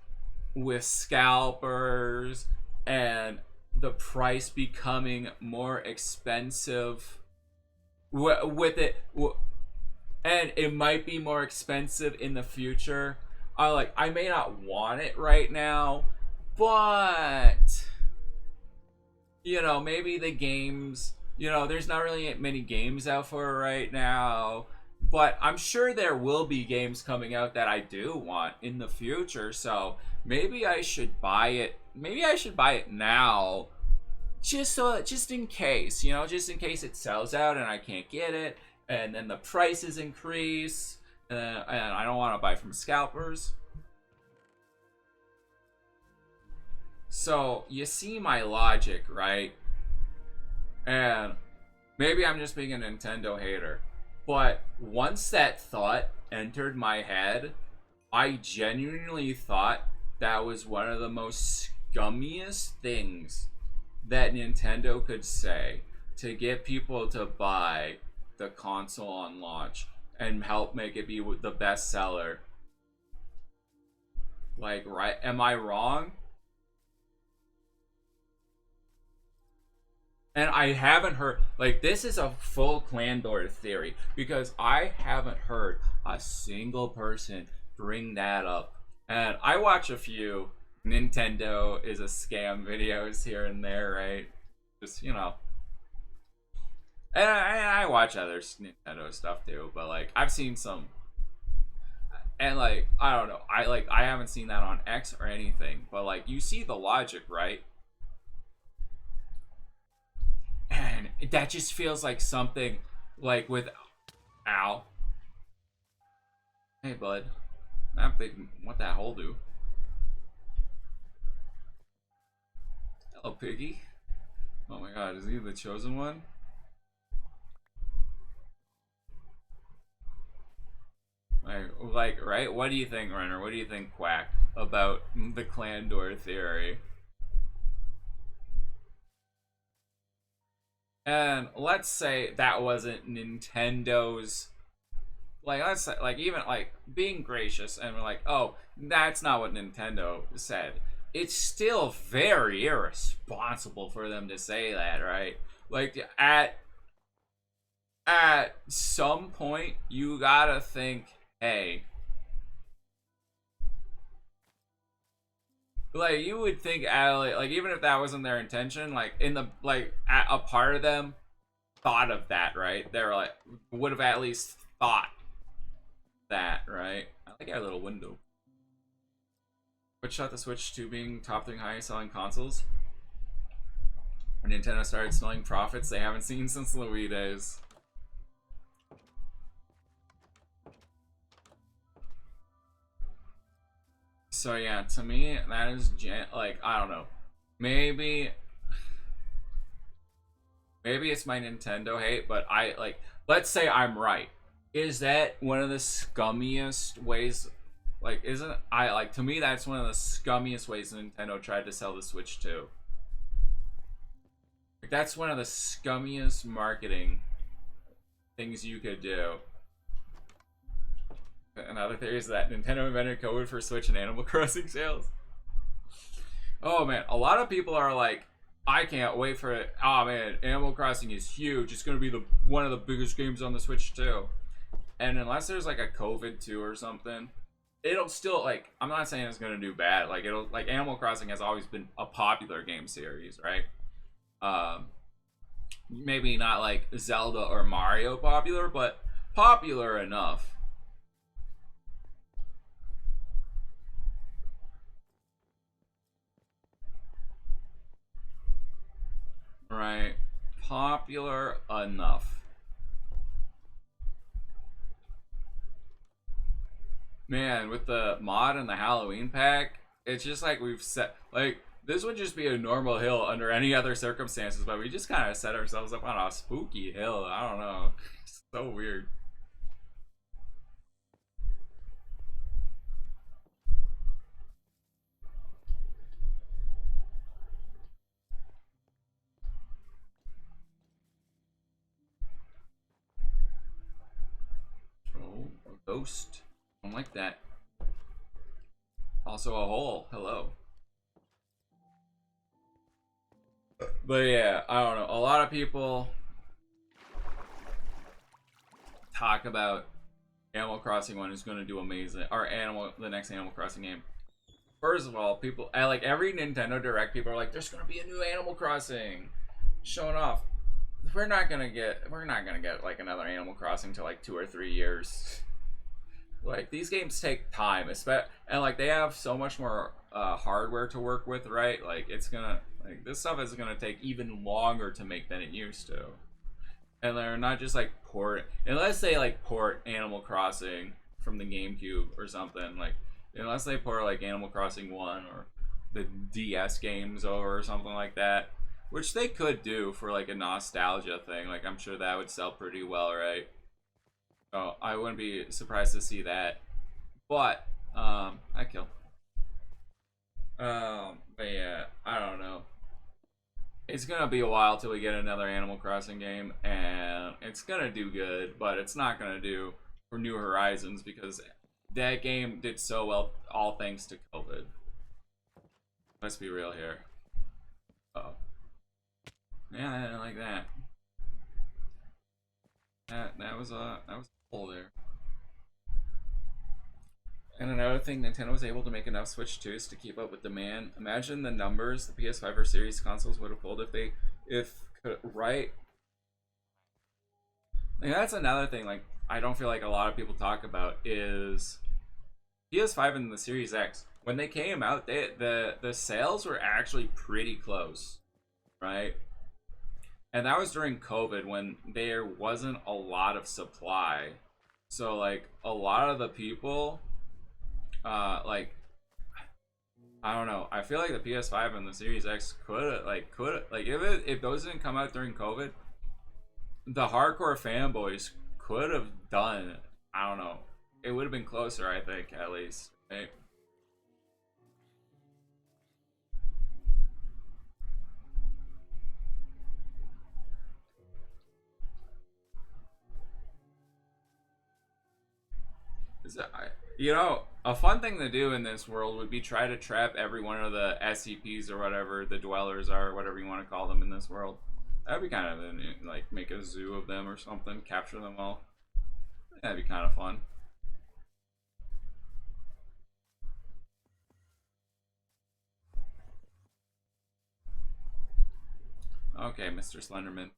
with scalpers and the price becoming more expensive with it, and it might be more expensive in the future. I may not want it right now, but you know, maybe the games, you know, there's not really many games out for it right now, but I'm sure there will be games coming out that I do want in the future. So maybe I should buy it. Maybe I should buy it now, just in case, you know, just in case it sells out and I can't get it, and then the prices increase, and I don't want to buy from scalpers. So you see my logic, right? And maybe I'm just being a Nintendo hater, but once that thought entered my head, I genuinely thought that was one of the most scummiest things that Nintendo could say to get people to buy the console on launch and help make it be the best seller. Like, right? Am I wrong? And I haven't heard, like, this is a full clan door theory, because I haven't heard a single person bring that up. And I watch a few Nintendo is a scam videos here and there, right? Just, you know. And I watch other Nintendo stuff too, but like, I've seen some. And like, I don't know, I haven't seen that on X or anything, but like, you see the logic, right? And that just feels like something like with ow. Hey bud. That big, what that hole do? Hello piggy. Oh my god, is he the chosen one? Like, right? What do you think, Renner? What do you think, Quack, about the clan door theory? And let's say that wasn't Nintendo's, like, let's say, like, even like being gracious, and we're like, oh, that's not what Nintendo said. It's still very irresponsible for them to say that, right? Like, at some point, you gotta think, hey, like, you would think, like, even if that wasn't their intention, like, a part of them thought of that, right? They're like, would have at least thought that, right? I like our little window. Which shot the Switch to being top 3 highest selling consoles? When Nintendo started smelling profits they haven't seen since the Wii days. So yeah, to me that is like, I don't know. Maybe it's my Nintendo hate, but I like, let's say I'm right. Is that one of the scummiest ways? Like, isn't I like, to me that's one of the scummiest ways Nintendo tried to sell the Switch too. Like, that's one of the scummiest marketing things you could do. Another theory is that Nintendo invented code for Switch and Animal Crossing sales. Oh man, a lot of people are like, I can't wait for it. Oh man, Animal Crossing is huge. It's gonna be one of the biggest games on the Switch too. And unless there's like a COVID 2 or something, it'll still, like, I'm not saying it's gonna do bad. Like, it'll, like, Animal Crossing has always been a popular game series, right? Maybe not like Zelda or Mario popular, but popular enough. Right? Popular enough. Man, with the mod and the Halloween pack, it's just like we've set, like, this would just be a normal hill under any other circumstances, but we just kind of set ourselves up on a spooky hill. I don't know. It's so weird. Oh, a ghost. I don't like that. Also a hole. Hello. But yeah, I don't know. A lot of people talk about Animal Crossing one is going to do amazing, or the next Animal Crossing game. First of all, people, I like every Nintendo Direct, people are like, there's going to be a new Animal Crossing showing off. We're not gonna get like another Animal Crossing to like 2 or 3 years. Like, these games take time, and like they have so much more hardware to work with, right? Like, it's gonna, like, this stuff is gonna take even longer to make than it used to. And they're not just like unless they like port Animal Crossing from the GameCube or something. Like, unless they port like Animal Crossing 1 or the DS games over or something like that, which they could do for like a nostalgia thing. Like, I'm sure that would sell pretty well, right? So I wouldn't be surprised to see that. But I kill. But yeah, I don't know. It's gonna be a while till we get another Animal Crossing game, and it's gonna do good, but it's not gonna do for New Horizons because that game did so well, all thanks to COVID. Let's be real here. Oh, yeah, I didn't like that. That was a hole there. And another thing, Nintendo was able to make enough Switch 2s to keep up with demand. Imagine the numbers the PS5 or Series consoles would have pulled right. Like, that's another thing. Like, I don't feel like a lot of people talk about is PS5 and the Series X. When they came out, the sales were actually pretty close, right? And that was during COVID when there wasn't a lot of supply. So like a lot of the people, like, I don't know. I feel like the PS5 and the Series X could if those didn't come out during COVID, the hardcore fanboys could have done. I don't know. It would have been closer, I think, at least. Right? You know, a fun thing to do in this world would be try to trap every one of the SCPs or whatever the dwellers are, or whatever you want to call them in this world. That'd be kind of like make a zoo of them or something, capture them all. That'd be kind of fun. Okay, Mr. Slenderman.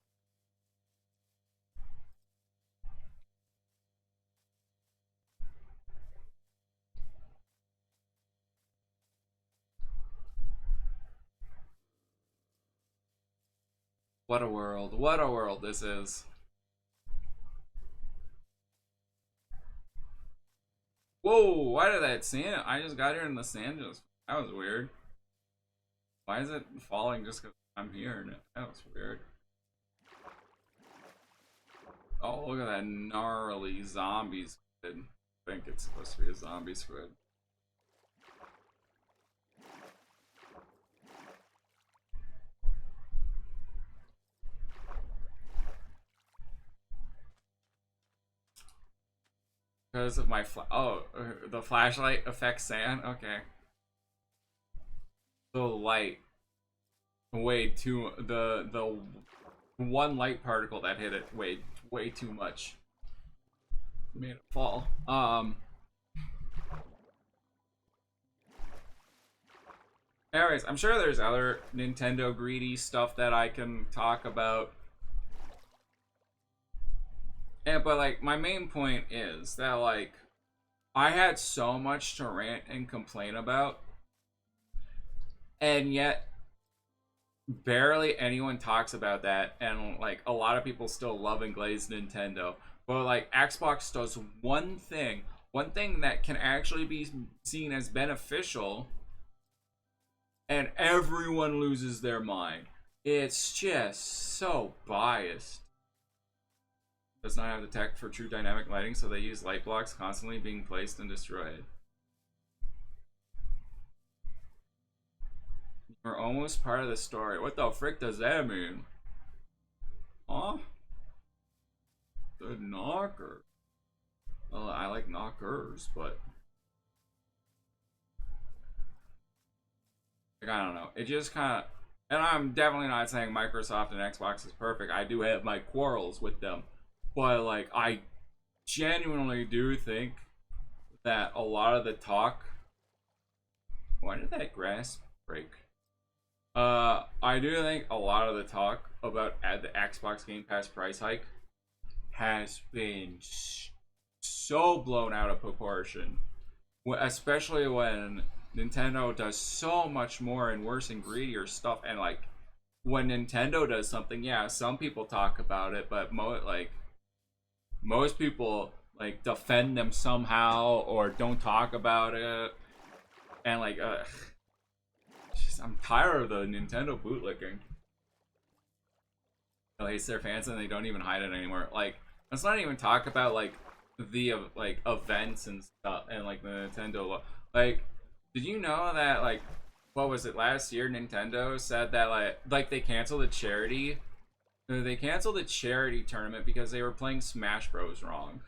What a world. What a world this is. Whoa, why did that sand? I just got here and the sand just. That was weird. Why is it falling just because I'm here? That was weird. Oh, look at that gnarly zombie squid. I think it's supposed to be a zombie squid. Because of my the flashlight affects sand. Okay. The light way too the one light particle that hit it way too much. Made it fall. Anyways, I'm sure there's other Nintendo greedy stuff that I can talk about. Yeah, but like my main point is that like I had so much to rant and complain about, and yet barely anyone talks about that, and like a lot of people still love and glaze Nintendo. But like Xbox does one thing that can actually be seen as beneficial, and everyone loses their mind. It's just so biased. Does not have the tech for true dynamic lighting, so they use light blocks constantly being placed and destroyed. We're almost part of the story. What the frick does that mean? Huh? The knocker. Well, I like knockers, but like, I don't know. It just kind of, and I'm definitely not saying Microsoft and Xbox is perfect. I do have my quarrels with them, but like I genuinely do think that a lot of the talk. Why did that grass break? I do think a lot of the talk about the Xbox Game Pass price hike has been so blown out of proportion, especially when Nintendo does so much more and worse and greedier stuff. And like when Nintendo does something, yeah, some people talk about it, but most people like defend them somehow or don't talk about it. And like I'm tired of the Nintendo bootlicking. At least their fans, and they don't even hide it anymore. Like, let's not even talk about like the like events and stuff and like the Nintendo. Like, did you know that like what was it last year? Nintendo said that like they canceled a charity. They canceled a charity tournament because they were playing Smash Bros wrong.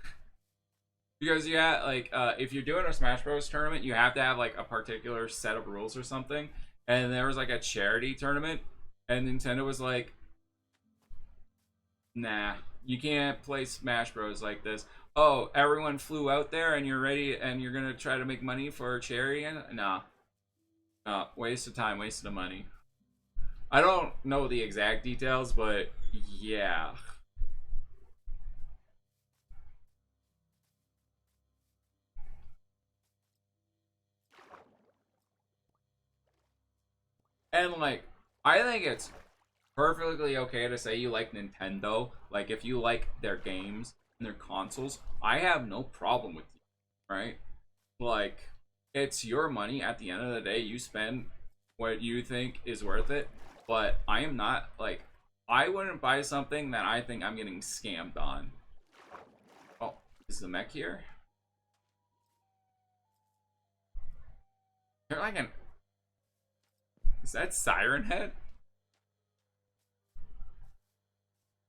Because yeah, like if you're doing a Smash Bros tournament, you have to have like a particular set of rules or something. And there was like a charity tournament, and Nintendo was like, nah, you can't play Smash Bros like this. Oh, everyone flew out there and you're ready and you're gonna try to make money for a charity? Nah. Waste of time, waste of money. I don't know the exact details, but yeah. And like, I think it's perfectly okay to say you like Nintendo. Like, if you like their games and their consoles, I have no problem with you, right? Like, it's your money at the end of the day. You spend what you think is worth it. But I am not, like, I wouldn't buy something that I think I'm getting scammed on. Oh, is the mech here? They're like an... Is that Siren Head?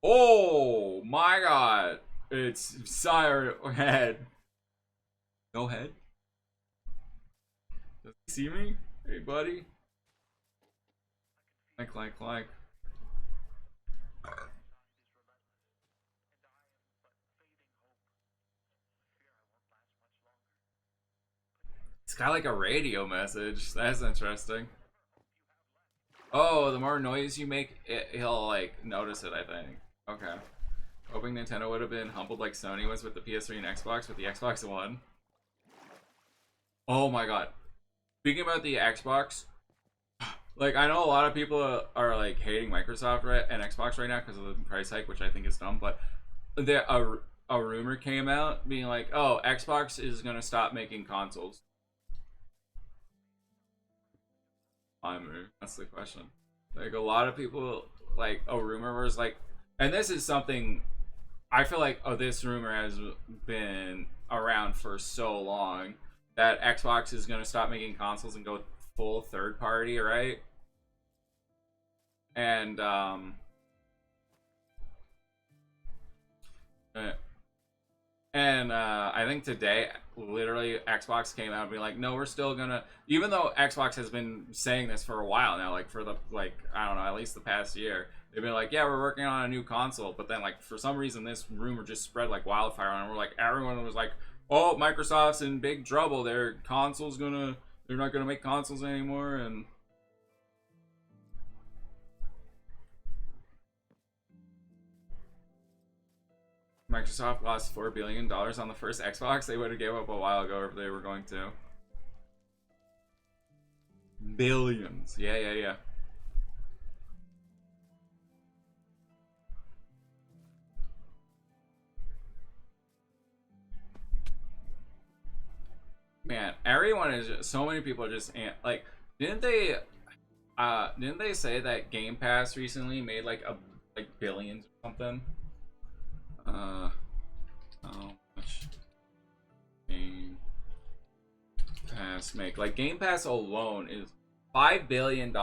Oh my god. It's Siren Head. No head? Does he see me? Hey buddy. Like. It's got like a radio message. That's interesting. Oh, the more noise you make, he'll like notice it, I think. Okay. Hoping Nintendo would have been humbled like Sony was with the PS3 and Xbox with the Xbox One. Oh my god. Speaking about the Xbox, like I know a lot of people are like hating Microsoft and Xbox right now because of the price hike, which I think is dumb, but a rumor came out being like, oh, Xbox is gonna stop making consoles. That's the question. Like a lot of people, like a rumor was like, and this is something I feel like. Oh, this rumor has been around for so long that Xbox is gonna stop making consoles and go full third party, right? And uh, I think today, literally, Xbox came out and be like, no, we're still gonna, even though Xbox has been saying this for a while now, like for the, like, I don't know, at least the past year, they've been like, yeah, we're working on a new console, but then, like, for some reason, this rumor just spread like wildfire, and we're like, everyone was like, oh, Microsoft's in big trouble, they're not gonna make consoles anymore, and Microsoft lost $4 billion on the first Xbox. They would have gave up a while ago if they were going to. Billions. Yeah, yeah, yeah. Man, everyone is just, so many people are just like, didn't they say that Game Pass recently made like billions or something? How much Game Pass make? Like Game Pass alone is $5 billion.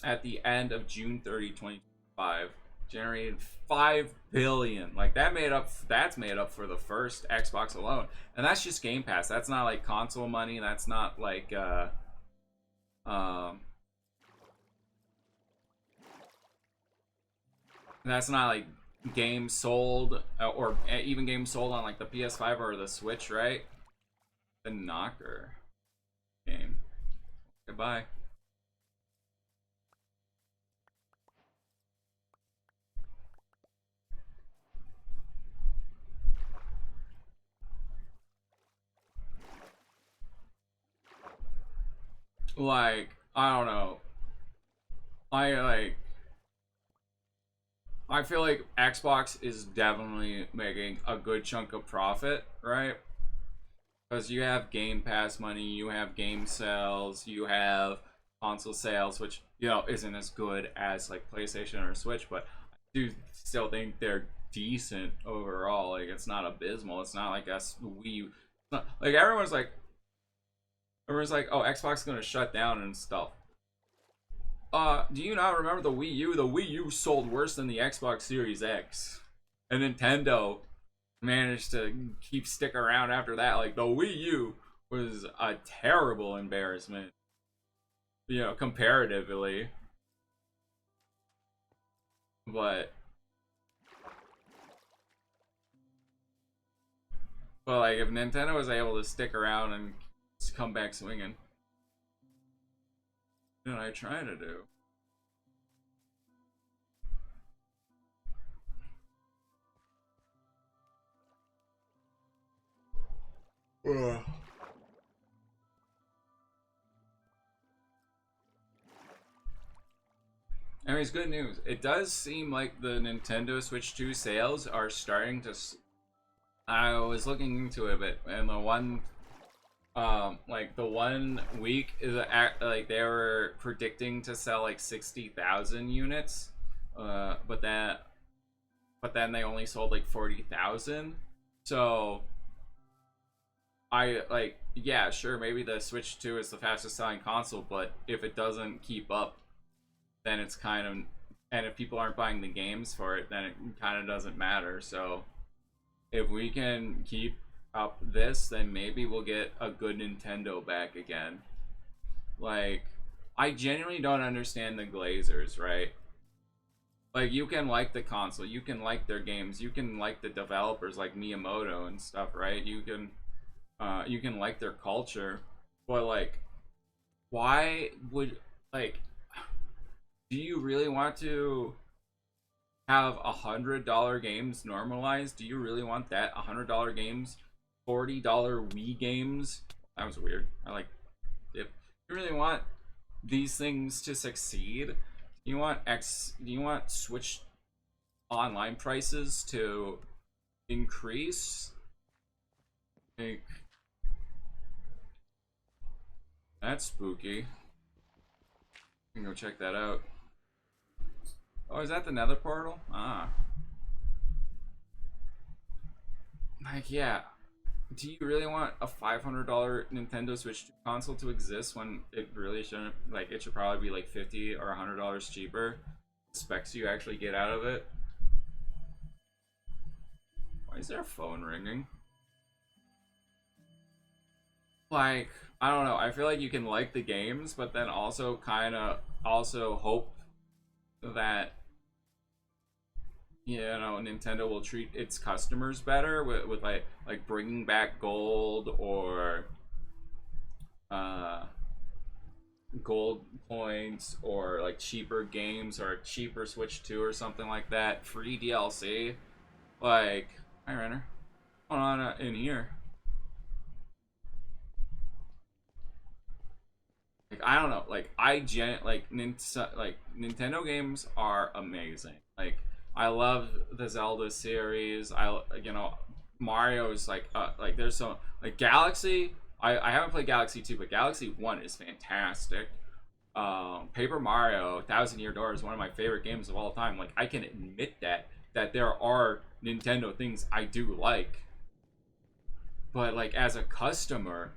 At the end of June 30, 2025, generated 5 billion. Like that's made up for the first Xbox alone. And that's just Game Pass. That's not like console money. That's not like that's not like games sold or even games sold on like the PS5 or the Switch, right? The knocker game. Goodbye. Like, I don't know. I feel like Xbox is definitely making a good chunk of profit, right? Because you have Game Pass money, you have game sales, you have console sales, which isn't as good as like PlayStation or Switch, but I do still think they're decent overall. Like it's not abysmal. It's not like us Wii. Like everyone's like, oh, Xbox is gonna shut down and stuff. Do you not remember the Wii U? The Wii U sold worse than the Xbox Series X, and Nintendo managed to stick around after that. Like the Wii U was a terrible embarrassment, comparatively. But like if Nintendo was able to stick around and come back swinging, what I try to do. Ugh. Anyways, good news. It does seem like the Nintendo Switch 2 sales are starting to. I was looking into it a bit, and the one like the 1 week is like they were predicting to sell like 60,000 units, but then they only sold like 40,000. So I like, yeah, sure, maybe the Switch 2 is the fastest selling console, but if it doesn't keep up, then it's kind of, and if people aren't buying the games for it, then it kind of doesn't matter. So if we can keep up this, then maybe we'll get a good Nintendo back again. Like, I genuinely don't understand the Glazers, right? Like, you can like the console, you can like their games, you can like the developers like Miyamoto and stuff, right? You can like their culture, but like, why would, like, do you really want to have $100 games normalized? Do you really want that? $100 games, $40 Wii games? That was weird. If you really want these things to succeed, do you want Switch online prices to increase. Like, that's spooky. You can go check that out. Oh, is that the Nether portal? Ah. Like, yeah. Do you really want a $500 Nintendo Switch 2 console to exist when it really shouldn't? Like, it should probably be like $50 or $100 cheaper. The specs you actually get out of it. Why is their phone ringing? Like, I don't know. I feel like you can like the games, but then also kind of also hope that, you know, Nintendo will treat its customers better with like bringing back gold or uh gold points or like cheaper games or a cheaper Switch 2 or something like that, free DLC. Like, hi Renner, what's going on in here? Like, I don't know, like like Nintendo games are amazing. Like, I love the Zelda series. You know, Mario's like there's so like Galaxy. I haven't played Galaxy 2, but Galaxy 1 is fantastic. Paper Mario Thousand Year Door is one of my favorite games of all time. Like, I can admit that there are Nintendo things I do like, but like as a customer,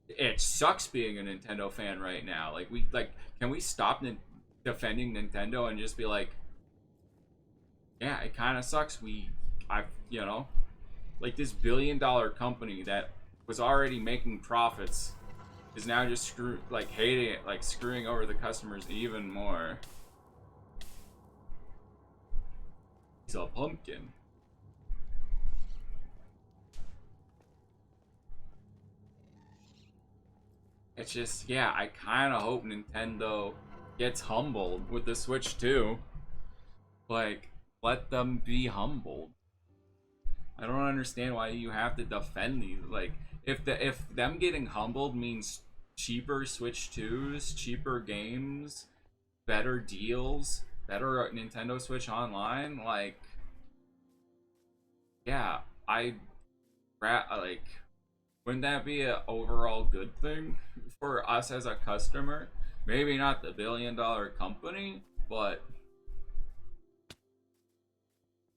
it sucks being a Nintendo fan right now. Can we stop defending Nintendo and just be like, yeah, it kind of sucks. You know, like this billion-dollar company that was already making profits is now just hating it, like screwing over the customers even more. He's a pumpkin. It's just, yeah, I kind of hope Nintendo gets humbled with the Switch 2. Like, let them be humbled. I don't understand why you have to defend these. Like, if them getting humbled means cheaper Switch 2s, cheaper games, better deals, better Nintendo Switch Online, like, yeah, like, wouldn't that be an overall good thing for us as a customer? Maybe not the billion-dollar company, but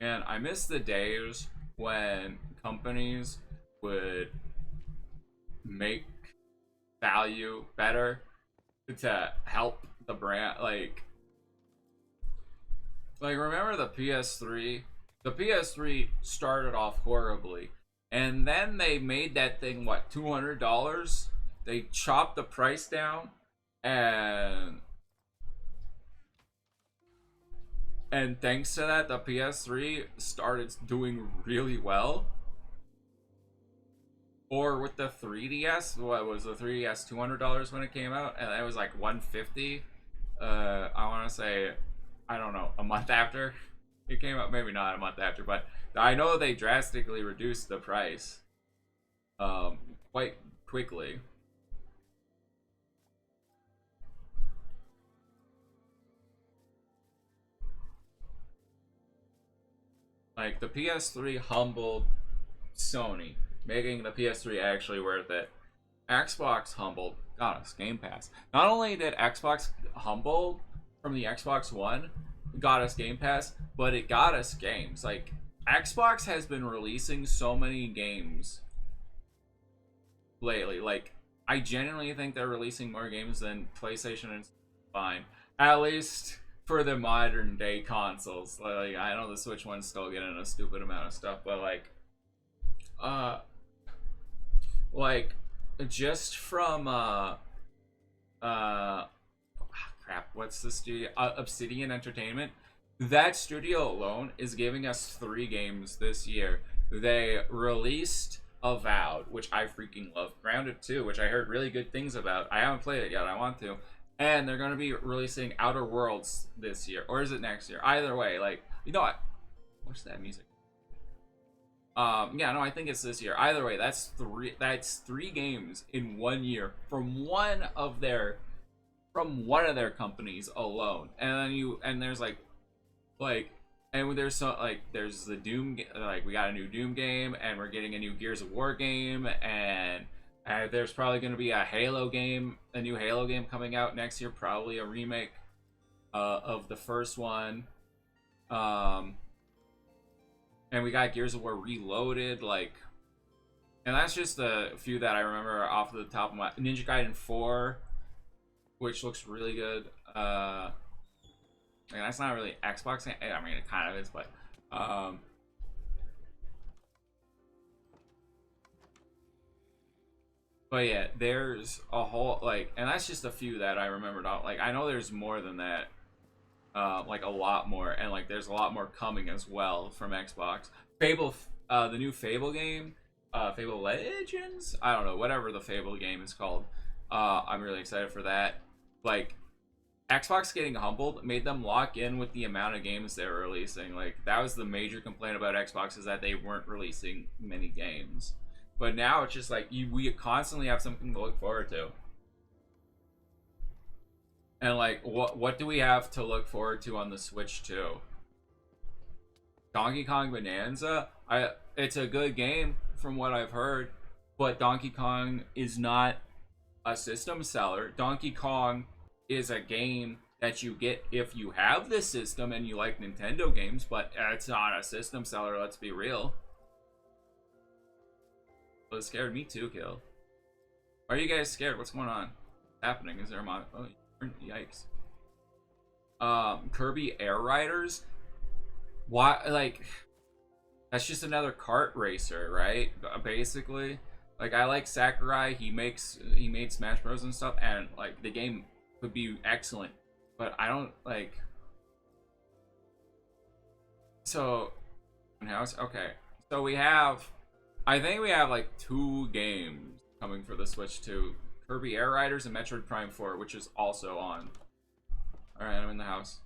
man, I miss the days when companies would make value better to help the brand. Like remember the PS3? The PS3 started off horribly, and then they made that thing what, $200? They chopped the price down, and thanks to that, the PS3 started doing really well. Or with the 3DS, what was the 3DS, $200 when it came out, and it was like $150. I want to say, I don't know, a month after it came out, maybe not a month after, but I know they drastically reduced the price, quite quickly. Like, the PS3 humbled Sony, making the PS3 actually worth it. Xbox humbled, got us Game Pass. Not only did Xbox humble from the Xbox One, got us Game Pass, but it got us games. Like, Xbox has been releasing so many games lately. Like, I genuinely think they're releasing more games than PlayStation and fine. At least for the modern day consoles. Like, I know the Switch one's still getting a stupid amount of stuff, but uh like just from crap, what's the studio, Obsidian Entertainment, that studio alone is giving us 3 games this year. They released Avowed, which I freaking love, Grounded 2, which I heard really good things about. I haven't played it yet, I want to. And they're going to be releasing Outer Worlds this year, or is it next year? Either way, like, you know what, what's that music? Yeah, no, I think it's this year. Either way, that's 3 games in 1 year from one of their companies alone. And then there's like and there's so like there's the Doom, like we got a new Doom game, and we're getting a new Gears of War game, and there's probably going to be a Halo game, a new Halo game coming out next year, probably a remake of the first one. And we got Gears of War Reloaded, like, and that's just a few that I remember off the top of my. Ninja Gaiden 4, which looks really good. And that's not really Xbox. I mean, it kind of is, but yeah, there's a whole like, and that's just a few that I remembered. Like, I know there's more than that. Like a lot more, and like there's a lot more coming as well from Xbox. Fable, the new Fable game, Fable Legends. I don't know, whatever the Fable game is called. I'm really excited for that. Like, Xbox getting humbled made them lock in with the amount of games they were releasing. Like, that was the major complaint about Xbox, is that they weren't releasing many games. But now it's just like we constantly have something to look forward to. And like, what do we have to look forward to on the Switch too? Donkey Kong Bonanza. It's a good game from what I've heard, but Donkey Kong is not a system seller. Donkey Kong is a game that you get if you have the system and you like Nintendo games, but it's not a system seller. Let's be real. Well, it scared me too, Kill. Why are you guys scared? What's going on? What's happening? Is there a mod? Oh, yikes. Kirby Air Riders. Why, like, that's just another kart racer, right? Basically, like, I like Sakurai. He made Smash Bros and stuff, and like the game could be excellent, but I don't like. So, okay. So I think we have like 2 games coming for the Switch too. Kirby Air Riders and Metroid Prime 4, which is also on. Alright, I'm in the house.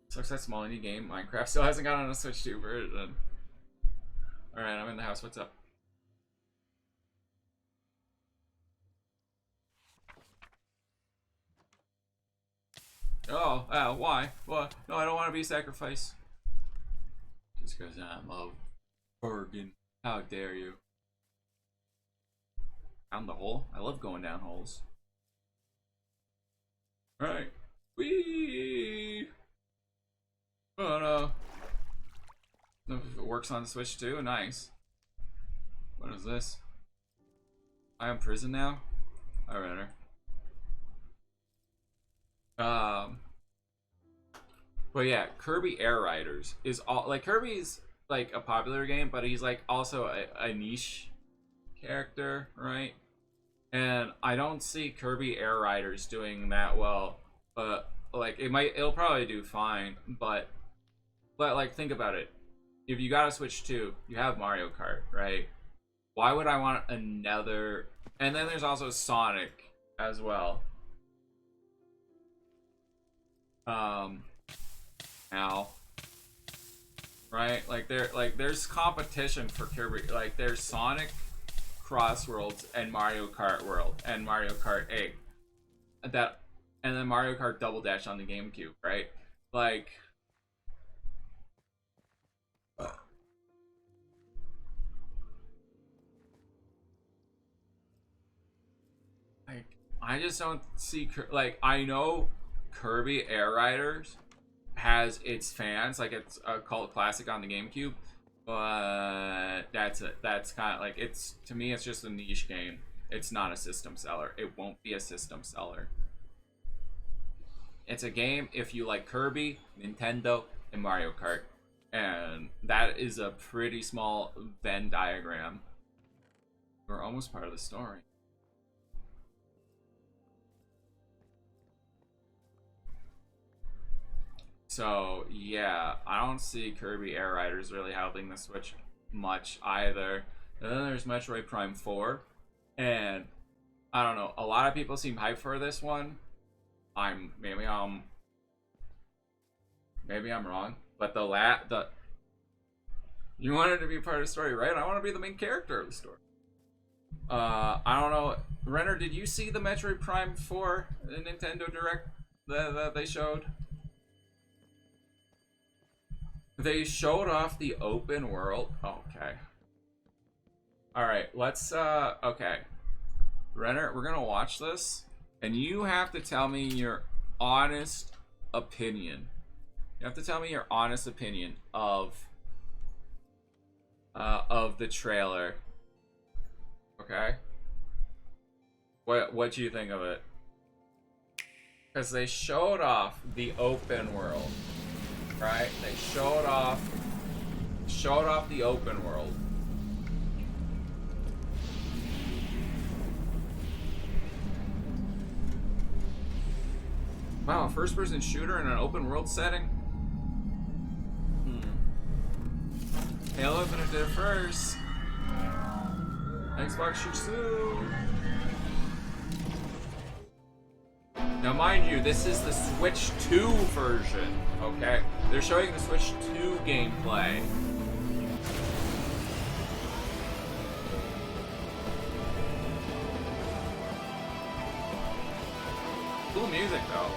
Sucks that small indie game. Minecraft still hasn't gotten on a Switch 2 version. Alright, I'm in the house. What's up? Oh, why? What? No, I don't want to be sacrificed. Just because I'm a Bergen. How dare you? Down the hole? I love going down holes. Alright. Whee! Oh no. It works on the Switch too? Nice. What is this? I am in prison now? Alright. But yeah, Kirby Air Riders is all like, Kirby's like a popular game, but he's like also a niche character, right? And I don't see Kirby Air Riders doing that well. But like, it'll probably do fine, but like, think about it. If you got a Switch 2, you have Mario Kart, right? Why would I want another? And then there's also Sonic as well. Now, right? Like, there's competition for Kirby. Like, there's Sonic Cross Worlds and Mario Kart World and Mario Kart 8. And then Mario Kart Double Dash on the GameCube, right? Like, I just don't see, like, I know Kirby Air Riders has its fans, like, it's a cult classic on the GameCube, but that's it. That's kind of like, it's, to me, it's just a niche game. It's not a system seller. It won't be a system seller. It's a game if you like Kirby, Nintendo, and Mario Kart, and that is a pretty small Venn diagram. We're almost part of the story. So yeah, I don't see Kirby Air Riders really helping the Switch much either. And then there's Metroid Prime 4, and I don't know, a lot of people seem hyped for this one. Maybe I'm wrong, but you wanted to be part of the story, right? I want to be the main character of the story. I don't know, Renner, did you see the Metroid Prime 4 Nintendo Direct that they showed? They showed off the open world. Okay. Alright, let's, okay. Renner, we're gonna watch this, and you have to tell me your honest opinion. You have to tell me your honest opinion of the trailer. Okay? What do you think of it? Because they showed off the open world, right? They showed off the open world. Wow, first-person shooter in an open world setting. Halo gonna do it first. Xbox shoots soon. Now, mind you, this is the Switch 2 version, okay? They're showing the Switch 2 gameplay. Cool music, though.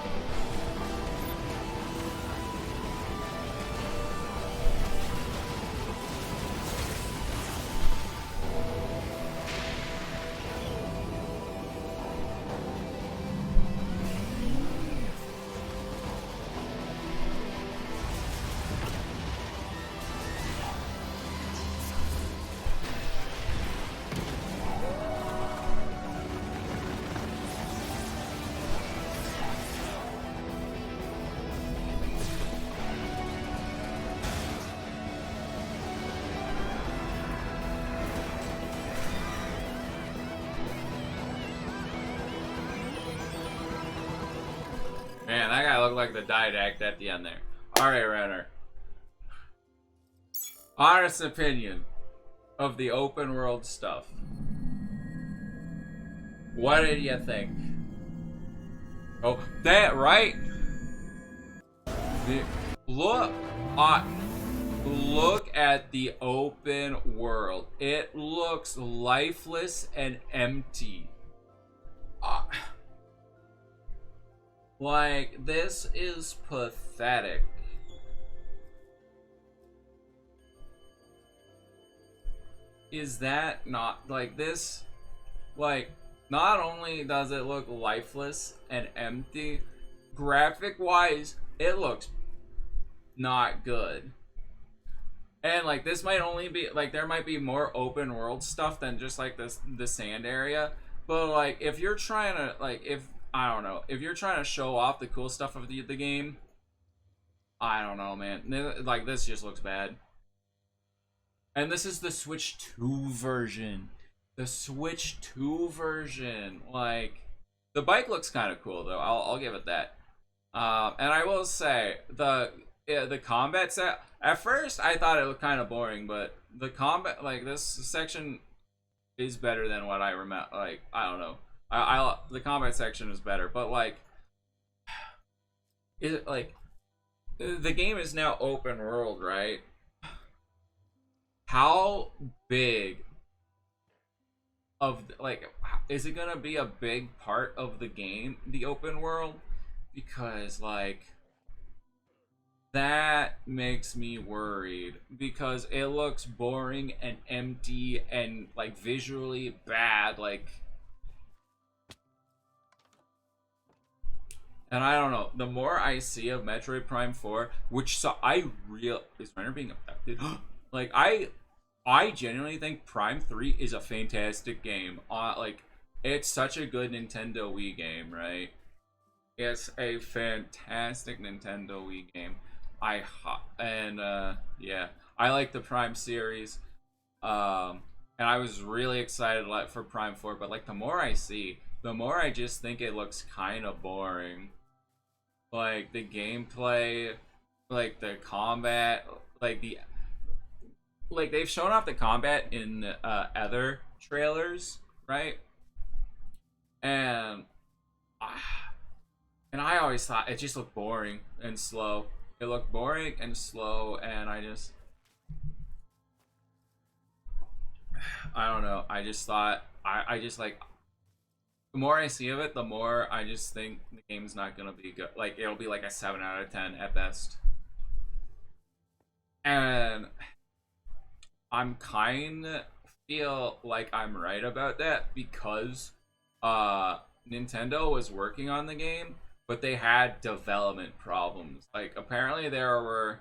Man, that guy looked like the didact at the end there. Alright, Renner. Honest opinion of the open world stuff. What did you think? Oh, that right? Look at the open world. It looks lifeless and empty. Like, this is pathetic. Is that not, like, this, like, not only does it look lifeless and empty, graphic-wise, it looks not good. And, like, this might only be, like, there might be more open world stuff than just, like, the sand area. But, like, if you're trying to, like, I don't know, if you're trying to show off the cool stuff of the game, I don't know, man. Like, this just looks bad. And this is the Switch 2 version. The Switch 2 version. Like, the bike looks kind of cool, though. I'll give it that. And I will say, the combat set, at first I thought it looked kind of boring, but the combat, like, this section is better than what I remember. Like, I don't know. The combat section is better, but, like, the game is now open world, right? How big of, like, is it gonna be a big part of the game, the open world? Because, like, that makes me worried, because it looks boring and empty and, like, visually bad, like. And I don't know, the more I see of Metroid Prime 4, which is Renner being affected? Like, I genuinely think Prime 3 is a fantastic game. Like, it's such a good Nintendo Wii game, right? It's a fantastic Nintendo Wii game. Yeah, I like the Prime series. And I was really excited for Prime 4, but, like, the more I see, the more I just think it looks kind of boring. Like, the gameplay, like, the combat, like, they've shown off the combat in other trailers, right? And I always thought it just looked boring and slow. It looked boring and slow, and I don't know. I just thought, I just, like, the more I see of it, the more I just think the game's not gonna be good. Like, it'll be like a 7 out of 10 at best. And I'm kind of feel like I'm right about that because Nintendo was working on the game, but they had development problems. Like apparently there were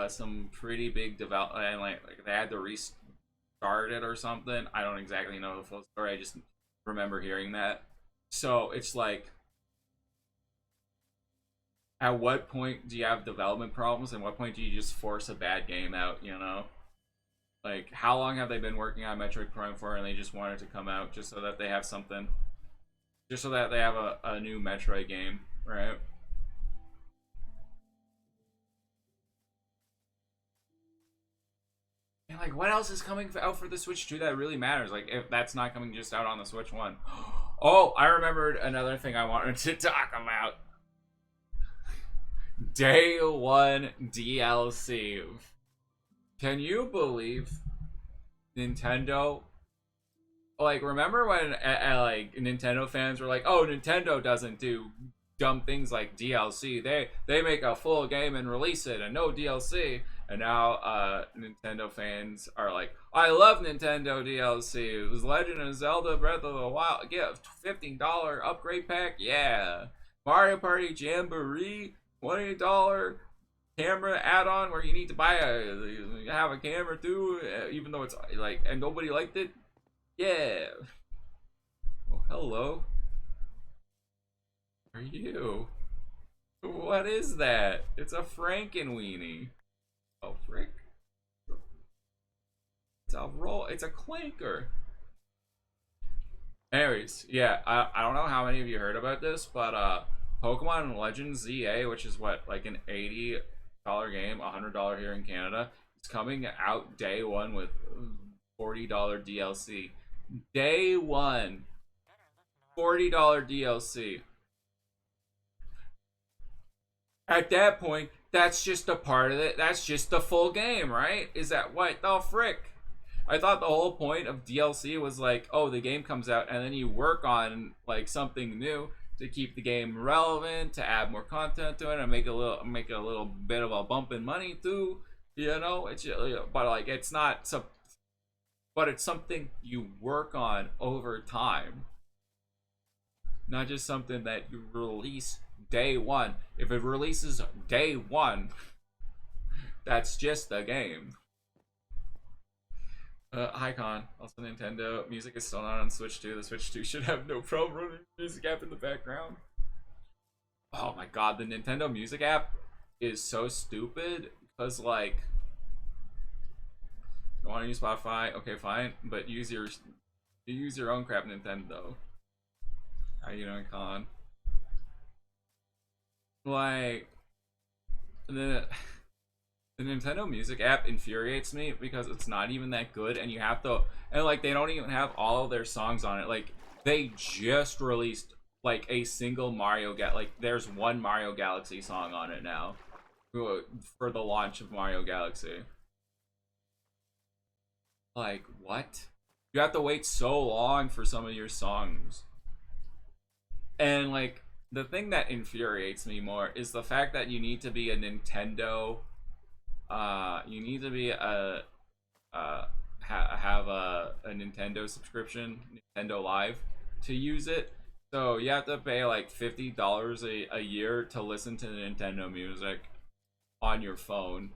some pretty big development, and like they had to restart it or something. I don't exactly know the full story. I just remember hearing that. So it's like, at what point do you have development problems, and what point do you just force a bad game out? You know, like how long have they been working on Metroid Prime 4, and they just wanted to come out just so that they have something, just so that they have a new Metroid game, right? And like, what else is coming out for the Switch 2 that really matters? Like, if that's not coming just out on the Switch 1. Oh, I remembered another thing I wanted to talk about. Day 1 DLC. Can you believe Nintendo? Like, remember when like Nintendo fans were like, "Oh, Nintendo doesn't do dumb things like DLC. They make a full game and release it, and no DLC." And now Nintendo fans are like, "I love Nintendo DLC. It was Legend of Zelda Breath of the Wild gift, $15 upgrade pack, yeah. Mario Party Jamboree, $20 camera add-on where you need to have a camera too, even though it's like, and nobody liked it, yeah." Oh, hello. Are you? What is that? It's a Frankenweenie. Oh, frick. It's a roll. It's a clanker. Anyways, yeah, I don't know how many of you heard about this, but Pokemon Legends ZA, which is what, like an $80 game, $100 here in Canada, it's coming out day one with $40 DLC. Day one, $40 DLC. At that point, that's just a part of it. That's just the full game, right? Is that what the frick? I thought the whole point of DLC was like, oh, the game comes out and then you work on like something new to keep the game relevant, to add more content to it, and make a little bit of a bump in money too. You know, it's, but like it's not so, but it's something you work on over time, not just something that you release day one. If it releases day one, that's just the game. Hi Con. Also, Nintendo Music is still not on Switch 2. The Switch 2 should have no problem running Music app in the background. Oh my god, the Nintendo Music app is so stupid because, like, you want to use Spotify? Okay, fine, but use your own crap, Nintendo. How you doing, Con? Like, the Nintendo Music app infuriates me because it's not even that good, and you have to, and like they don't even have all of their songs on it. Like they just released like a single like there's one Mario Galaxy song on it now for the launch of Mario Galaxy. Like what? You have to wait so long for some of your songs. And like the thing that infuriates me more is the fact that you need to be a Nintendo you need to be have a Nintendo subscription, Nintendo Live, to use it. So you have to pay like $50 a year to listen to the Nintendo music on your phone.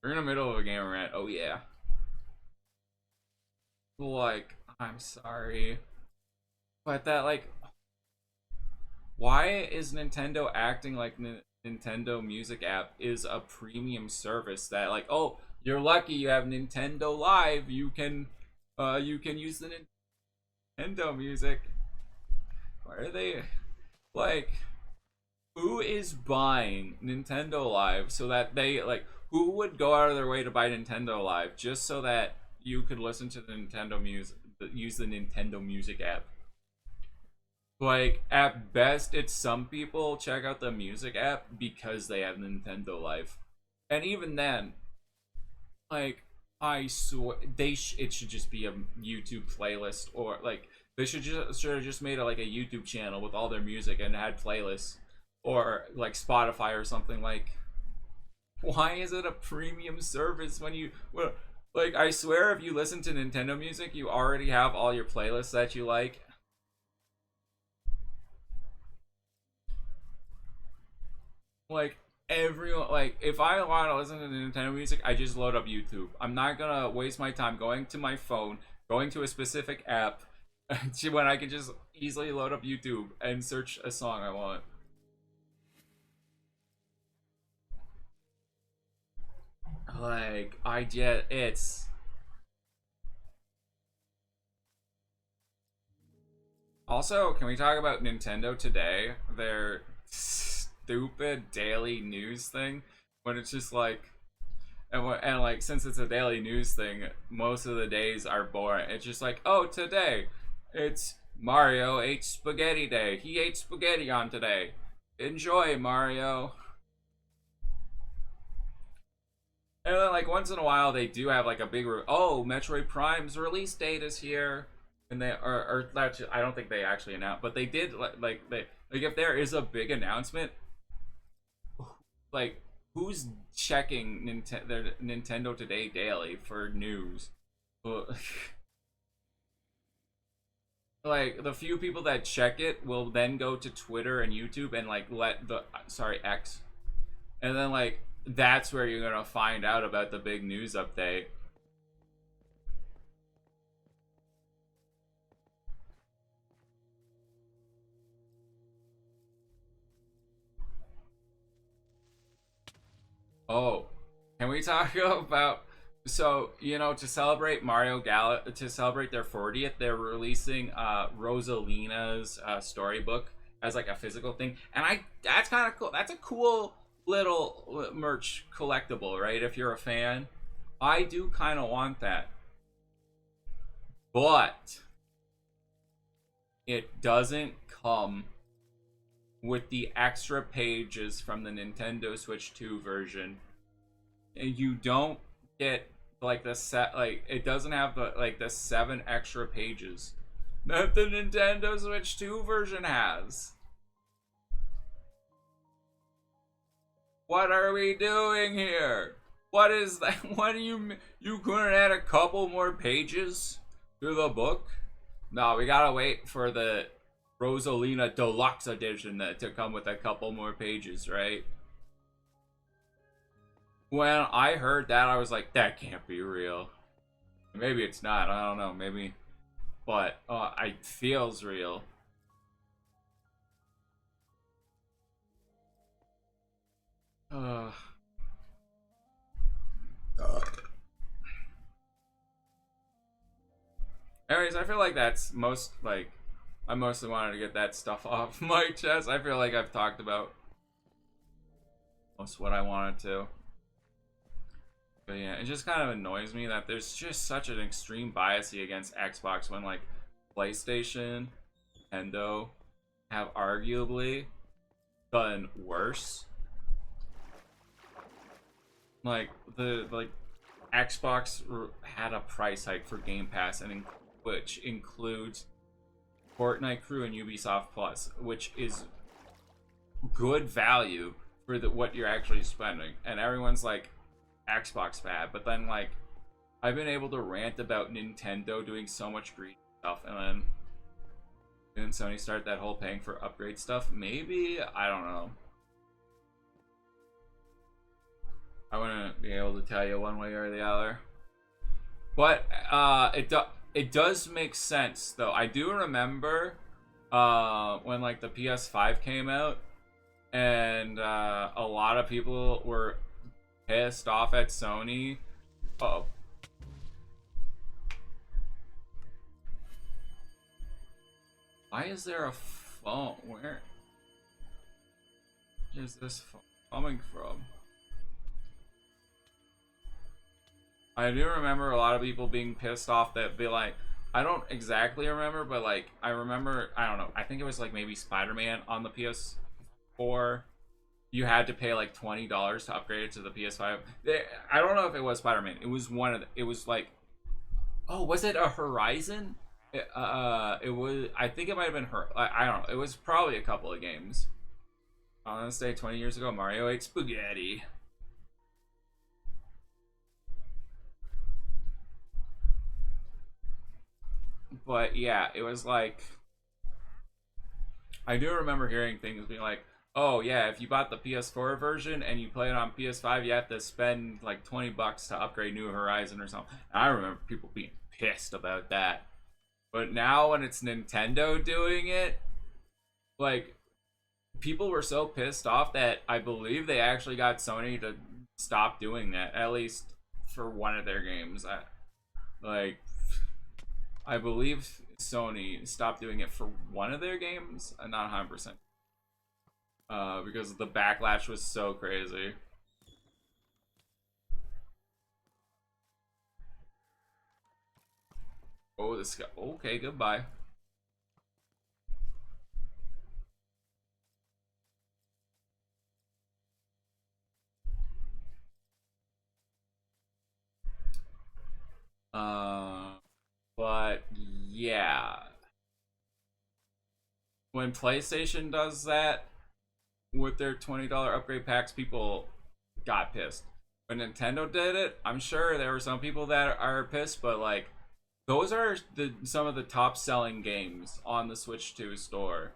We're in the middle of a game rant. Oh yeah. Like, I'm sorry, but that, like, why is Nintendo acting like Nintendo Music app is a premium service that, like, oh, you're lucky you have Nintendo Live, you can use the Nintendo Music. Why are they, like, who is buying Nintendo Live so that they, like, who would go out of their way to buy Nintendo Live just so that you could listen to the Nintendo Music, use the Nintendo Music app? Like, at best, it's some people check out the Music app because they have Nintendo Live. And even then, like, I swear, it should just be a YouTube playlist, or, like, they should have just made like a YouTube channel with all their music and had playlists. or like Spotify or something. Like, why is it a premium service when you well, like I swear if you listen to Nintendo music, you already have all your playlists that you like. Like everyone like if I want to listen to Nintendo music, I just load up YouTube. I'm not gonna waste my time going to my phone, going to a specific app when I can just easily load up YouTube and search a song I want. Like I get it's also, can we talk about Nintendo today? Their stupid daily news thing when it's just like and like since it's a daily news thing, most of the days are boring. It's just like, oh, today it's Mario ate spaghetti day. He ate spaghetti on today. Enjoy, Mario. And then like once in a while they do have like a big oh, Metroid Prime's release date is here. And they or I don't think they actually announced, but they did like they like if there is a big announcement, like who's checking their Nintendo Today daily for news? Like the few people that check it will then go to Twitter and YouTube and like let the sorry X, and then like that's where you're gonna find out about the big news update. Oh, can we talk about so to celebrate to celebrate their 40th, they're releasing Rosalina's storybook as like a physical thing, and that's kind of cool. That's a cool little merch collectible, right? If you're a fan, I do kind of want that, but it doesn't come with the extra pages from the Nintendo Switch 2 version. And you don't get like the set like it doesn't have the 7 extra pages that the Nintendo Switch 2 version has. What are we doing here? What is that? What do you couldn't add a couple more pages to the book? No, we gotta wait for the Rosalina Deluxe Edition to come with a couple more pages, right? When I heard that, I was like, that can't be real. Maybe it's not. I don't know. Maybe, but it feels real. Uh. Anyways, I feel like that's most like I mostly wanted to get that stuff off my chest. I feel like I've talked about most what I wanted to. But yeah, it just kind of annoys me that there's just such an extreme bias against Xbox when like PlayStation, Nintendo have arguably done worse. Like the Xbox had a price hike for Game Pass, and which includes Fortnite Crew and Ubisoft Plus, which is good value for what you're actually spending. And everyone's like Xbox bad, but then like I've been able to rant about Nintendo doing so much greedy stuff, and then didn't Sony start that whole paying for upgrade stuff? Maybe, I don't know. I wouldn't be able to tell you one way or the other. But it does make sense though. I do remember when like the PS5 came out, and a lot of people were pissed off at Sony. Oh. Why is there a phone? Where is this phone coming from? I do remember a lot of people being pissed off that be like, I don't exactly remember, but like I remember, I don't know, I think it was like maybe Spider-Man on the PS4. You had to pay like $20 to upgrade it to the PS5. I don't know if it was Spider-Man. It was one of the, it was like, oh, was it a Horizon? It was, I think it might have been her. I don't know. It was probably a couple of games. On this day 20 years ago, Mario ate spaghetti. But yeah, it was like, I do remember hearing things being like, oh yeah, if you bought the PS4 version and you play it on PS5, you have to spend like $20 to upgrade New Horizon or something. And I remember people being pissed about that. But now when it's Nintendo doing it, like, people were so pissed off that I believe they actually got Sony to stop doing that, at least for one of their games. I believe Sony stopped doing it for one of their games. I'm not 100%. Because the backlash was so crazy. Oh, this guy. Okay, goodbye. But yeah, when PlayStation does that with their $20 upgrade packs, people got pissed. When Nintendo did it, I'm sure there were some people that are pissed, but like, those are some of the top selling games on the Switch 2 store.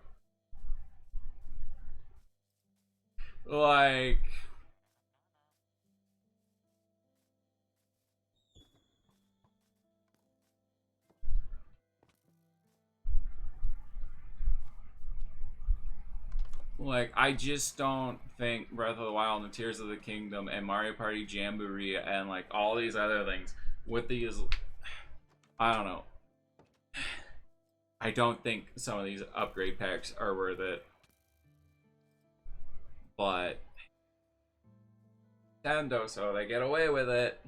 Like, I just don't think Breath of the Wild and Tears of the Kingdom and Mario Party Jamboree and like all these other things with these, I don't know. I don't think some of these upgrade packs are worth it. But Nintendo, so they get away with it.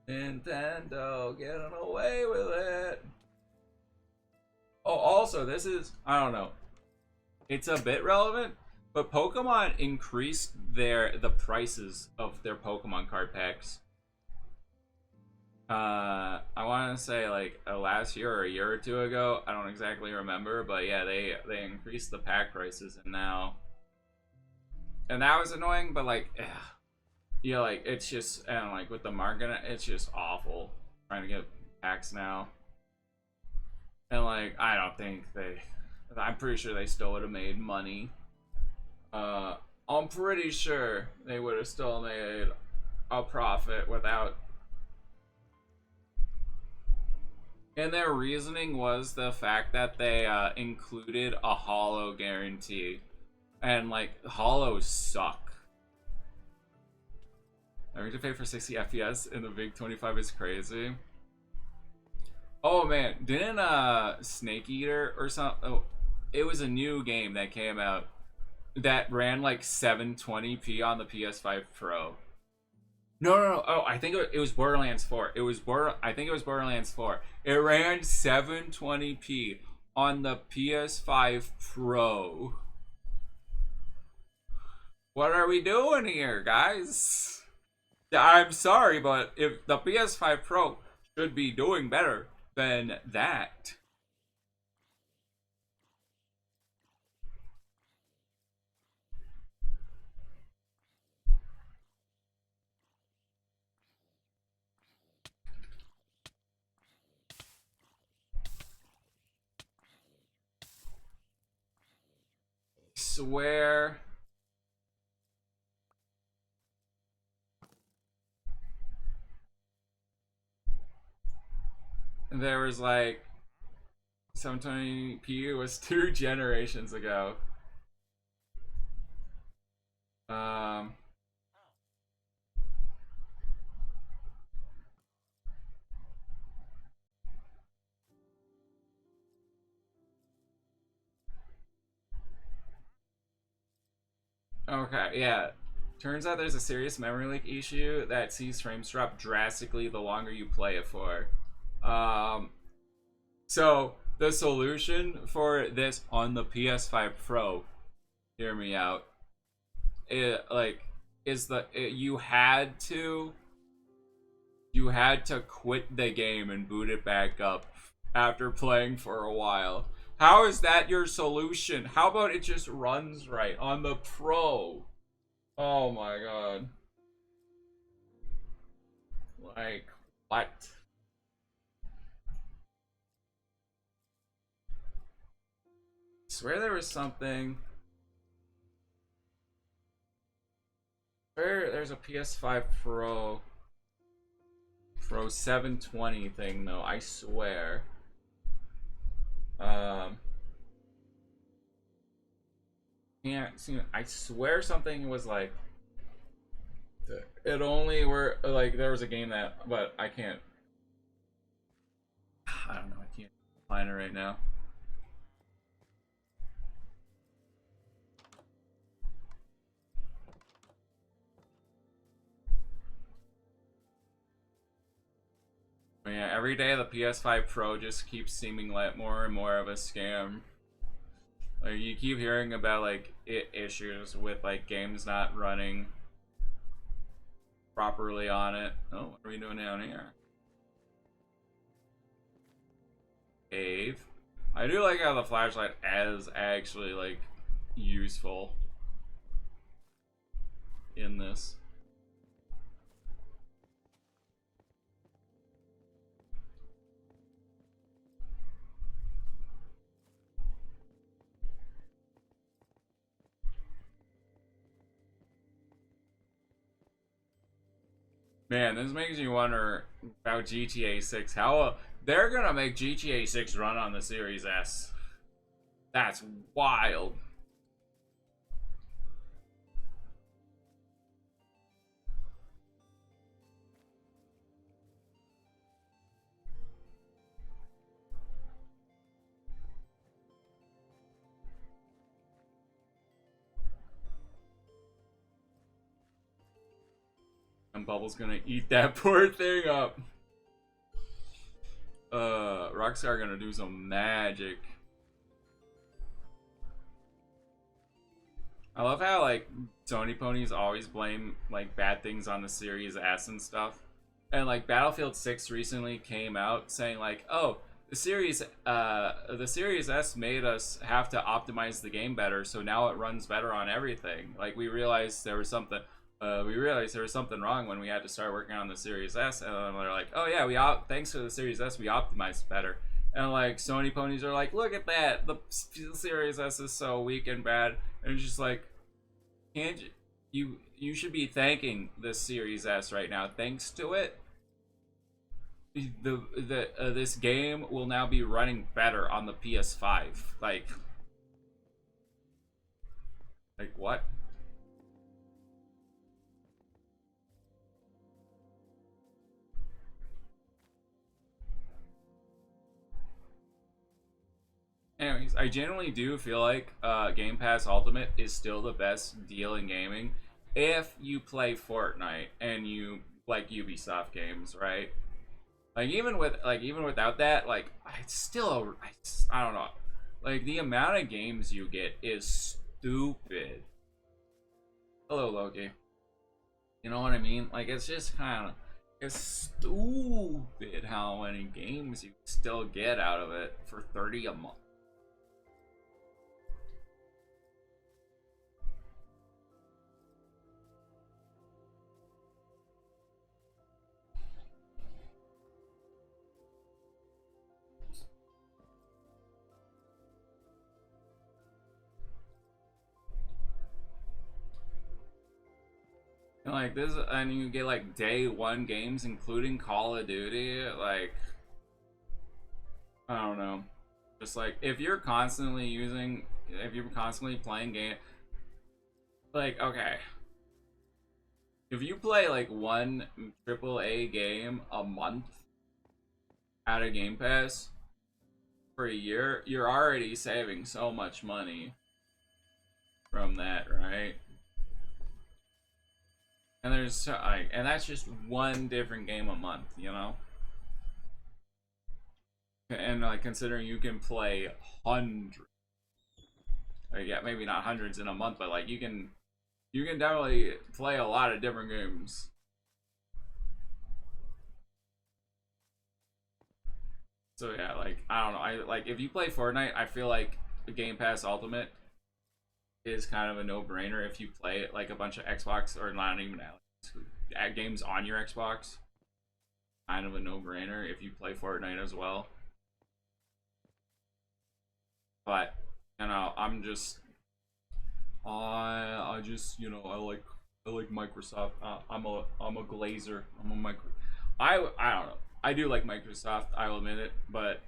Nintendo getting away with it. Oh, also, this is, I don't know, it's a bit relevant, but Pokemon increased the prices of their Pokemon card packs. I want to say like last year or a year or two ago. I don't exactly remember, but yeah, they increased the pack prices, and that was annoying. But like, yeah, like it's just, and like with the market, it's just awful trying to get packs now. And like, I don't think I'm pretty sure they still would have made money. I'm pretty sure they would have still made a profit without. And their reasoning was the fact that they included a holo guarantee. And like, holos suck. Having to pay for 60 FPS in the big 25 is crazy. Oh man, didn't Snake Eater or something? Oh, it was a new game that came out that ran like 720p on the PS5 Pro. No. Oh, I think it was Borderlands 4. I think it was Borderlands 4. It ran 720p on the PS5 Pro. What are we doing here, guys? I'm sorry, but if the PS5 Pro should be doing better than that. Swear. There was like 720p was 2 generations ago. Um Okay, yeah. Turns out there's a serious memory leak issue that sees frames drop drastically the longer you play it for. Um, so the solution for this on the PS5 Pro, hear me out, you had to quit the game and boot it back up after playing for a while. How is that your solution? How about it just runs right on the Pro? Oh my god. Like, what? I swear there was something. There's a PS5 Pro 720 thing though, I swear. Can't see. I swear something was like it only were like there was a game that, but I can't. I don't know. I can't find it right now. But yeah, every day the PS5 Pro just keeps seeming like more and more of a scam. Like you keep hearing about like issues with like games not running properly on it. Oh, what are we doing down here? Cave. I do like how the flashlight is actually like useful in this. Man, this makes me wonder about GTA 6. How they're gonna make GTA 6 run on the Series S. That's wild. And Bubble's gonna eat that poor thing up. Rockstar gonna do some magic. I love how like Sony ponies always blame like bad things on the Series S and stuff. And like Battlefield 6 recently came out saying like, "Oh, the Series S made us have to optimize the game better, so now it runs better on everything." Like we realized there was something wrong when we had to start working on the Series S, and then they're like, "Oh yeah, thanks to the Series S, we optimized better." And like Sony ponies are like, "Look at that, the Series S is so weak and bad," and it's just like, can't you should be thanking the Series S right now. Thanks to it, this game will now be running better on the PS5. Like what? Anyways, I genuinely do feel like Game Pass Ultimate is still the best deal in gaming if you play Fortnite and you like Ubisoft games, right? Like even without that, like I don't know. Like the amount of games you get is stupid. Hello, Loki. You know what I mean? Like it's just kind of it's stupid how many games you still get out of it for 30 a month. And like this, and you get like day one games, including Call of Duty. Like, I don't know. Just like if you're constantly playing game, like okay, if you play like one AAA game a month out of Game Pass for a year, you're already saving so much money from that, right? And there's like, and that's just one different game a month, you know. And like considering you can play hundreds, like yeah, maybe not hundreds in a month, but like you can definitely play a lot of different games. So yeah, like I don't know. I like if you play Fortnite, I feel like the Game Pass Ultimate is kind of a no-brainer if you play it like a bunch of Xbox or not even games on your Xbox. Kind of a no-brainer if you play Fortnite as well. But you know, I just I like Microsoft. I'm a glazer. I don't know. I do like Microsoft. I will admit it, but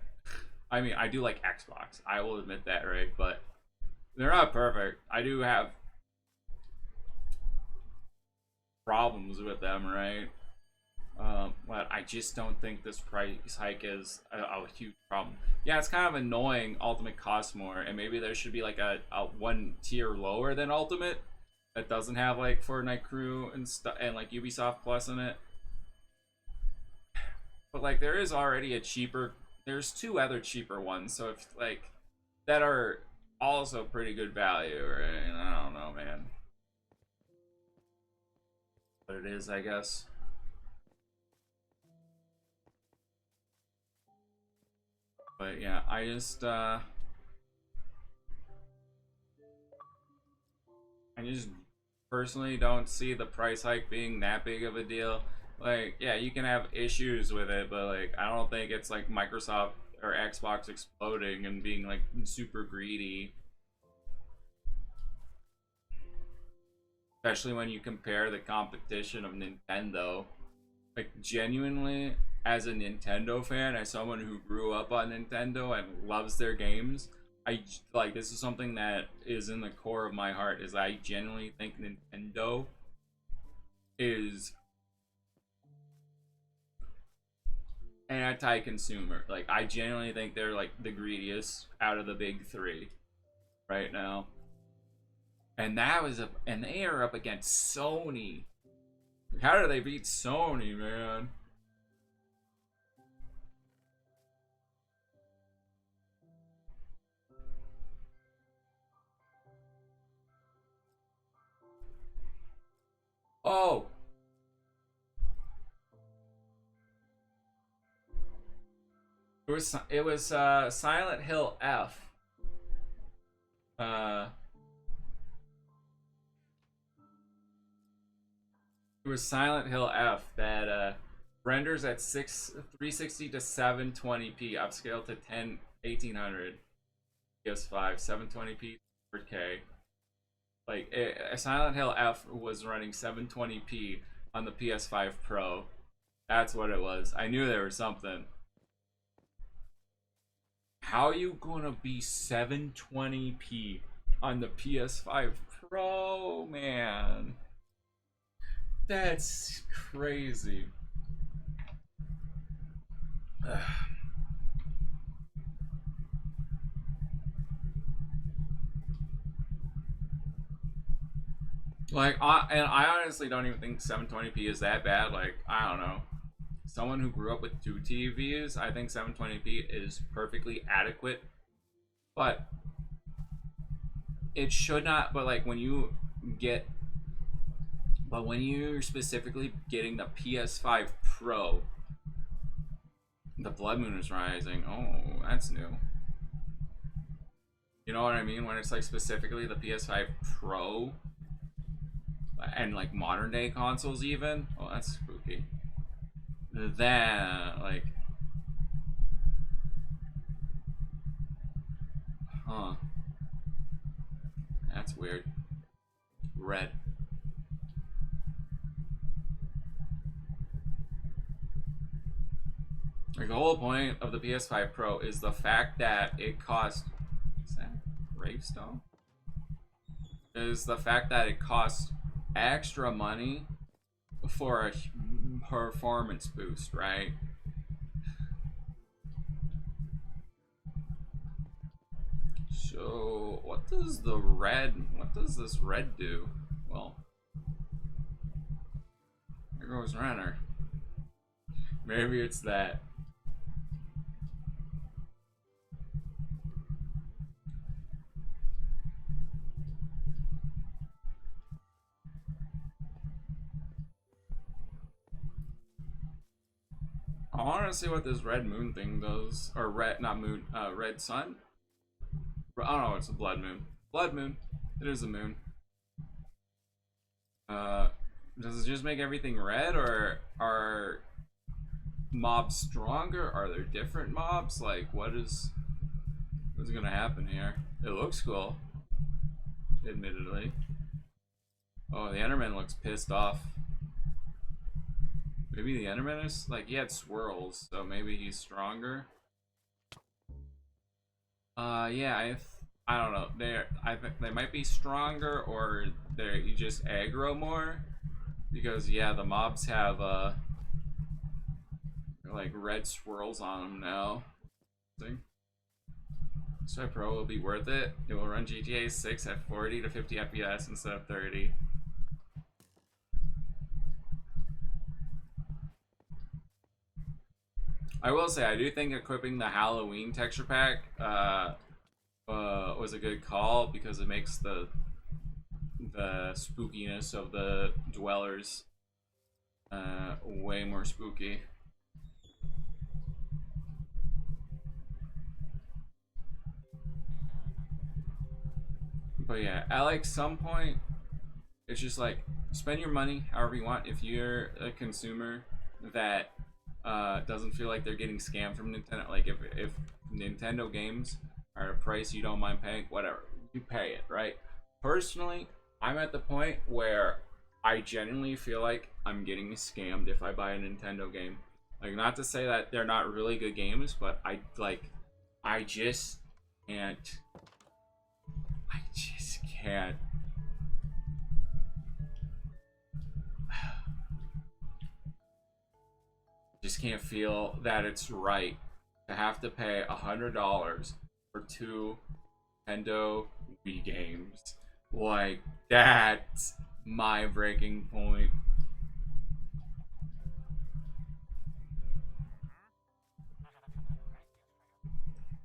I mean I do like Xbox. I will admit that, right? But they're not perfect. I do have problems with them, right? But I just don't think this price hike is a huge problem. Yeah, it's kind of annoying. Ultimate costs more, and maybe there should be like a one tier lower than Ultimate that doesn't have like Fortnite Crew and stuff and like Ubisoft Plus in it. But like there is already a cheaper. There's two other cheaper ones, so if like that are also pretty good value, right? I don't know, man. But it is, I guess. But yeah, I just personally don't see the price hike being that big of a deal. Like, yeah, you can have issues with it, but like I don't think it's like Microsoft or Xbox exploding and being like super greedy. Especially when you compare the competition of Nintendo. Like genuinely, as a Nintendo fan, as someone who grew up on Nintendo and loves their games, I like this is something that is in the core of my heart. Is I genuinely think Nintendo is anti-consumer. Like I genuinely think they're like the greediest out of the big three right now. And they are up against Sony. How do they beat Sony, man? Oh, it was Silent Hill F. Uh, it was Silent Hill F that renders at 360 to 720p, upscale to 1800 PS5, 720p, 4K. Like Silent Hill F was running 720p on the PS5 Pro. That's what it was. I knew there was something. How are you gonna be 720p on the PS5 Pro, man? That's crazy. Like, I honestly don't even think 720p is that bad. Like, I don't know. Someone who grew up with two TVs, I think 720p is perfectly adequate. But it should not. But like when you're specifically getting the PS5 Pro, the Blood Moon is Rising. Oh, that's new. You know what I mean? When it's like specifically the PS5 Pro and like modern day consoles, even. Oh, that's spooky. That like, huh? That's weird. Red. Like the whole point of the PS5 Pro is the fact that it costs. Is that gravestone? Is the fact that it costs extra money for a performance boost, right? So what does this red do? Well, here goes Renner. Maybe it's that. Oh, want to see what this red moon thing does, or red, not moon, red sun. I don't know. It's a blood moon. Blood moon. It is a moon. Does it just make everything red, or are mobs stronger? Are there different mobs? Like, what's gonna happen here? It looks cool, admittedly. Oh, the Enderman looks pissed off. Maybe the Enderman is like, he had swirls, so maybe he's stronger. Yeah, I don't know. I think they might be stronger, or you just aggro more, because yeah, the mobs have like red swirls on them now. So Pro will be worth it. It will run GTA 6 at 40 to 50 FPS instead of 30. I will say, I do think equipping the Halloween texture pack was a good call, because it makes the spookiness of the dwellers way more spooky. But yeah, at like some point, it's just like, spend your money however you want. If you're a consumer that doesn't feel like they're getting scammed from Nintendo, like if Nintendo games are a price you don't mind paying, whatever, you pay it, right? Personally, I'm at the point where I genuinely feel like I'm getting scammed if I buy a Nintendo game. Like, not to say that they're not really good games, but I just can't. I just can't. Just can't feel that it's right to have to pay $100 for 2 Nintendo Wii games. Like, that's my breaking point.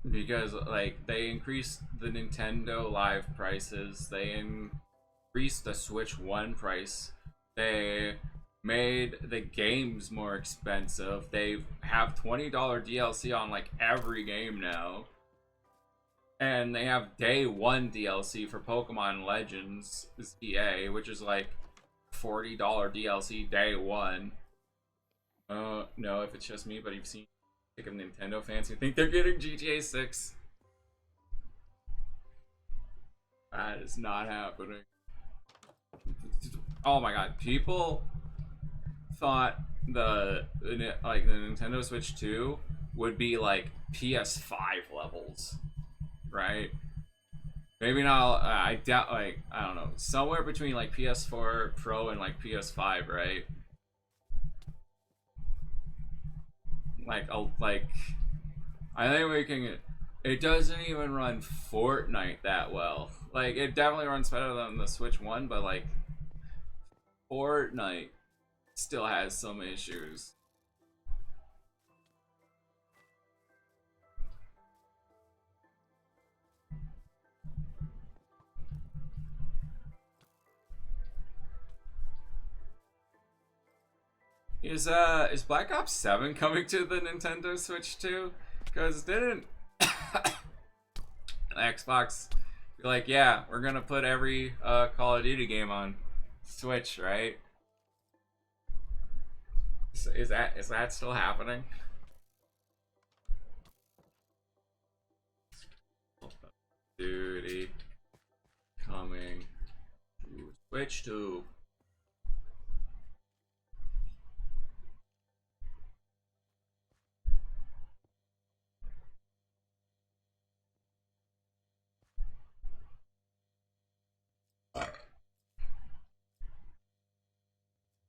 Because like, they increased the Nintendo Live prices, they increased the Switch 1 price, they made the games more expensive, they have $20 DLC on like every game now, and they have day 1 DLC for Pokemon Legends EA, which is like $40 DLC day 1. No, if it's just me, but you've seen of Nintendo fans who think they're getting GTA 6. That is not happening. Oh my god, people thought the Nintendo Switch 2 would be like PS5 levels, right? Maybe not. I doubt. Like, I don't know, somewhere between like PS4 Pro and like PS5, right? Like I think we can. It doesn't even run Fortnite that well. Like, it definitely runs better than the Switch 1, but like, Fortnite still has some issues. Is Black Ops 7 coming to the Nintendo Switch too? Because didn't Xbox be like, yeah, we're gonna put every Call of Duty game on Switch, right? Is that still happening? Duty coming to Switch 2.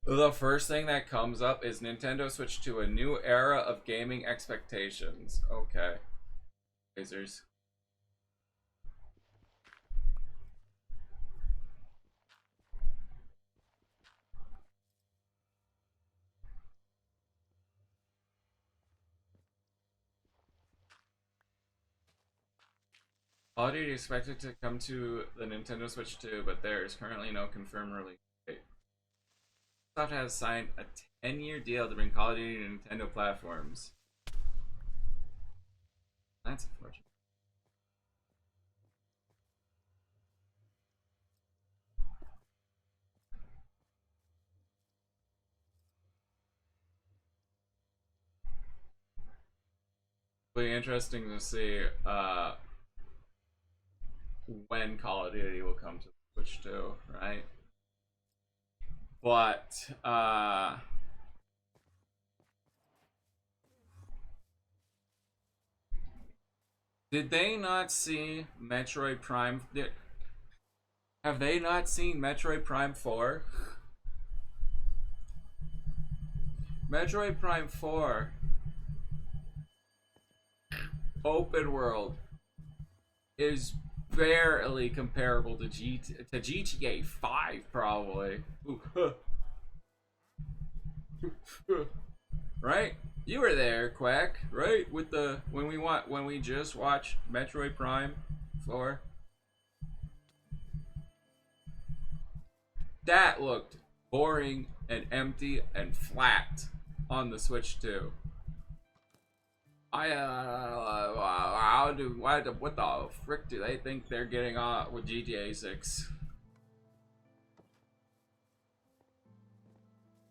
The first thing that comes up is Nintendo Switch to a new era of gaming expectations. Okay. Lasers. Call of Duty is expected to come to the Nintendo Switch 2, but there is currently no confirmed release date. Microsoft has signed a 10-year deal to bring Call of Duty to Nintendo platforms. That's unfortunate. It'll be interesting to see when Call of Duty will come to Switch 2, right? But did they not see Metroid Prime? Have they not seen Metroid Prime 4? Metroid Prime 4 open world is barely comparable to GTA 5 probably. Right? You were there, Quack, right? With the when we just watched Metroid Prime 4. That looked boring and empty and flat on the Switch 2. What the frick do they think they're getting on with GTA 6?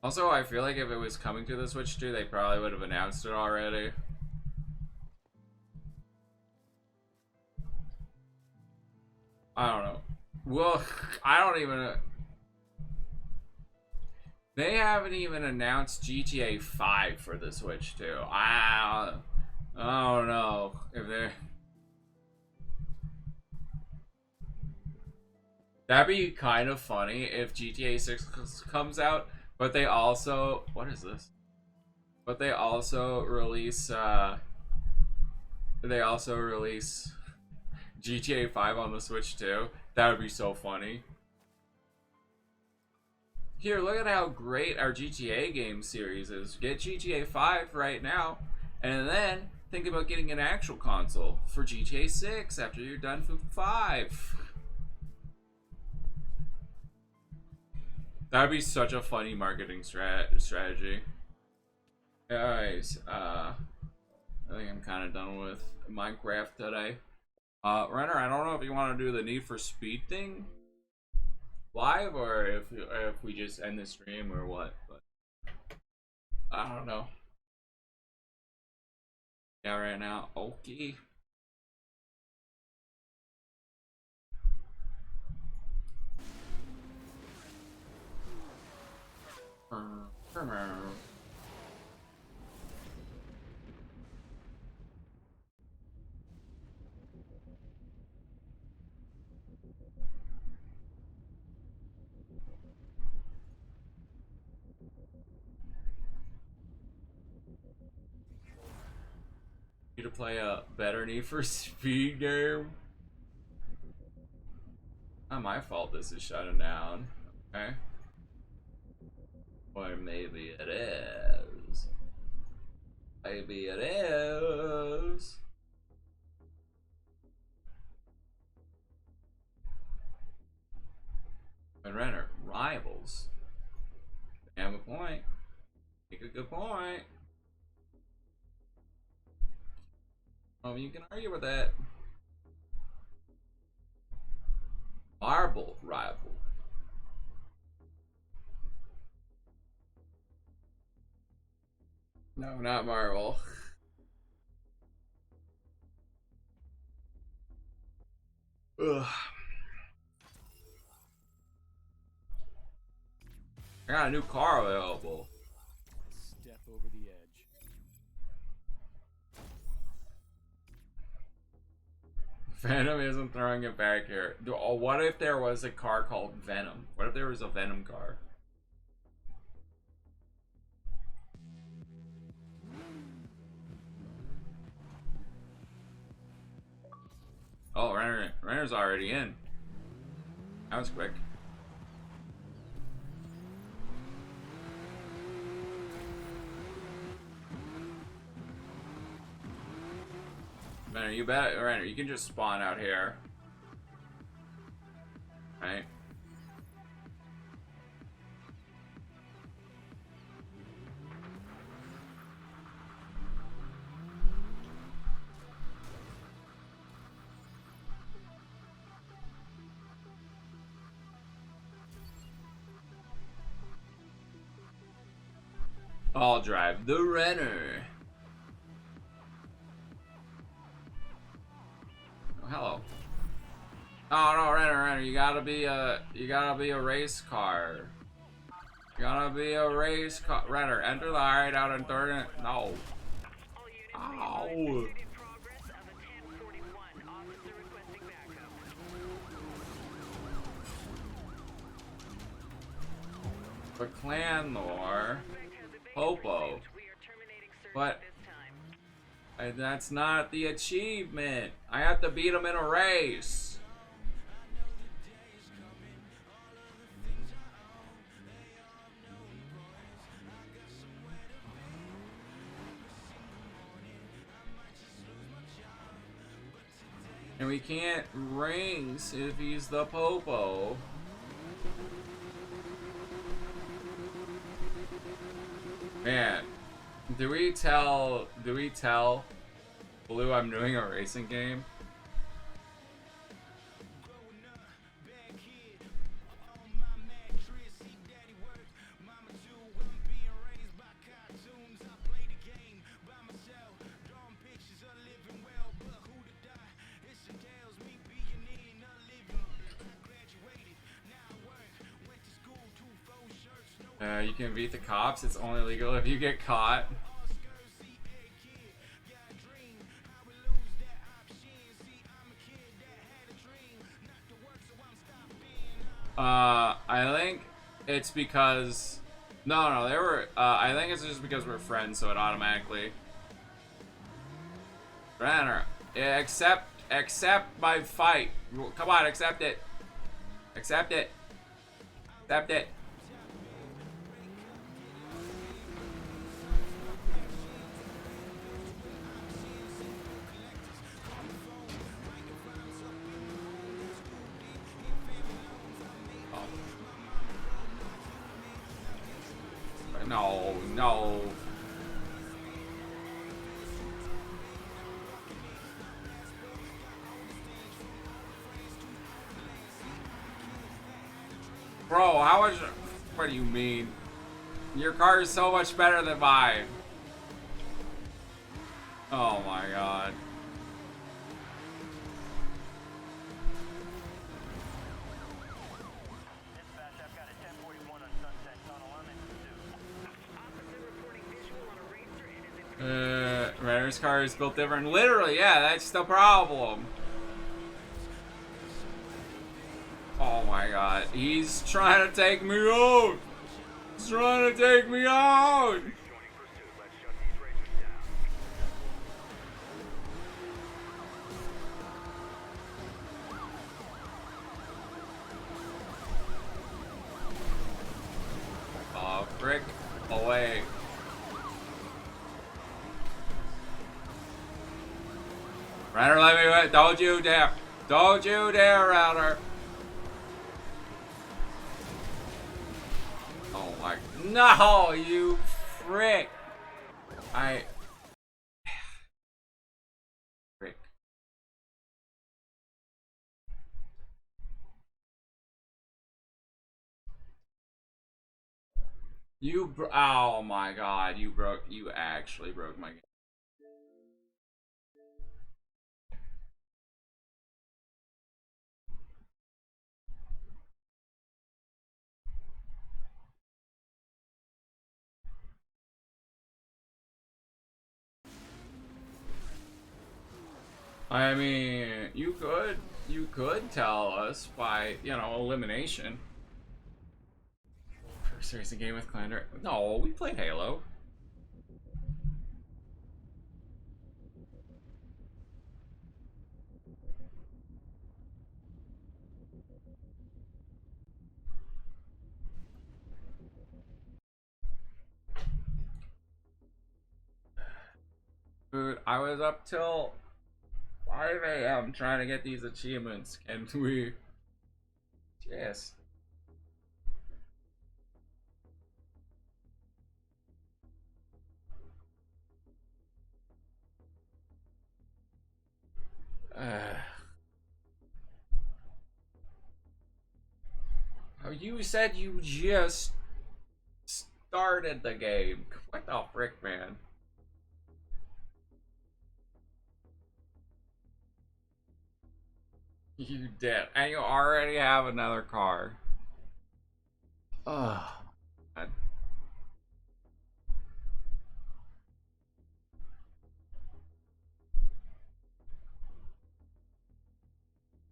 Also, I feel like if it was coming to the Switch 2, they probably would have announced it already. I don't know. Well, I don't even... They haven't even announced GTA 5 for the Switch 2. I don't know if they're... That'd be kind of funny if GTA 6 comes out, but they also... What is this? But they also release... They also release GTA 5 on the Switch too. That would be so funny. Here, look at how great our GTA game series is. Get GTA 5 right now, and then think about getting an actual console for GTA 6 after you're done with 5. That would be such a funny marketing strategy. Guys, I think I'm kind of done with Minecraft today. Renner, I don't know if you want to do the Need for Speed thing live or if we just end the stream or what, but I don't know. Yeah, right now. Okay. You to play a better Need for Speed game? Not my fault this is shutting down. Okay. Or maybe it is. Maybe it is. And Renner, rivals. They have a point. Make a good point. Oh, you can argue with that. Marble rival. No, not Marvel. Ugh. I got a new car available. Step over the edge. Venom isn't throwing it back here. What if there was a car called Venom? What if there was a Venom car? Oh, Renner's already in. That was quick. Renner, you bet. Renner, you can just spawn out here. Right? I'll drive the Renner. Oh, hello. Oh no, Renner, you gotta be a race car. You gotta be a race car. Renner, enter the hideout and turn it. No. Ow. The clan lore. Popo. But that's not the achievement. I have to beat him in a race. And we can't rings if he's the Popo. Man, do we tell Blue I'm doing a racing game? You can beat the cops. It's only legal if you get caught. I think it's because no, they were. I think it's just because we're friends, so it automatically. Renner, accept my fight. Come on, accept it. Accept it. Accept it. No, no. Bro, how much? What do you mean? Your car is so much better than mine. Oh my god. Renner's car is built different. Literally, yeah, that's the problem. Oh my god. He's trying to take me out. He's trying to take me out. Oh, frick away. Renner, let me win. Don't you dare. Don't you dare, Renner. Oh my. No, you frick. Frick. Oh my god, you actually broke my game. I mean, you could tell us by, you know, elimination. First racing game with Clander. No, we played Halo. Dude, I was up till 5 a.m. trying to get these achievements, and we just you said you just started the game. What the frick, man? You did. And you already have another car. Ugh. God.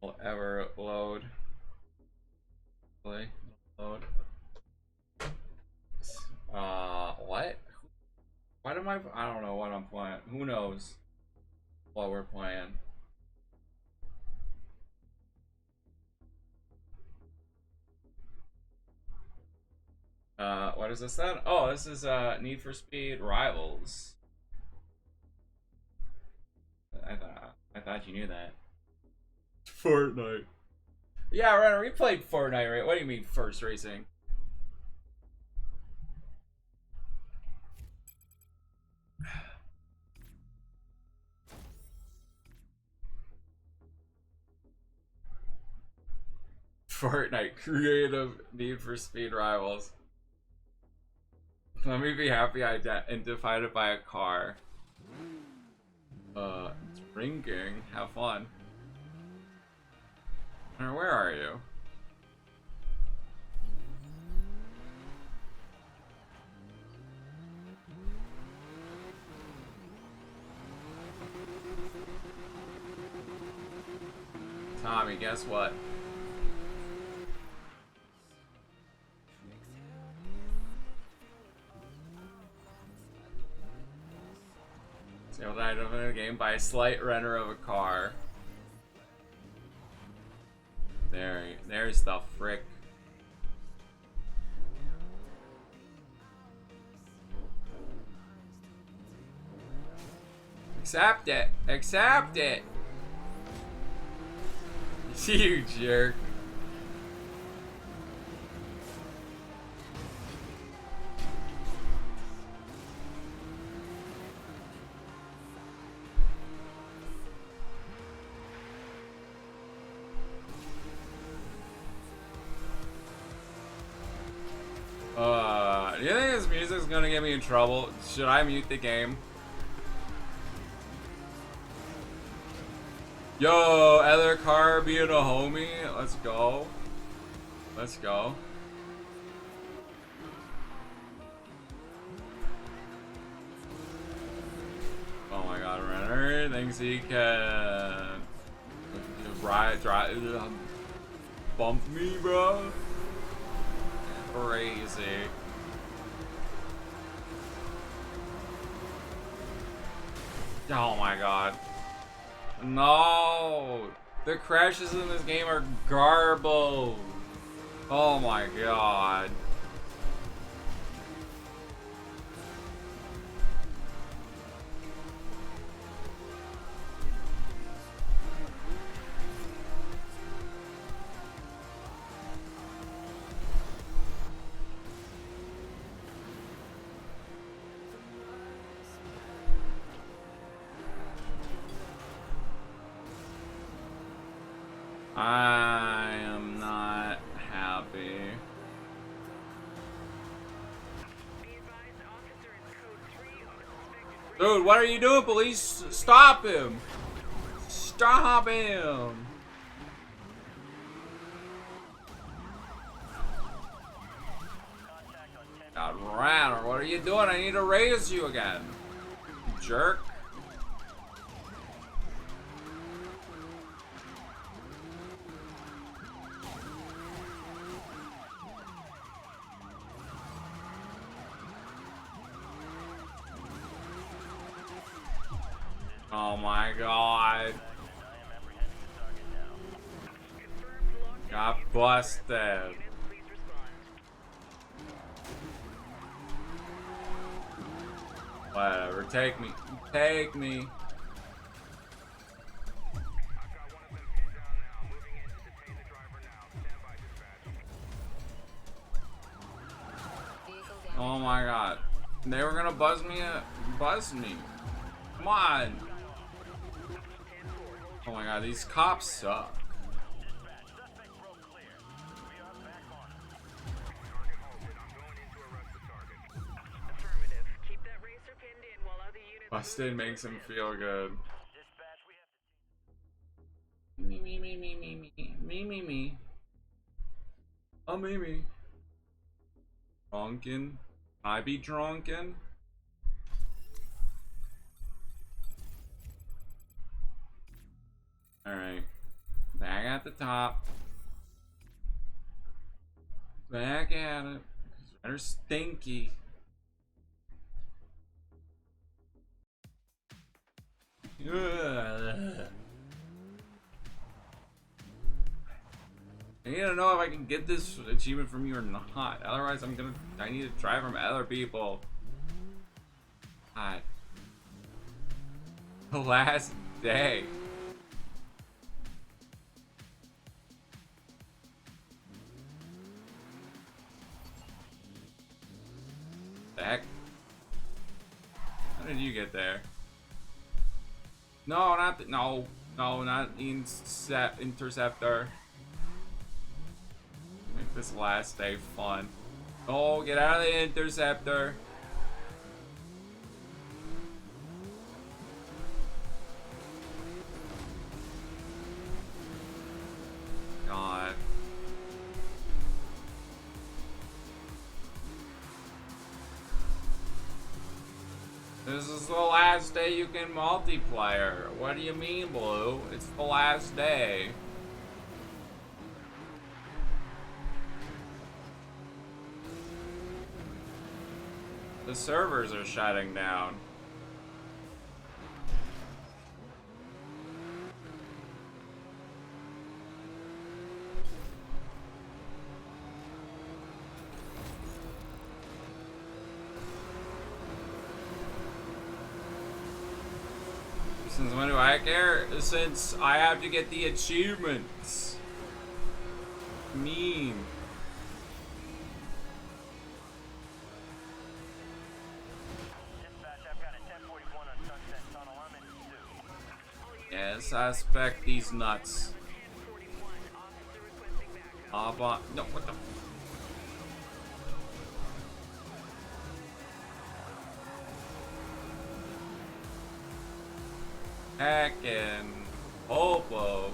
Will ever load. Really? Load. What? What am I don't know what I'm playing. Who knows what we're playing. What is this then? Oh, this is Need for Speed Rivals. I thought you knew that. Fortnite. Yeah, Renner, we played Fortnite, right? What do you mean first racing? Fortnite creative Need for Speed Rivals. Let me be happy I identified it by a car. Drinking. Have fun. Where are you? Tommy, guess what? Sealed item in the game by a slight renter of a car. There's the frick. Accept it. Accept it. You jerk. Do you think this music's gonna get me in trouble? Should I mute the game? Yo, other car being a homie. Let's go. Let's go. Oh my god, Renner thinks he can bump me, bro. Crazy. Oh my god. No! The crashes in this game are garbled. Oh my god. I am not happy. Dude, what are you doing, police? Stop him! Stop him! God, Ranner, what are you doing? I need to raise you again. Jerk. Oh my god. Got busted. Whatever, take me. Take me. Oh my god. They were gonna buzz me. Come on. Oh my god, these cops suck. Busted makes him feel good. Me, me, me, me, me, me, me, me, me. Oh, me, me. Drunken. I be drunken. Alright. Back at the top. Back at it. They're stinky. Ugh. I need to know if I can get this achievement from you or not. Otherwise, I need to try from other people. God. The last day. The heck? How did you get there? No, not the, no, not the interceptor. Make this last day fun. Oh, get out of the interceptor. God. This is the last day you can multiplayer. What do you mean, Blue? It's the last day. The servers are shutting down. Since when do I care? Since I have to get the achievements. Mean. Yeah, suspect these nuts. No, what the? Heckin' hobo.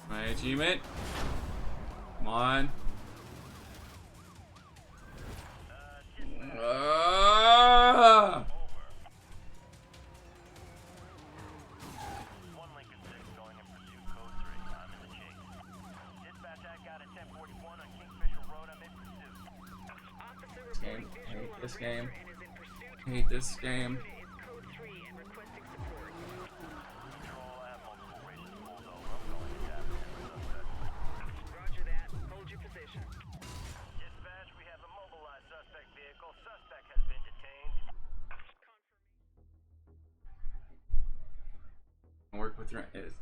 My achievement. Come on. Hate this game. Hate this game. Roger that. Hold your position. Dispatch, we have a mobilized suspect vehicle. Suspect has been detained. Work with your. It's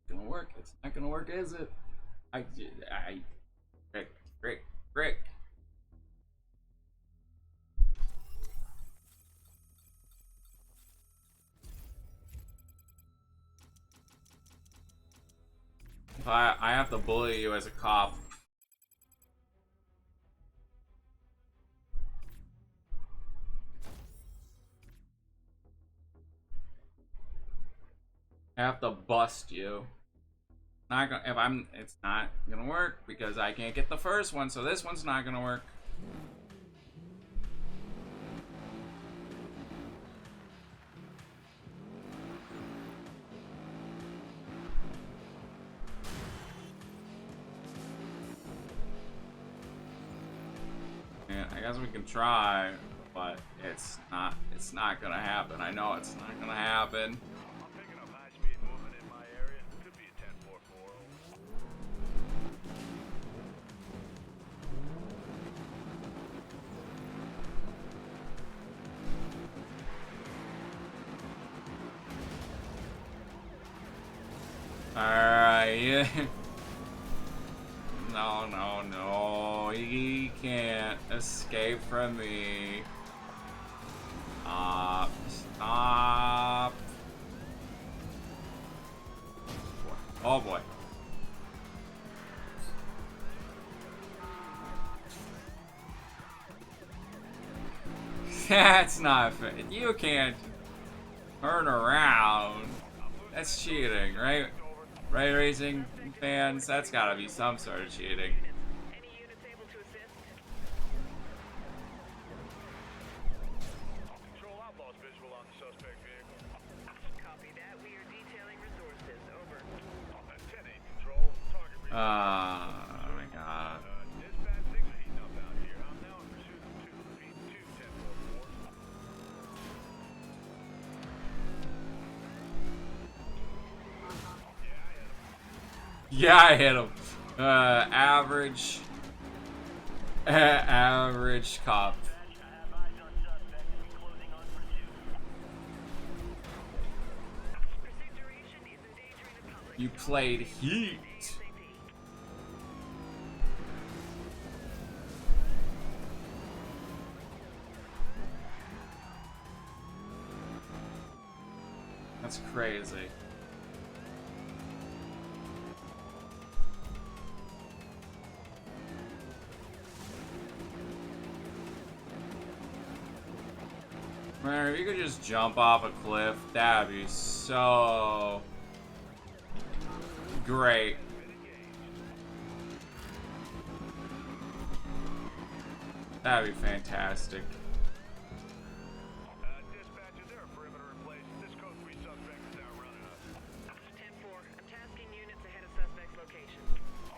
gonna work. It's not gonna work, is it? Rick. I have to bully you as a cop. I have to bust you. Not gonna, it's not gonna work because I can't get the first one, so this one's not gonna work. Yeah, I guess we can try, but it's not gonna happen. I know it's not gonna happen. Alright, yeah. No. He can't escape from me. Stop. Oh boy. That's not fair. You can't turn around. That's cheating, right? Ray racing fans, that's gotta be some sort of cheating. Any units able to assist? Control outlaws visual on the suspect vehicle. Copy that. We are detailing resources. Over. 10-8 control. Target reached. Oh my god. Dispatch, things are heating up out here. I'm now in pursuit of 2. Repeat, 2-10-4-4. Yeah, I hit him. Average. Average cop. I have eyes on suspect and closing on pursuit. Pursuit duration is endangering the public. You played Heat. ASAP. That's crazy. Man, if you could just jump off a cliff, that'd be so great. That'd be fantastic. Dispatch, is there a perimeter in place? This code 3 suspect is outrunning us. 10-4. I'm tasking units ahead of suspect's location.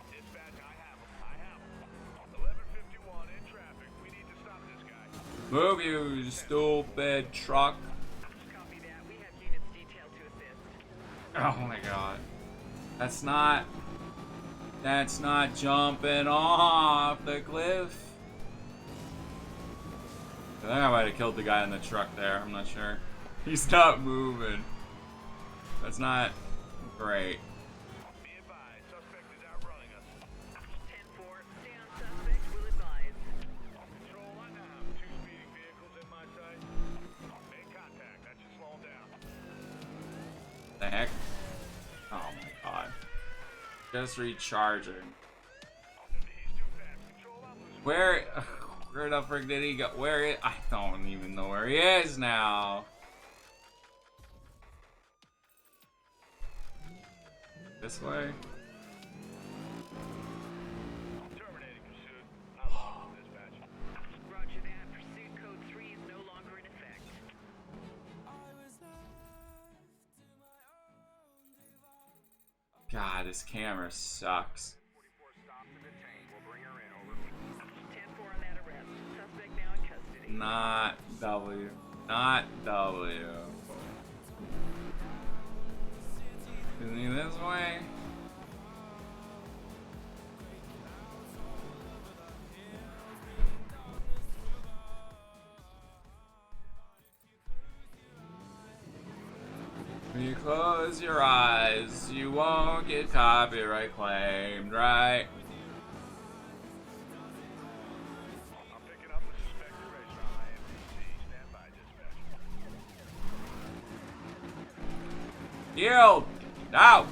Dispatch, I have him. 1151 in traffic. We need to stop this guy. Move, you stupid truck. Copy that. We have units detailed to assist. Oh my god. That's not jumping off the cliff. I think I might have killed the guy in the truck there. I'm not sure. He's not moving. That's not great. Be advised, suspect is outrunning us. 10-4. Stay on suspect. Will advise. Control, I now have 2 speeding vehicles in my sight. Make contact. That should slow him down. The heck? Oh my god. Just recharging. He's too fast. Control, I'm losing. Where the frick did he go? I don't even know where he is now. This way? Terminating pursuit. I lost him, dispatch. Roger that. Pursuit code 3 is no longer in effect. God, this camera sucks. 10-4 on that arrest. Suspect now in custody. Not W. Not W. Isn't he this way? When you close your eyes, you won't get copyright claimed, right? I'm picking up the suspected racer on IMDC. Stand by, dispatch. Yield! Out!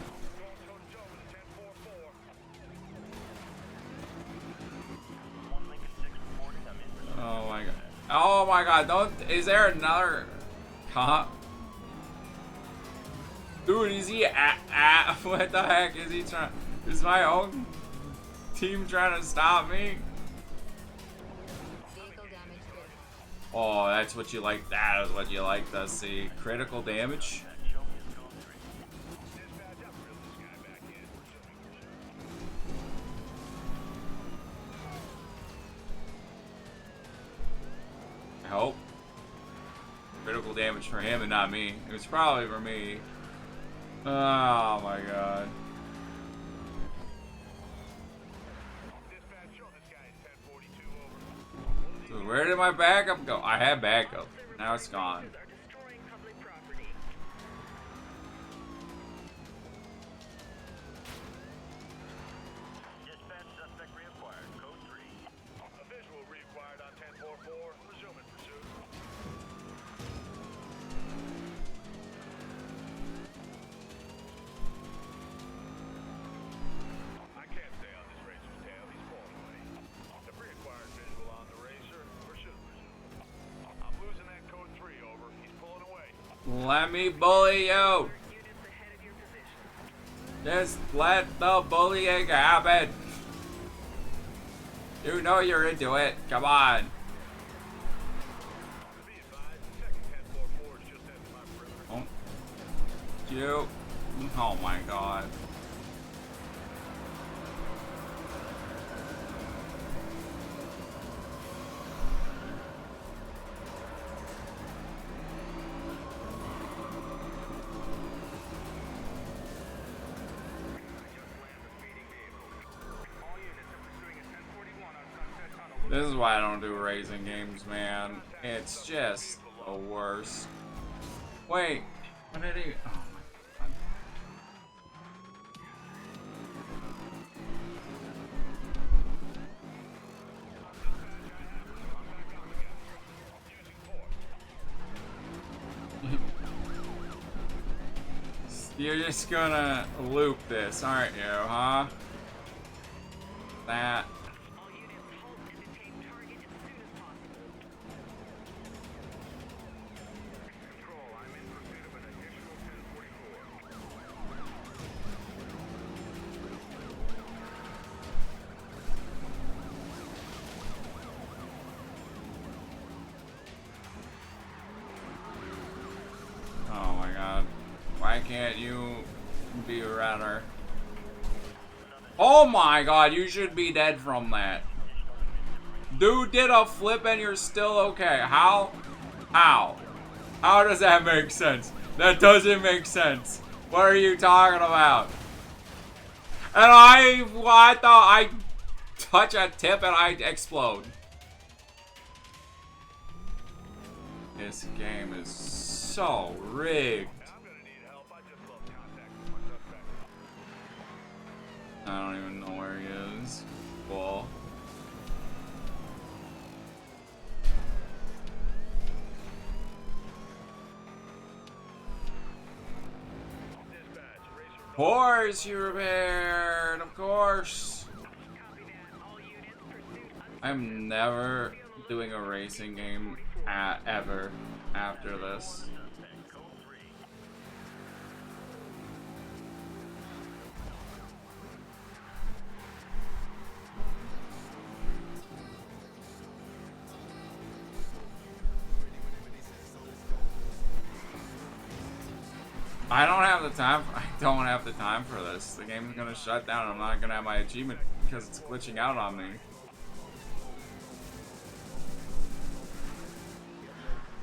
Going toe-to-toe with a 10-4-4. One Lincoln 6 reported. I'm in pursuit. Oh my god. Oh my god, don't. Is there another cop? Dude, is he what the heck is he trying? Is my own team trying to stop me? Vehicle damage good. Oh, that's what you like. That is what you like to see. Critical damage. Show me his code 3. Dispatch, I've reeled this guy back in. Resuming pursuit. I hope. Critical damage for him and not me. It was probably for me. Oh my god. Dispatch, show this guy is 1042 over. Dude, where did my backup go? I had backup. Now it's gone. Are destroying public property. Dispatch, suspect reacquired. Code 3. A visual reacquired on 1044. Resuming pursuit. I can't stay on this racer's tail. He's pulling away. The reacquired visual on the racer. Pursuit. I'm losing Let me bully you. Just let the bullying happen. You know you're into it. Come on. Be advised, second 1044 is just after my perimeter. Oh. You. Oh my god. This is why I don't do racing games, man. It's just the worst. Wait, what did he? Oh my god. You're just gonna loop this, aren't you, huh? That. Oh my god. Why can't you be a runner? Oh my god, you should be dead from that. Dude did a flip and you're still okay. How? How? How does that make sense? That doesn't make sense. What are you talking about? And I thought I touch a tip and I explode. This game is so rigged. I'm gonna need help. I just lost contact with my suspect. I don't even know where he is. Cool. Dispatch, racer. Horse you repaired, of course. I'm never doing a racing game ever after this. I don't have the time. I don't have the time for this. The game's gonna shut down. I'm not gonna have my achievement because it's glitching out on me.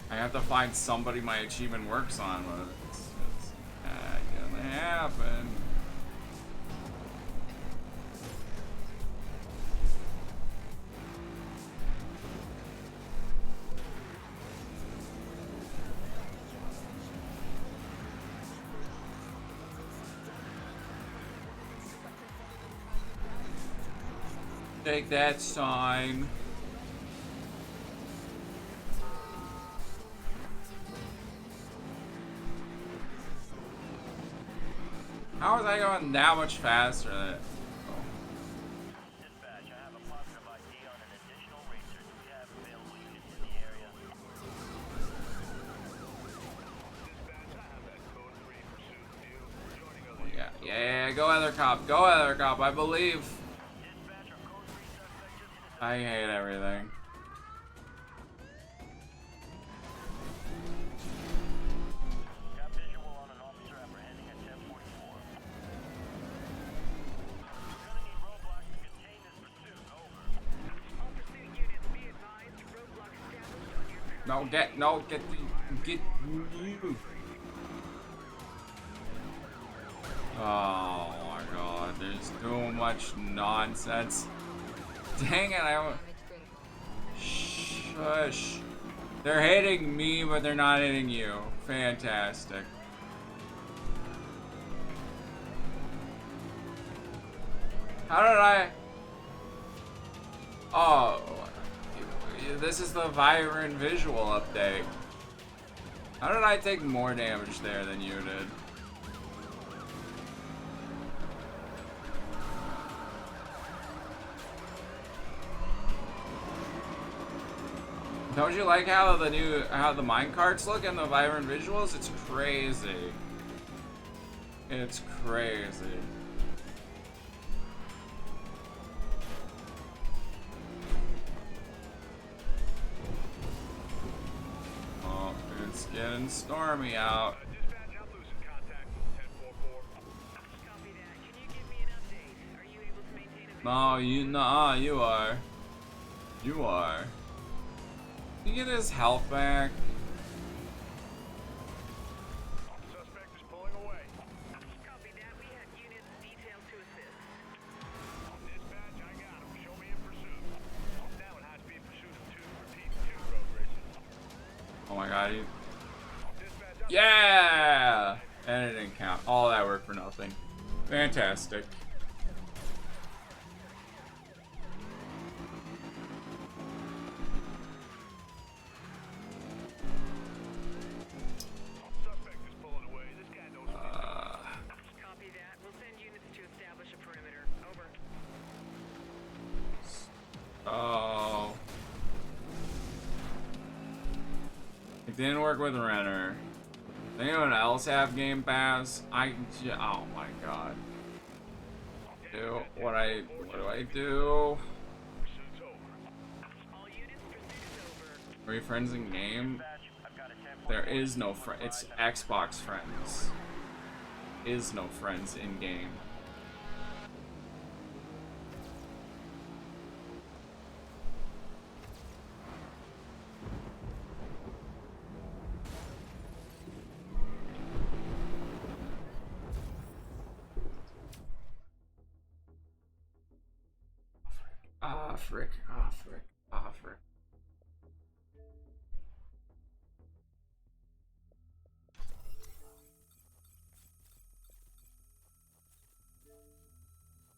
I have to find somebody my achievement works on, but it's not gonna happen. Take that sign. How was I going that much faster than Dispatch, I have a positive ID on an additional racer. Do we have available units in the area? Dispatch, I have that code 3 pursuit with you. Joining other units. Yeah, go other cop. Go other cop, I believe. Dispatch, our code 3 suspect just hit a I hate everything. got visual on an officer apprehending at 1044. We're gonna need roadblocks to contain this pursuit. Over. All pursuit units, be advised, roadblock established on your No, get you. Oh my god, there's too much nonsense. Dang it, I shush. They're hitting me, but they're not hitting you. Fantastic. How did I? Oh, this is the Vibrant visual update. How did I take more damage there than you did? Don't you like how the mine carts look and the vibrant visuals? It's crazy. It's crazy. Oh, it's getting stormy out. Dispatch, I'm losing contact with 1044. Copy that. Can you give me an update? Are you able to maintain a No, you are. You are. Can you get his health back? Suspect is pulling away. Copy that. We have units detailed to assist. Dispatch, I got him. Show me in pursuit. Now it has to be in pursuit of 2. Repeat, 2 road races. Oh my god, he... Dispatch, Yeah! And it didn't count. All that work for nothing. Fantastic. suspect is pulling away. This guy knows what he's doing. Copy that. We'll send units to establish a perimeter. Over. Oh. It didn't work with Renner. Does anyone else have Game Pass? Oh my god. What do I do? Pursuit's over. All units, pursuit is over. Are we friends in game? Dispatch, I've got a 10-4. There is no friend. It's Xbox friends. Is no friends in game. Ah, frick. Ah, frick. Ah, frick.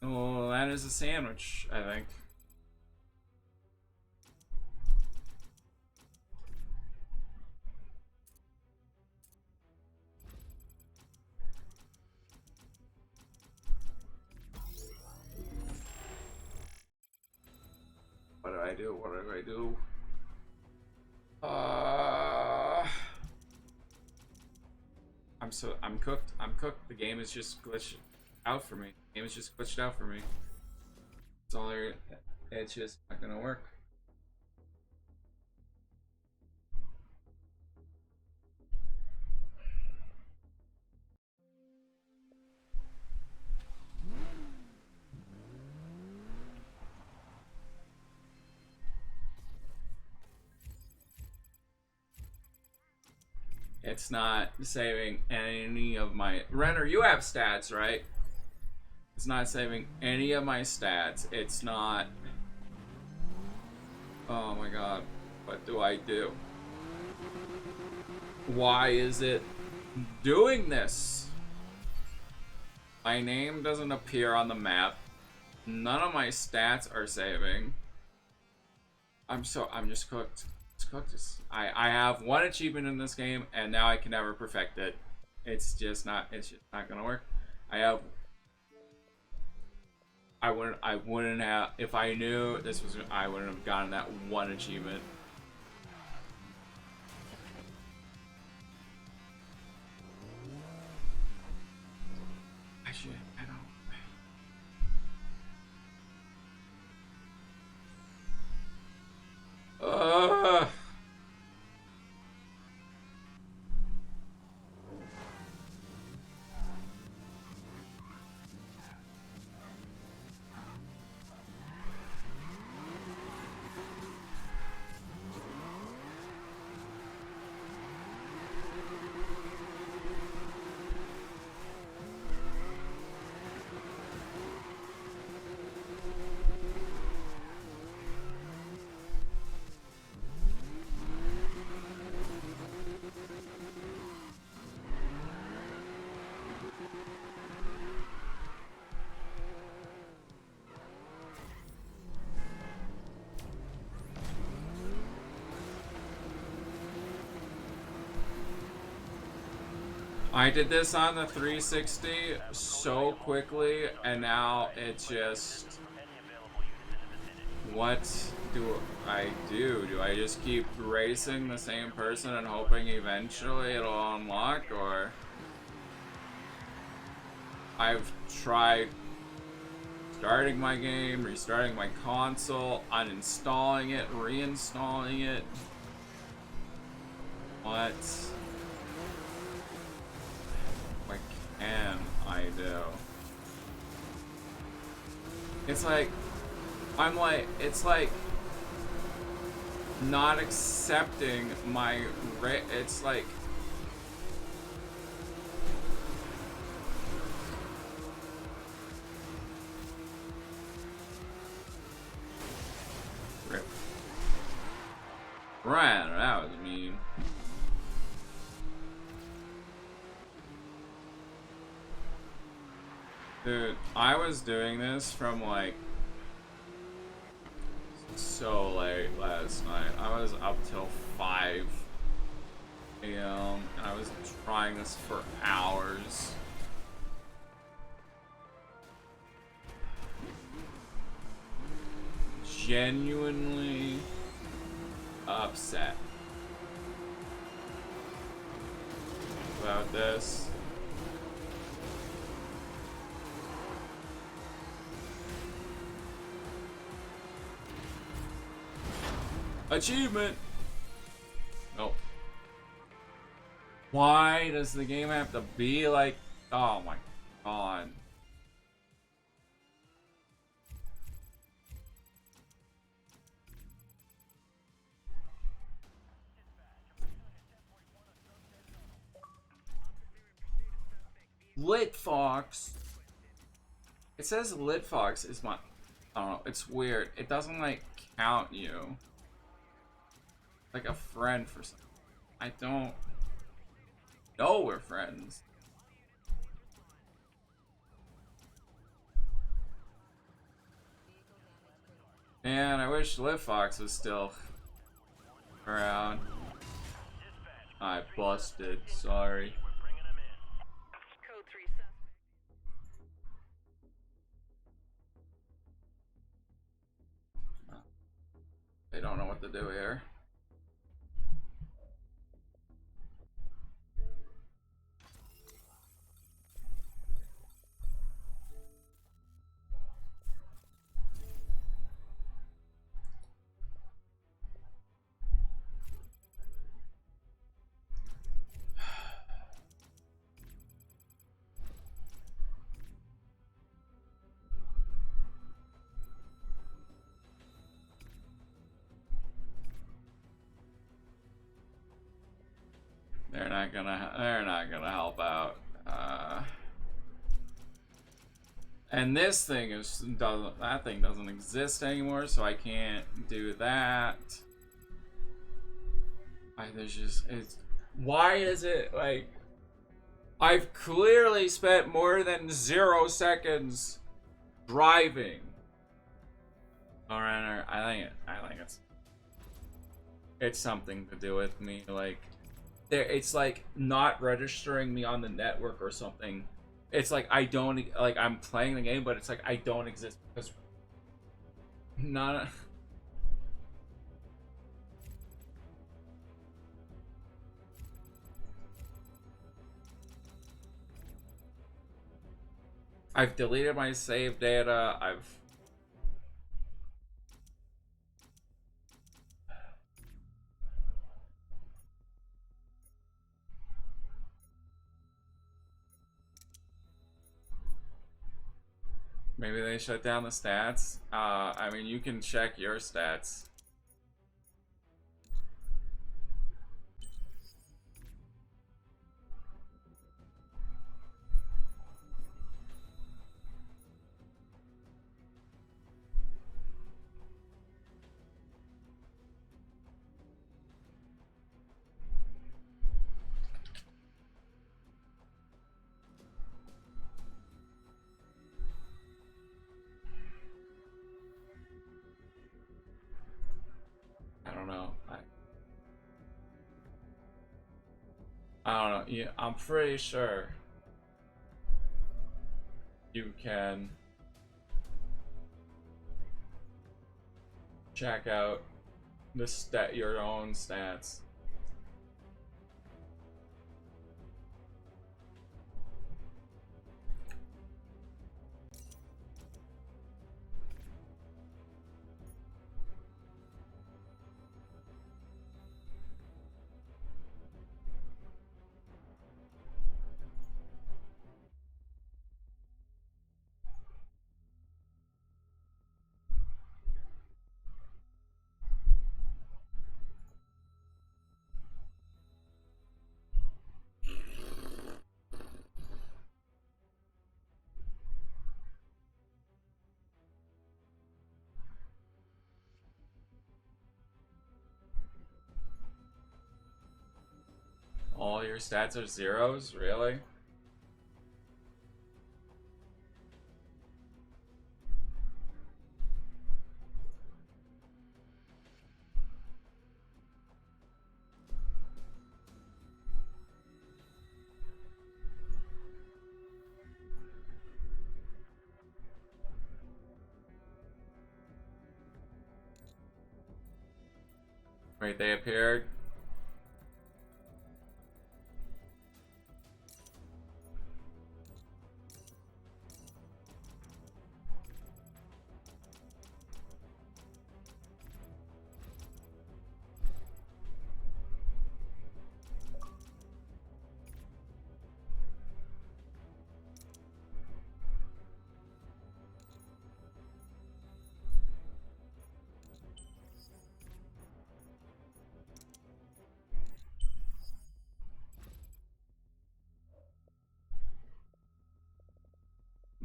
Oh, that is a sandwich, I think. What do I do? What do I do? I'm cooked. I'm cooked. The game is just glitched out for me. The game is just glitched out for me. It's all there. It's just not gonna work. It's not saving any of my... Renner, you have stats, right? It's not saving any of my stats. It's not... Oh my god. What do I do? Why is it doing this? My name doesn't appear on the map. None of my stats are saving. I'm just cooked. It's cooked. I have one achievement in this game, and now I can never perfect it. It's just not gonna work. I wouldn't have, if I knew this was, I wouldn't have gotten that one achievement. Actually, I don't. I did this on the 360 so quickly, and now it's just what do I do? Do I just keep racing the same person and hoping eventually it'll unlock, or I've tried starting my game, restarting my console, uninstalling it, reinstalling it. What can I do? It's like, it's like not accepting my it's like rip. Right, that was mean. Dude, I was doing this from like so late last night. I was up till 5 a.m. and I was trying this for hours. Genuinely upset about this. Achievement! Nope. Why does the game have to be like... Oh my god. Lit Fox. It says Lit Fox is my... I don't know, it's weird. It doesn't like count you like a friend for something. I don't know we're friends. Man, I wish Lit Fox was still around. I busted, sorry. Code 3 suspect. They don't know what to do here. They're not gonna help out. And this thing that thing doesn't exist anymore, so I can't do that. Why is it like I've clearly spent more than 0 seconds driving. Alright, I think it's something to do with me, like it's like not registering me on the network or something. It's like I don't, like I'm playing the game, but it's like I don't exist because not. I've deleted my save data. Maybe they shut down the stats. I mean, you can check your stats. I don't know. I don't know. Yeah, I'm pretty sure you can check out the your own stats. All your stats are zeros? Really? Wait, they appeared?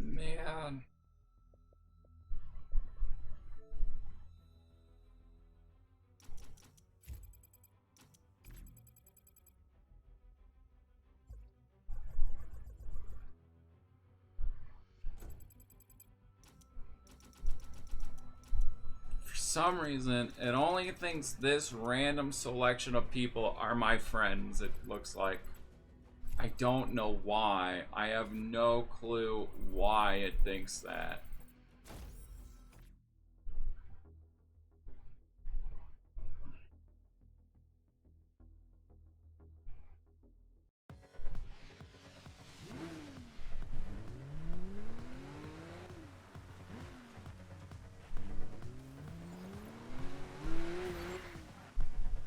Man. For some reason, it only thinks this random selection of people are my friends, it looks like. I don't know why. I have no clue why it thinks that.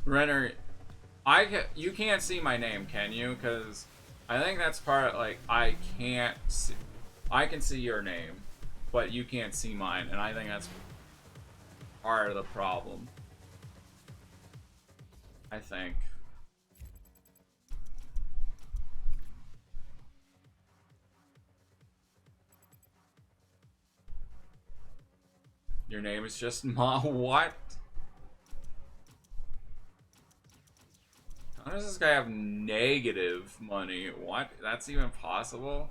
Renner, you can't see my name, can you? Because I think that's part of, like, I can't see. I can see your name, but you can't see mine, and I think that's part of the problem. I think. Your name is just Ma. What? How does this guy have negative money? What? That's even possible?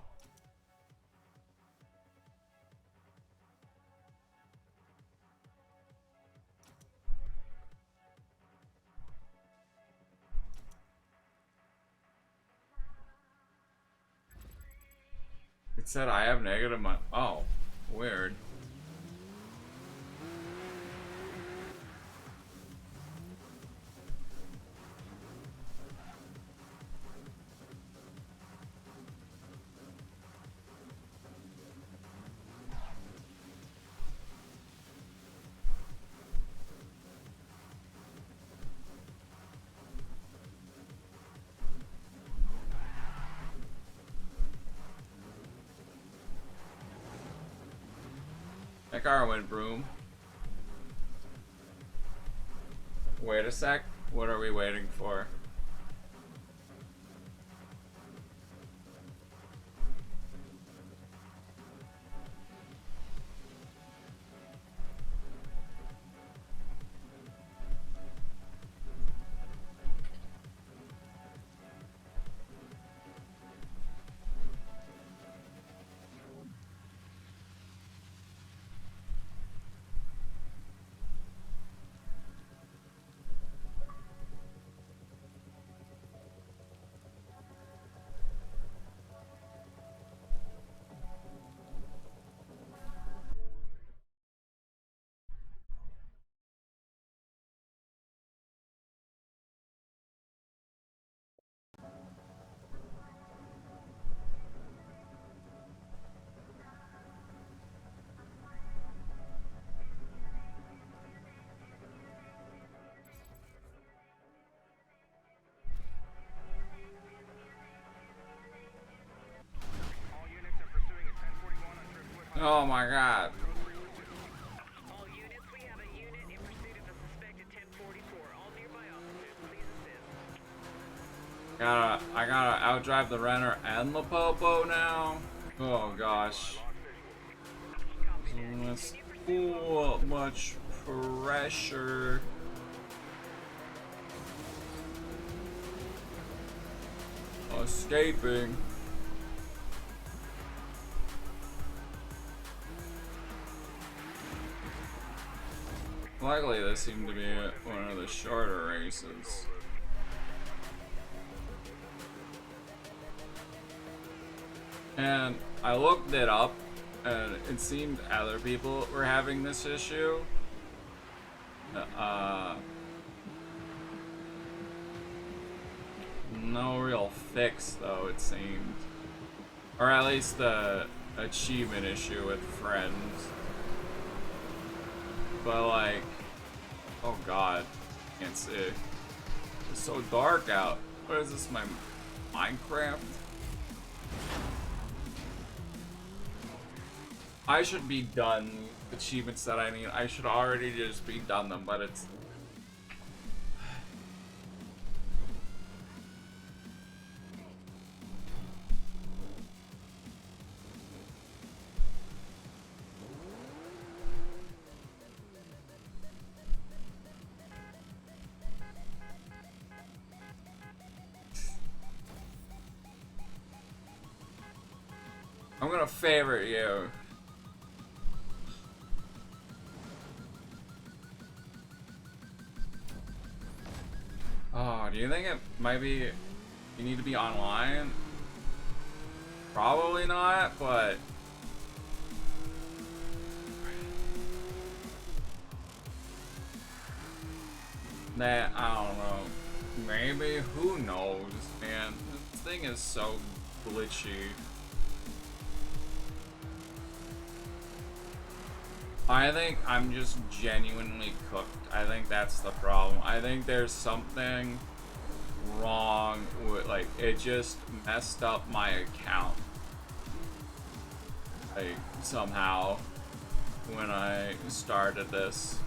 It said I have negative money. Oh, weird. That car went broom. Wait a sec. What are we waiting for? Oh my god. All units, we have a unit in pursuit of a suspected 1044. All nearby officers, please assist. I gotta outdrive the Renner and the Popo now. Oh gosh. That's too much pressure. Escaping. Luckily, this seemed to be one of the shorter races. And I looked it up, and it seemed other people were having this issue. No real fix, though, it seemed. Or at least the achievement issue with friends. But, like, oh god, can't see. It's so dark out. What is this, my Minecraft? I should be done achievements that I need. I should already just be done them, but it's... I'm gonna favorite you. Oh, do you think it might be you need to be online? Probably not, but that I don't know. Maybe, who knows, man. This thing is so glitchy. I think I'm just genuinely cooked. I think that's the problem. I think there's something wrong with, like, it just messed up my account. Like, somehow, when I started this.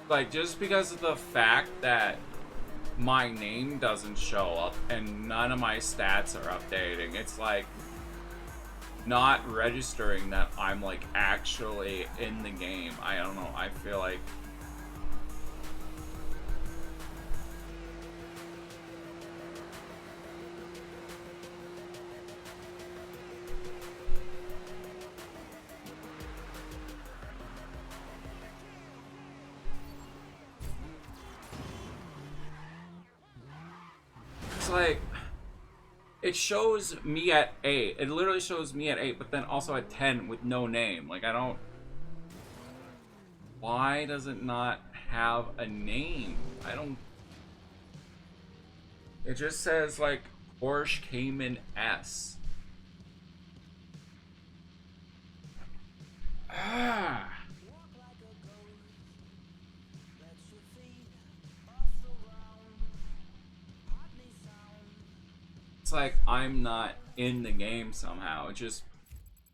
Like, just because of the fact that my name doesn't show up and none of my stats are updating, it's like not registering that I'm like actually in the game. I don't know, I feel like like it shows me at 8. It literally shows me at 8, but then also at 10 with no name. Like, I don't... Why does it not have a name? I don't... It just says, like, Porsche Cayman S. Ah... It's like I'm not in the game somehow. It's just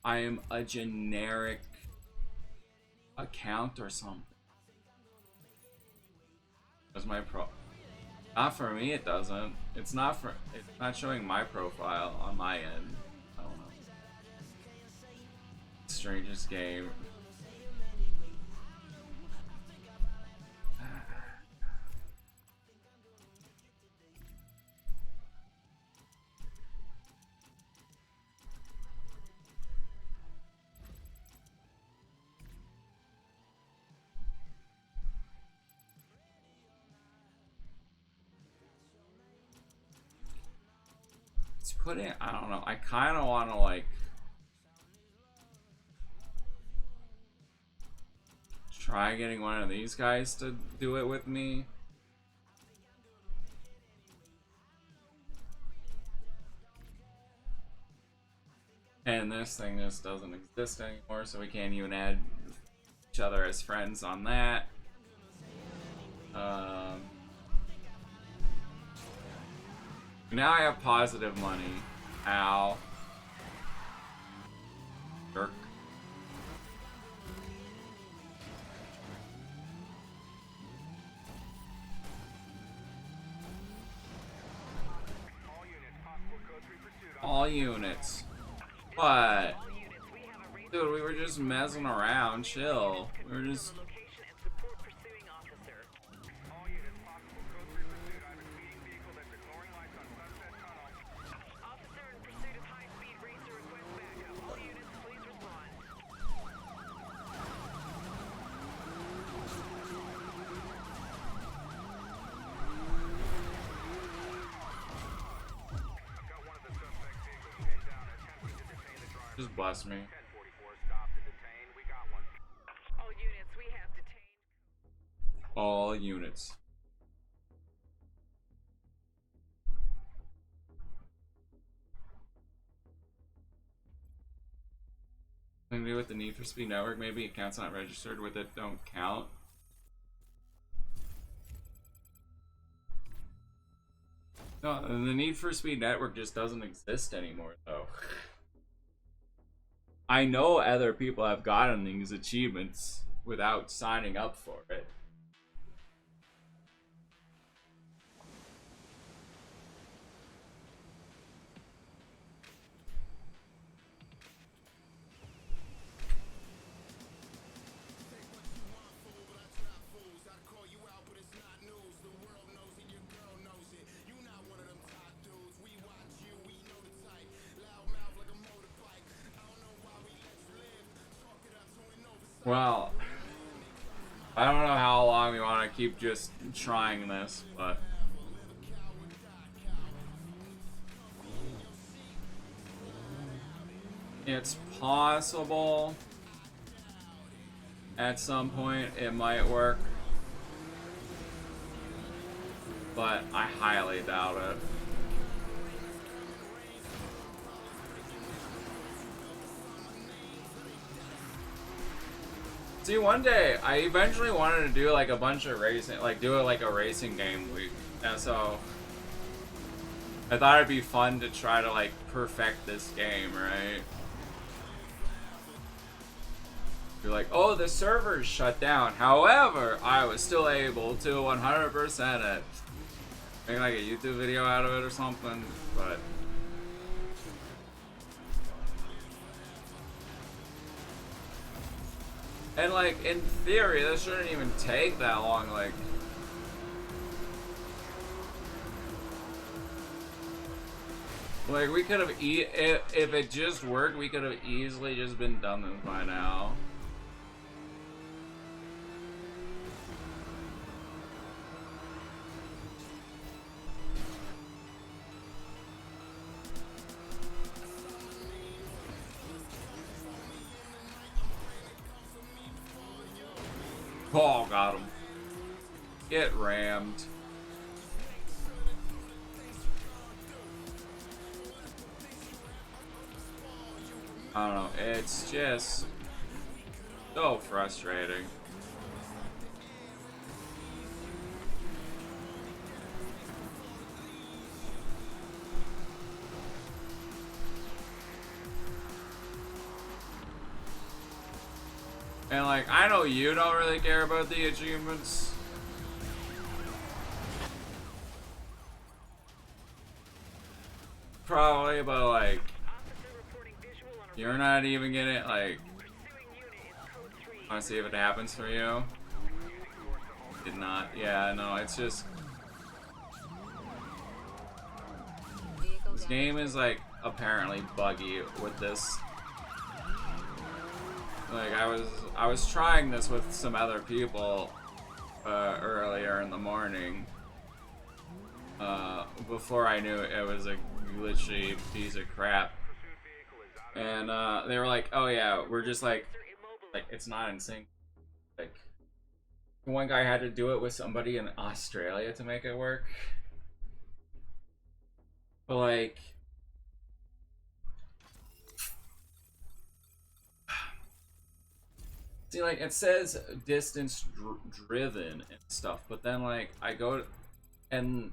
I am a generic account or something. Does my not for me, it doesn't. It's not showing my profile on my end. I don't know. Strangest game. I don't know, I kind of want to like try getting one of these guys to do it with me. And this thing just doesn't exist anymore, so we can't even add each other as friends on that. Now I have positive money. Ow. Jerk. All units. What? Dude, we were just messing around. Chill. We were just... Just bless me. All units, we have detained. All units. Something to do with the Need for Speed Network, maybe accounts not registered with it don't count. No, the Need for Speed Network just doesn't exist anymore, though. I know other people have gotten these achievements without signing up for it. Well, I don't know how long we want to keep just trying this, but it's possible at some point it might work, but I highly doubt it. See, one day I eventually wanted to do like a bunch of racing, like do it like a racing game week, and so I thought it'd be fun to try to like perfect this game, right? You're like, oh, the server's shut down. However, I was still able to 100% it. Make like a YouTube video out of it or something, but. And like, in theory, this shouldn't even take that long, like... Like, we could have, if it just worked, we could have easily just been done this by now. Oh, got him. Get rammed. I don't know, it's just so frustrating. And like, I know you don't really care about the achievements. Probably, but like, you're not even getting it, like, wanna see if it happens for you? Did not, yeah, no, it's just, this game is like, apparently buggy with this. Like, I was trying this with some other people earlier in the morning before I knew it was a glitchy piece of crap, and they were like, oh yeah, we're just like it's not in sync. Like, one guy had to do it with somebody in Australia to make it work, but like, See, like, it says distance driven and stuff, but then, like, I go and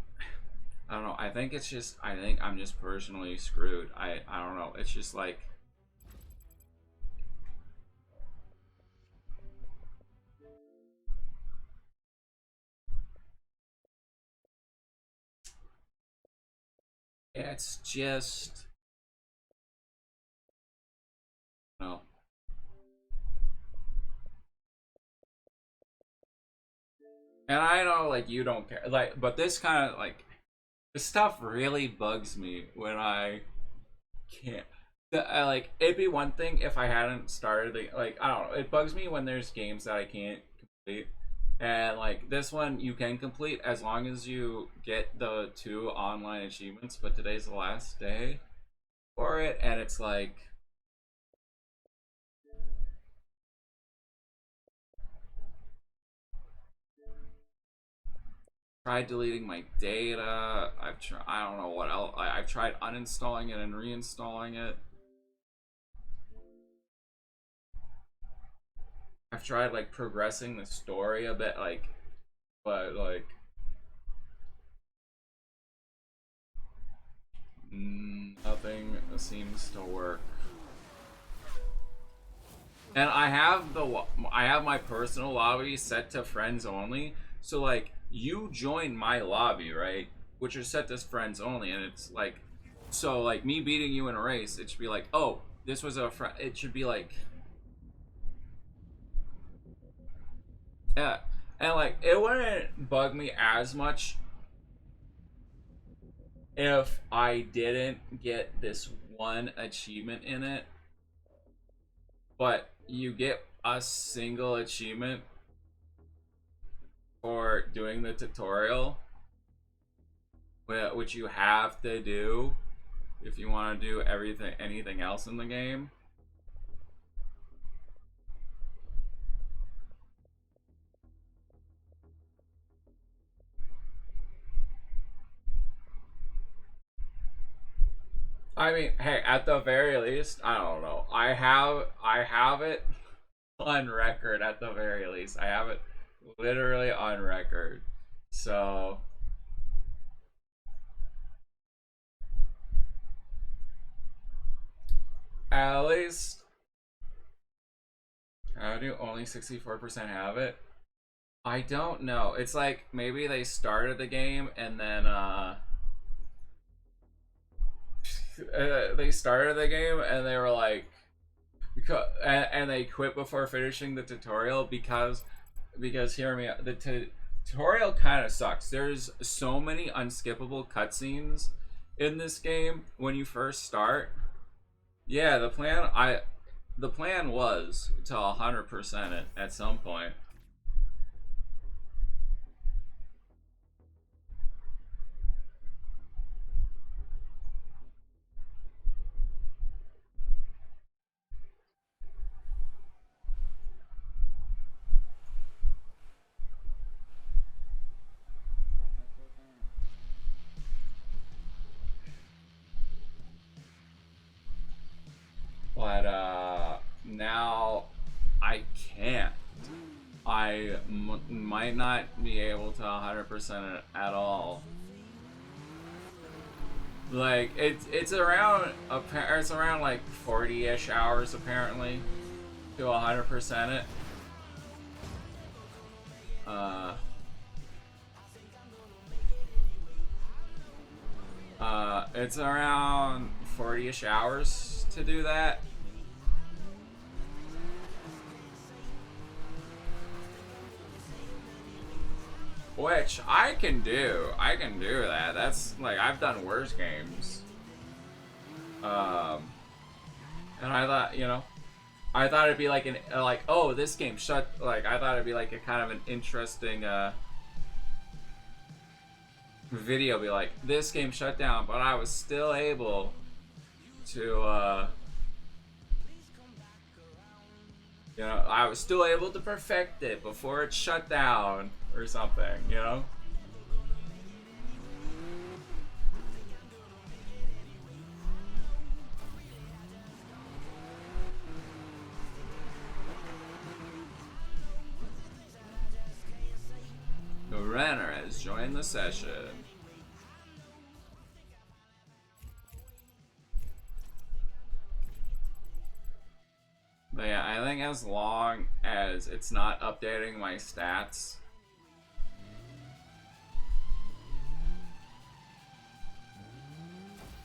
I don't know. I think it's just, I think I'm just personally screwed. I don't know. It's just like, it's just, no. And I know, like, you don't care, like, but this kind of, like, this stuff really bugs me when I can't. Like, it'd be one thing if I hadn't started the, like, I don't know. It bugs me when there's games that I can't complete. And, like, this one you can complete as long as you get the 2 online achievements, but today's the last day for it, and it's like, tried deleting my data. I've tried, I don't know what else. I've tried uninstalling it and reinstalling it. I've tried, like, progressing the story a bit, like, but, like, nothing seems to work. And I have my personal lobby set to friends only. So, like, you join my lobby, right? Which is set to friends only, and it's like, so, like, me beating you in a race, it should be like, oh, this was a friend. It should be like, yeah, and, like, it wouldn't bug me as much if I didn't get this one achievement in it, but you get a single achievement for doing the tutorial, which you have to do if you want to do anything else in the game. I mean, hey, at the very least, I don't know. I have it on record at the very least. I have it literally on record. So at least how do only 64% have it? I don't know. It's like maybe they started the game and then they started the game and they were like, because and they quit before finishing the tutorial because hear me out, the tutorial kind of sucks. There's so many unskippable cutscenes in this game when you first start. Yeah, the plan was to 100% it at some point. But now I can't. I might not be able to 100% it at all. Like, it's around like 40-ish hours apparently to 100% it. It's around 40-ish hours to do that. Which I can do. I can do that. That's, like, I've done worse games. And I thought, you know, I thought it'd be like oh, this game shut, like, I thought it'd be like a kind of an interesting video, be like, this game shut down, but I was still able to you know, I was still able to perfect it before it shut down or something, you know? join the session. But yeah, I think as long as it's not updating my stats,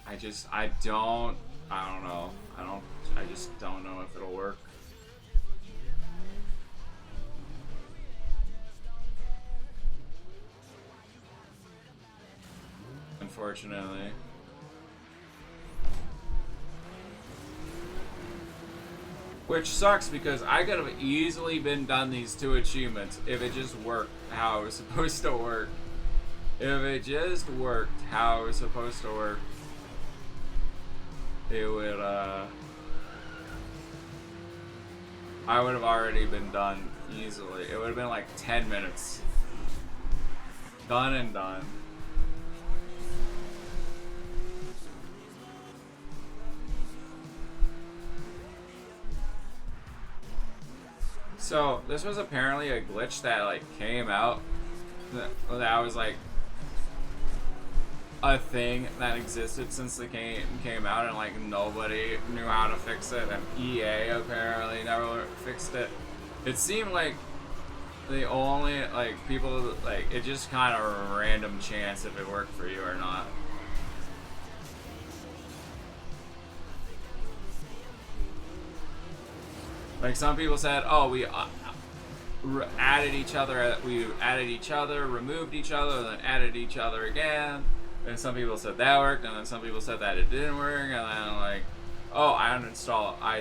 I just don't know. I just don't know if it'll work. Unfortunately. Which sucks because I could have easily been done these 2 achievements if it just worked how it was supposed to work. If it just worked how it was supposed to work, it would, I would have already been done easily. It would have been like 10 minutes. Done and done. So, this was apparently a glitch that, like, came out. That was, like, a thing that existed since the game came out, and, like, nobody knew how to fix it, and EA apparently never fixed it. It seemed like the only, like, people, like, it just kind of a random chance if it worked for you or not. Like, some people said, oh, we added each other, removed each other, then added each other again. And some people said that worked, and then some people said that it didn't work, and then, like, oh, I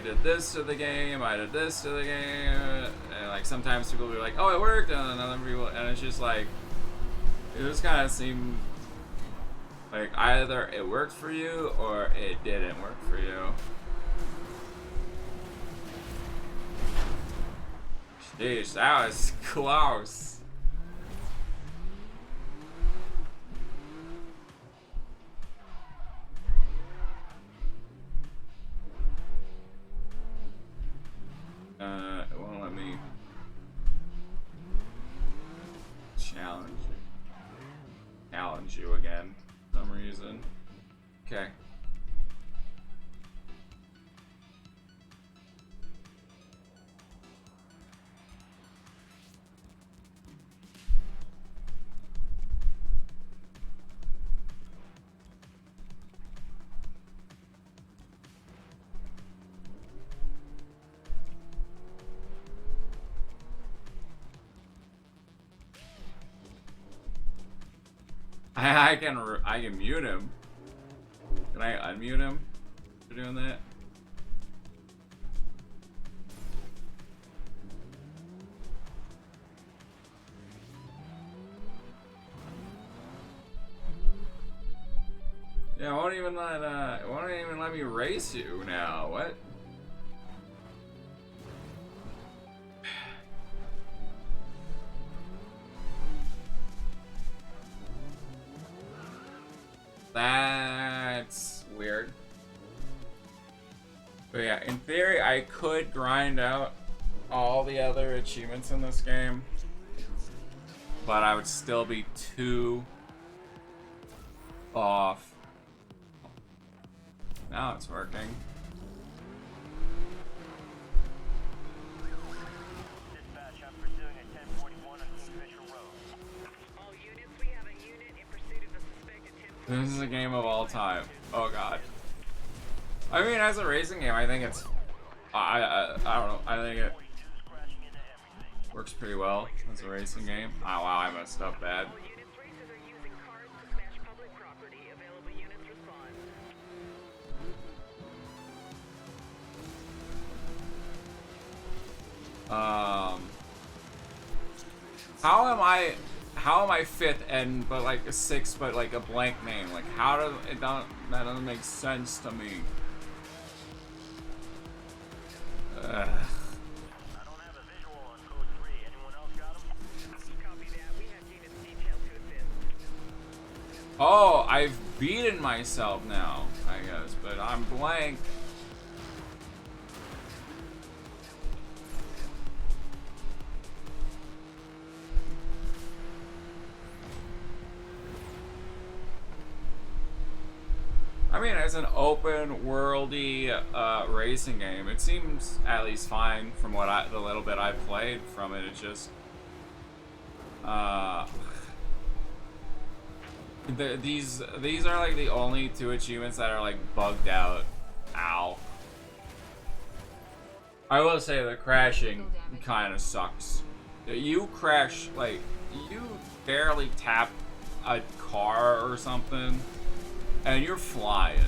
did this to the game, I did this to the game, and, like, sometimes people will be like, oh, it worked, and then other people, and it's just, like, it just kind of seemed like either it worked for you, or it didn't work for you. Jeez, that was close. It won't let me challenge you again for some reason. Okay. I can mute him. Can I unmute him for doing that? Yeah, it won't even let me race you now. What? That's weird. But yeah, in theory, I could grind out all the other achievements in this game, but I would still be too off. Now it's working. Dispatch, I'm pursuing a 1041 on Kingfisher Road. All units, we have a unit in pursuit of a suspected 1044. This is a game of all time. Oh god. I mean, as a racing game, I think it's... I don't know. I think it works pretty well as a racing game. Oh wow, I messed up bad. All units, racers are using cars to smash public property. Available units respond. How am I fifth and but like a sixth but like a blank name? Like how does it that doesn't make sense to me. I don't have a visual on code 3. Anyone else got him? Copy that. We have units detailed to assist. Oh, I've beaten myself now, I guess, but I'm blank. I mean, as an open worldy racing game, it seems at least fine from what the little bit I played from it. It's just these are like the only two achievements that are like bugged out. Ow. I will say the crashing kind of sucks. You crash, like, you barely tap a car or something, and you're flying.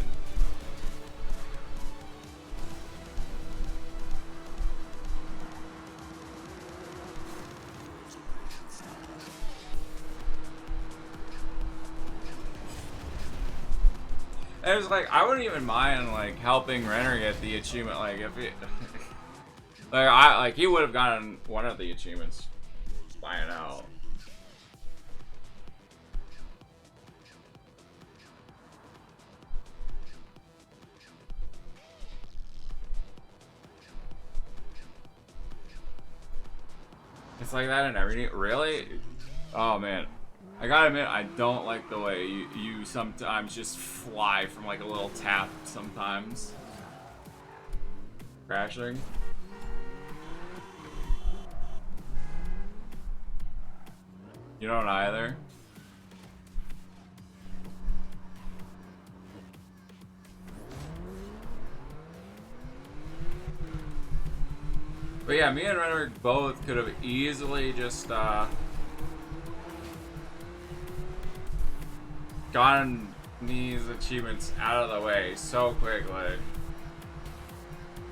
And it was like, I wouldn't even mind, like, helping Renner get the achievement, like, if it... like, he would have gotten one of the achievements by now. It's like that in everything. Really? Oh man, I gotta admit, I don't like the way you sometimes just fly from like a little tap sometimes. Crashing. You don't either? But yeah, me and Renner both could have easily just gotten these achievements out of the way so quickly.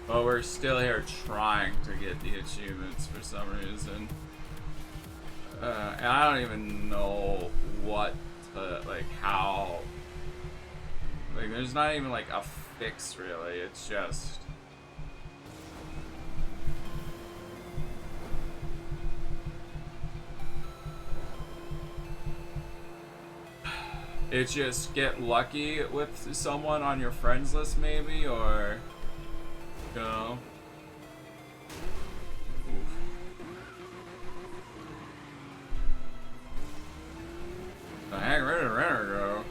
But we're still here trying to get the achievements for some reason. And I don't even know what to, like, how, like, there's not even like a fix really, it's just get lucky with someone on your friends list maybe, or you know. The heck, where did Renner go?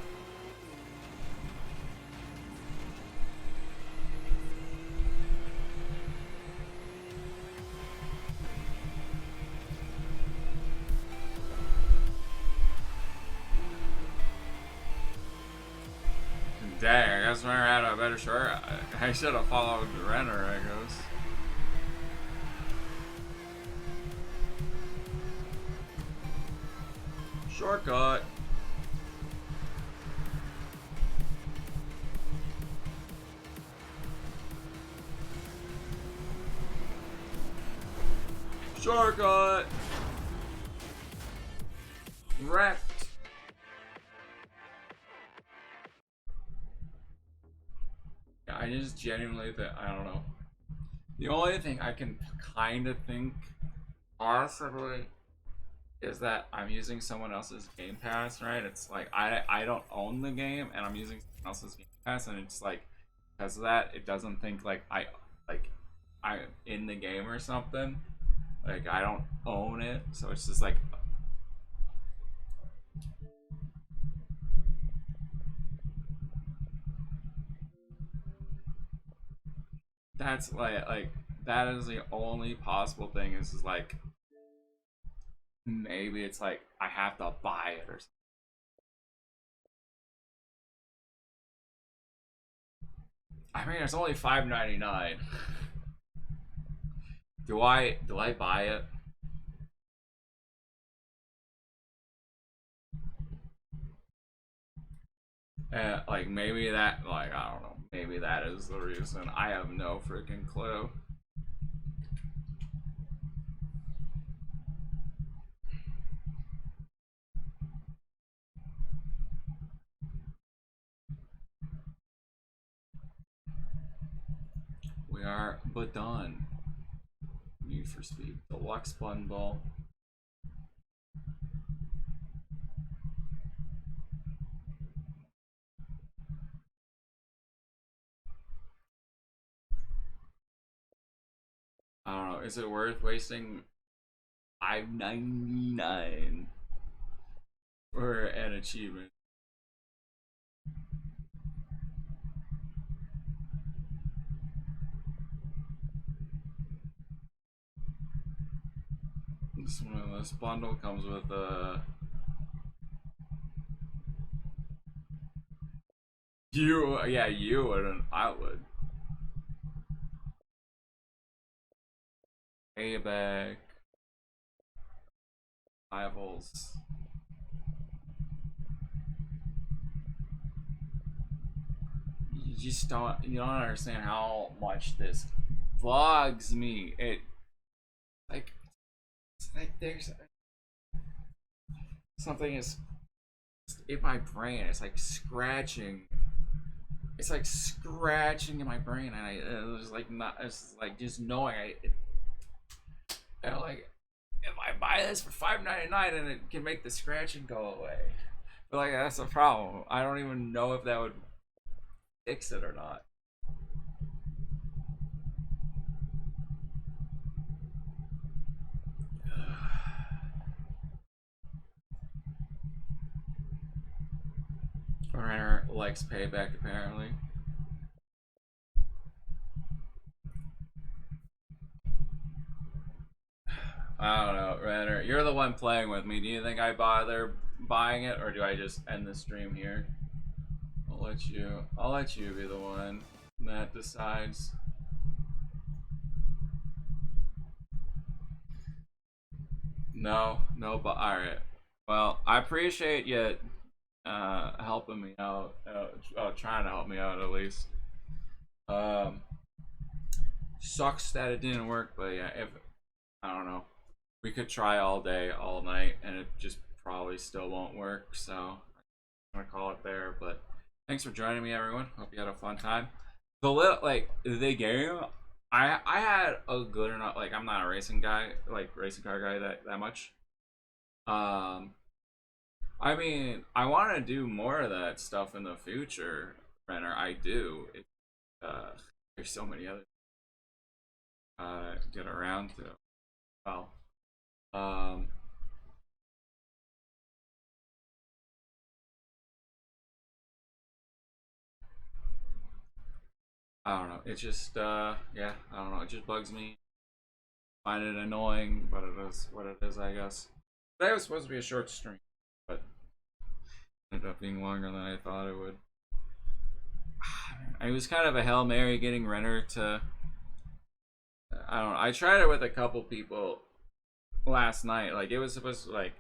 Dang, I guess Renner had a better short. I should have followed Renner, I guess. Shortcut. Shortcut. Wrecked. Yeah, I just genuinely think, I don't know. The only thing I can kind of think possibly is that I'm using someone else's Game Pass, right? It's like I don't own the game and I'm using someone else's Game Pass, and it's like because of that it doesn't think like I'm in the game or something. Like I don't own it, so it's just like that's like that is the only possible thing is like maybe it's like I have to buy it or something. I mean, it's only $5.99. Do I buy it? Like maybe that, like I don't know, maybe that is the reason. I have no freaking clue. We are but done. Need for Speed Deluxe Bundle. I don't know. Is it worth wasting $5.99 for an achievement? This bundle comes with you wouldn't. I would. Payback. Rivals. You don't understand how much this bugs me. It's like there's something is in my brain. It's like scratching. It's like scratching in my brain, and it's like not. It's like just knowing like if I buy this for $5.99 and it can make the scratching go away, but like that's a problem. I don't even know if that would fix it or not. Renner likes Payback apparently. I don't know, Renner. You're the one playing with me. Do you think I bother buying it, or do I just end the stream here? I'll let you be the one that decides. No, but alright. Well, I appreciate you helping me out. Trying to help me out at least. Sucks that it didn't work, but yeah, if I don't know. We could try all day, all night, and it just probably still won't work, so I'm gonna call it there. But thanks for joining me, everyone. Hope you had a fun time. The game, I had a good enough, like, I'm not a racing guy, like racing car guy that much. I mean, I want to do more of that stuff in the future, Renner. I do. There's so many other get around to. Well, I don't know. It's just yeah, I don't know. It just bugs me. Find it annoying, but it is what it is, I guess. Today was supposed to be a short stream, but ended up being longer than I thought it would. It was kind of a Hail Mary getting Renner to. I don't know. I tried it with a couple people last night. Like, it was supposed to, like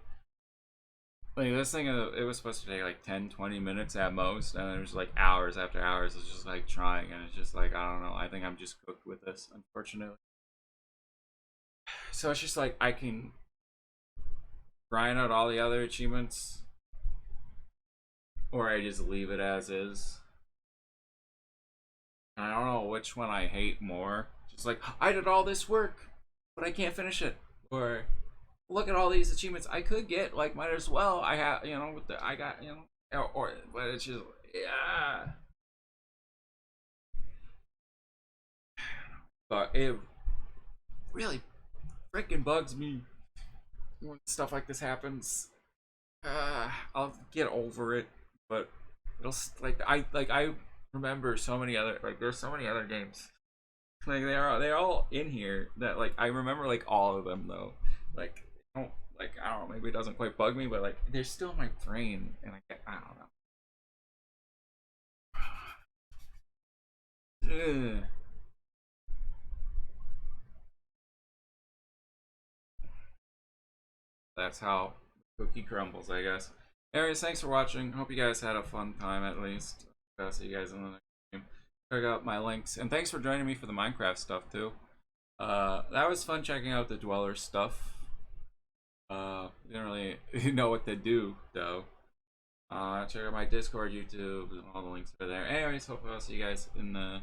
this thing, it was supposed to take like 10-20 minutes at most, and there's like hours after hours. It's just like trying, and it's just like, I don't know. I think I'm just cooked with this, unfortunately. So it's just like I can grind out all the other achievements, or I just leave it as is. I don't know which one I hate more. Just like, I did all this work, but I can't finish it. Or, look at all these achievements I could get. Like, might as well. I have, with the, I got, but it's just, yeah. But it really freaking bugs me when stuff like this happens. I'll get over it, but it'll I remember so many other, like, there's so many other games, like they're all in here that, like, I remember, like, all of them though. Like, I don't know, maybe it doesn't quite bug me, but like they're still in my brain, and I don't know. Ugh. That's how cookie crumbles, I guess. Anyways, thanks for watching. Hope you guys had a fun time at least. I'll see you guys in the next stream. Check out my links, and thanks for joining me for the Minecraft stuff too. That was fun checking out the Dweller stuff. Didn't really know what to do though. Check out my Discord, YouTube, all the links are there. Anyways, hopefully I'll see you guys in the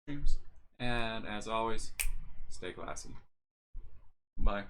streams. And as always, stay classy. Bye.